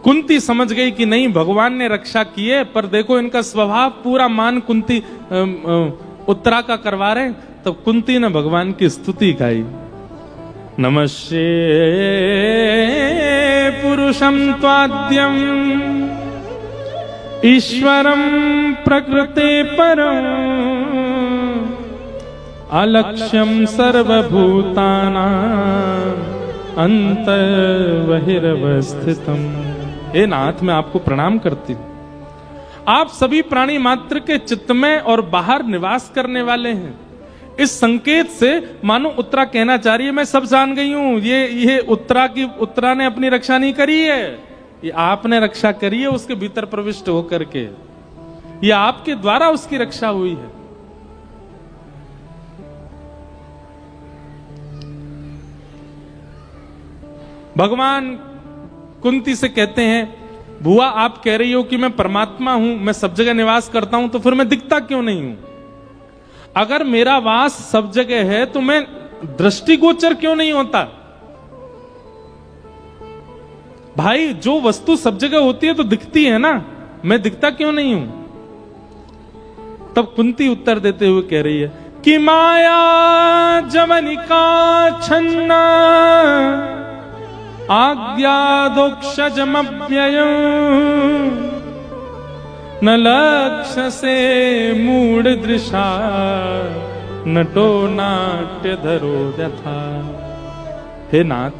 कुंती समझ गई कि नहीं भगवान ने रक्षा की है, पर देखो इनका स्वभाव पूरा मान कुंती उत्तरा का करवा रहे, तब कुंती ने भगवान की स्तुति गाई। नमस्ते पुरुषं त्वाद्यं ईश्वरं प्रकृते परं अलक्ष्यं सर्वभूतानां अंतर्बहिरवस्थितम्। हे नाथ, मैं आपको प्रणाम करती हूं। आप सभी प्राणी मात्र के चित्त में और बाहर निवास करने वाले हैं। इस संकेत से मानो उत्तरा कहना चाह रही है मैं सब जान गई हूं, ये उत्तरा ने अपनी रक्षा नहीं करी है, ये आपने रक्षा करी है उसके भीतर प्रविष्ट होकर के, ये आपके द्वारा उसकी रक्षा हुई है। भगवान कुंती से कहते हैं, बुआ आप कह रही हो कि मैं परमात्मा हूं, मैं सब जगह निवास करता हूं, तो फिर मैं दिखता क्यों नहीं हूं? अगर मेरा वास सब जगह है तो मैं दृष्टिगोचर क्यों नहीं होता? भाई जो वस्तु सब जगह होती है तो दिखती है ना, मैं दिखता क्यों नहीं हूं? तब कुंती उत्तर देते हुए कह रही है कि माया जवनिका छन्ना आज्ञादोक्षजमव्ययम् न लक्ष्य से मूढ़ दृशा नटो नाट्य धरो यथा। हे नाथ,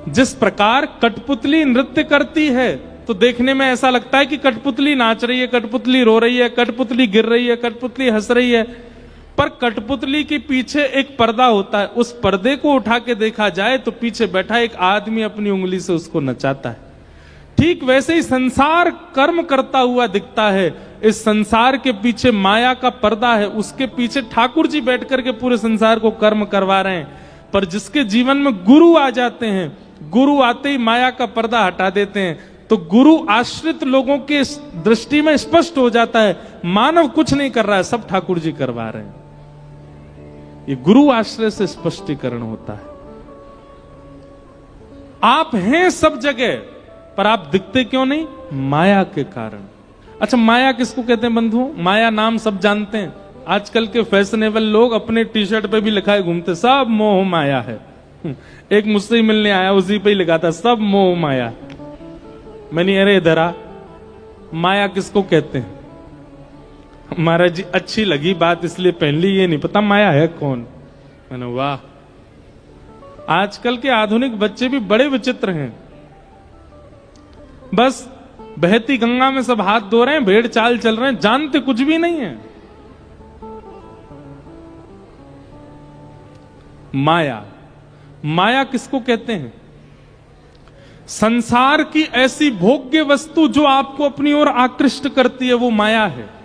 जिस प्रकार कठपुतली नृत्य करती है तो देखने में ऐसा लगता है कि कठपुतली नाच रही है, कठपुतली रो रही है, कठपुतली गिर रही है, कठपुतली हंस रही है, पर कठपुतली के पीछे एक पर्दा होता है। उस पर्दे को उठा के देखा जाए तो पीछे बैठा एक आदमी अपनी उंगली से उसको नचाता है। ठीक वैसे ही संसार कर्म करता हुआ दिखता है। इस संसार के पीछे माया का पर्दा है, उसके पीछे ठाकुर जी बैठ करके पूरे संसार को कर्म करवा रहे हैं। पर जिसके जीवन में गुरु आ जाते हैं, गुरु आते ही माया का पर्दा हटा देते हैं, तो गुरु आश्रित लोगों के दृष्टि में स्पष्ट हो जाता है मानव कुछ नहीं कर रहा है, सब ठाकुर जी करवा रहे हैं। ये गुरु आश्रय से स्पष्टीकरण होता है। आप हैं सब जगह पर आप दिखते क्यों नहीं? माया के कारण। अच्छा, माया किसको कहते हैं बंधुओं? माया नाम सब जानते हैं। आजकल के फैशनेबल लोग अपने टी शर्ट पे भी लिखाए घूमते, सब मोह माया है। एक मुझसे ही मिलने आया, उसी पे ही लिखा था सब मोह माया। मैंने अरे इधर आ, माया किसको कहते हैं? महाराज जी अच्छी लगी बात इसलिए पहन ली, ये नहीं पता माया है कौन। मैंने वाह, आजकल के आधुनिक बच्चे भी बड़े विचित्र हैं। बस बहती गंगा में सब हाथ धो रहे हैं, भेड़ चाल चल रहे हैं, जानते कुछ भी नहीं है। माया, माया किसको कहते हैं? संसार की ऐसी भोग्य वस्तु जो आपको अपनी ओर आकृष्ट करती है, वो माया है।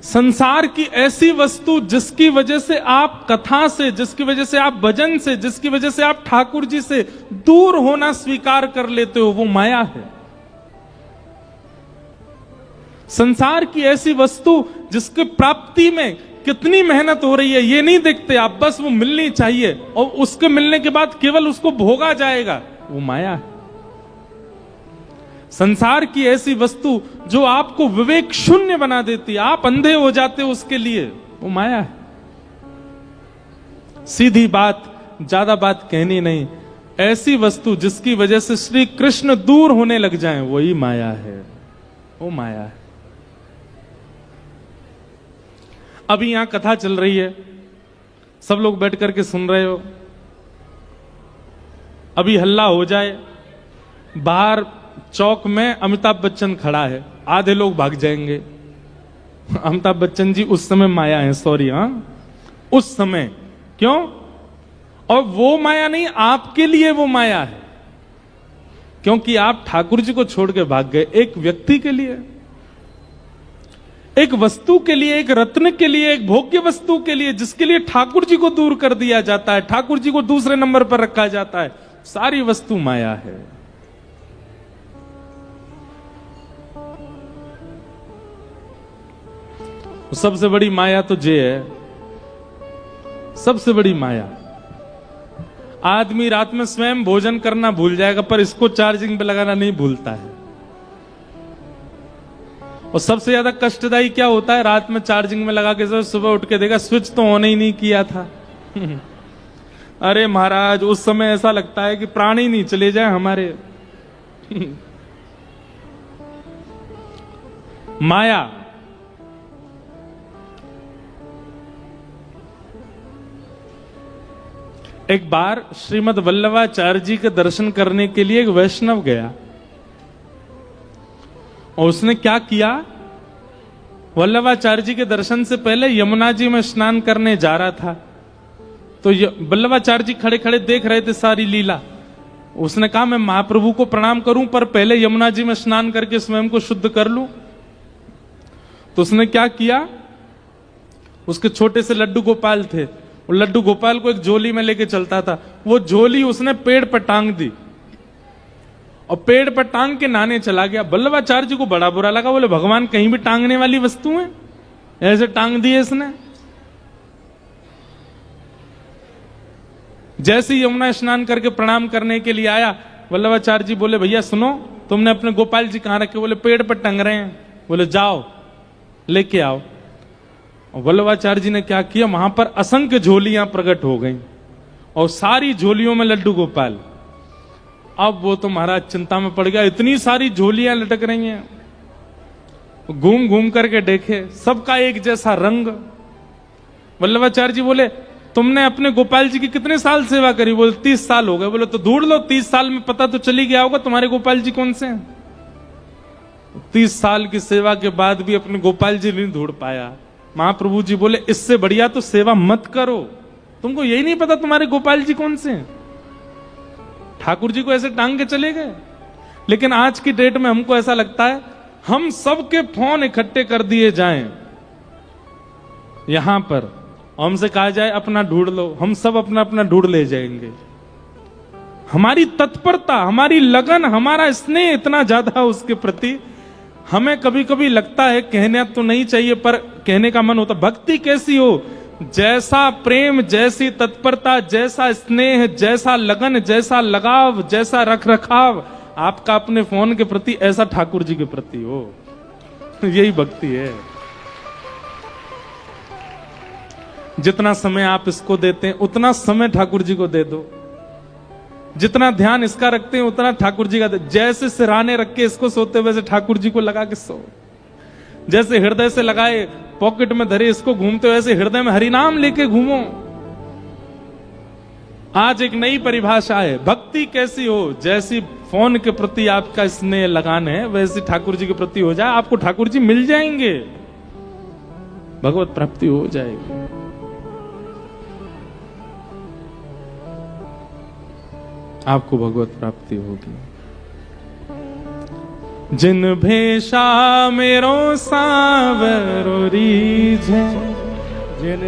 संसार की ऐसी वस्तु जिसकी वजह से आप कथा से, जिसकी वजह से आप भजन से, जिसकी वजह से आप ठाकुर जी से दूर होना स्वीकार कर लेते हो, वो माया है। संसार की ऐसी वस्तु जिसके प्राप्ति में कितनी मेहनत हो रही है ये नहीं देखते आप, बस वो मिलनी चाहिए और उसके मिलने के बाद केवल उसको भोगा जाएगा, वो माया है। संसार की ऐसी वस्तु जो आपको विवेक शून्य बना देती, आप अंधे हो जाते हो उसके लिए, वो माया है। सीधी बात, ज्यादा बात कहनी नहीं, ऐसी वस्तु जिसकी वजह से श्री कृष्ण दूर होने लग जाएं, वही माया है, वो माया है। अभी यहां कथा चल रही है, सब लोग बैठ करके सुन रहे हो। अभी हल्ला हो जाए, बाहर चौक में अमिताभ बच्चन खड़ा है, आधे लोग भाग जाएंगे। अमिताभ बच्चन जी उस समय माया है, सॉरी, हाँ उस समय। क्यों? और वो माया नहीं, आपके लिए वो माया है, क्योंकि आप ठाकुर जी को छोड़ के भाग गए। एक व्यक्ति के लिए, एक वस्तु के लिए, एक रत्न के लिए, एक भोग्य वस्तु के लिए, जिसके लिए ठाकुर जी को दूर कर दिया जाता है, ठाकुर जी को दूसरे नंबर पर रखा जाता है, सारी वस्तु माया है। सबसे बड़ी माया तो ये है, सबसे बड़ी माया। आदमी रात में स्वयं भोजन करना भूल जाएगा, पर इसको चार्जिंग पे लगाना नहीं भूलता है। और सबसे ज्यादा कष्टदायी क्या होता है? रात में चार्जिंग में लगा के सुबह उठ के देखा स्विच तो ऑन ही नहीं किया था। अरे महाराज, उस समय ऐसा लगता है कि प्राण ही नहीं चले जाए हमारे। माया। एक बार श्रीमद् वल्लभाचार्य जी के दर्शन करने के लिए एक वैष्णव गया, और उसने क्या किया? वल्लभाचार्य जी के दर्शन से पहले यमुना जी में स्नान करने जा रहा था, तो वल्लभाचार्य जी खड़े खड़े देख रहे थे सारी लीला। उसने कहा मैं महाप्रभु को प्रणाम करूं, पर पहले यमुना जी में स्नान करके स्वयं को शुद्ध कर लूं। तो उसने क्या किया? उसके छोटे से लड्डू गोपाल थे, वो लड्डू गोपाल को एक झोली में लेके चलता था, वो झोली उसने पेड़ पर टांग दी और पेड़ पर टांग के नहाने चला गया। वल्लभाचार्य जी को बड़ा बुरा लगा, बोले भगवान कहीं भी टांगने वाली वस्तु है, ऐसे टांग दिए इसने। जैसे ही यमुना स्नान करके प्रणाम करने के लिए आया, वल्लभाचार्य जी बोले भैया सुनो, तुमने अपने गोपाल जी कहां रखे? बोले पेड़ पर टंग रहे हैं। बोले जाओ लेके आओ। वल्लभाचार्य जी ने क्या किया? वहां पर असंख्य झोलियां प्रकट हो गईं और सारी झोलियों में लड्डू गोपाल। अब वो तो महाराज चिंता में पड़ गया, इतनी सारी झोलियां लटक रही हैं। घूम घूम करके देखे, सबका एक जैसा रंग। वल्लभाचार्य जी बोले तुमने अपने गोपाल जी की कितने साल सेवा करी? बोले 30 साल हो गए। बोले तो ढूंढ लो, 30 साल में पता तो चली गया होगा तुम्हारे गोपाल जी कौन से हैं। 30 साल की सेवा के बाद भी अपने गोपाल जी नहीं ढूंढ पाया। महाप्रभु जी बोले इससे बढ़िया तो सेवा मत करो, तुमको यही नहीं पता तुम्हारे गोपाल जी कौन से हैं। ठाकुर जी को ऐसे टांग के चले गए। लेकिन आज की डेट में हमको ऐसा लगता है हम सबके फोन इकट्ठे कर दिए जाएं यहां पर, हमसे कहा जाए अपना ढूंढ लो, हम सब अपना अपना ढूंढ ले जाएंगे। हमारी तत्परता, हमारी लगन, हमारा स्नेह इतना ज्यादा उसके प्रति, हमें कभी कभी लगता है कहना तो नहीं चाहिए पर कहने का मन होता। भक्ति कैसी हो? जैसा प्रेम, जैसी तत्परता, जैसा स्नेह, जैसा लगन, जैसा लगाव, जैसा रख रखाव आपका अपने फोन के प्रति, ऐसा ठाकुर जी के प्रति हो। यही भक्ति है। जितना समय आप इसको देते हैं उतना समय ठाकुर जी को दे दो। जितना ध्यान इसका रखते हैं उतना ठाकुर जी का। जैसे सिरहाने रख के इसको सोते वैसे ठाकुर जी को लगा के सो। जैसे हृदय से लगाए पॉकेट में धरे इसको घूमते, वैसे हृदय में हरिनाम लेके घूमो। आज एक नई परिभाषा है, भक्ति कैसी हो? जैसी फोन के प्रति आपका स्नेह लगान है वैसी ठाकुर जी के प्रति हो जाए, आपको ठाकुर जी मिल जाएंगे, भगवत प्राप्ति हो जाएगी। आपको भगवत प्राप्ति होगी। जिन भेषा मेरो सावरो रीझे,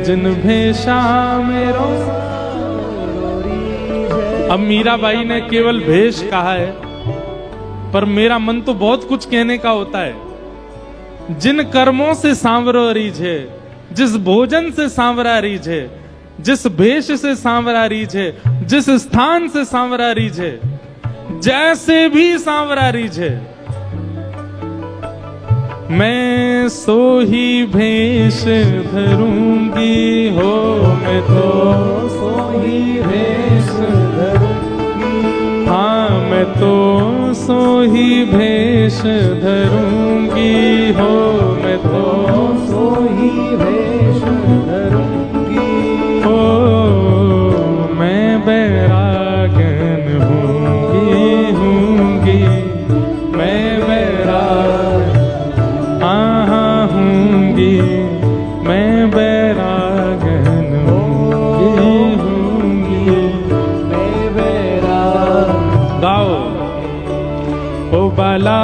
जिन भेषा मेरो सावरो रीझे। अब मीराबाई ने केवल भेष कहा है, पर मेरा मन तो बहुत कुछ कहने का होता है। जिन कर्मों से सांवरो रीझे, जिस भोजन से सांवरा रीझे, जिस भेष से सांवरा रीझे, जिस स्थान से सांवरा रीझे, जैसे भी सांवरा रीझे, मैं सो ही भेष धरूंगी हो। मैं तो सो ही भेष धरूंगी, हाँ मैं तो सो ही भेष धरूंगी हो। मैं तो सो ही भेष धरूंगी हो। मैं बैरागन हूँ ओ बाला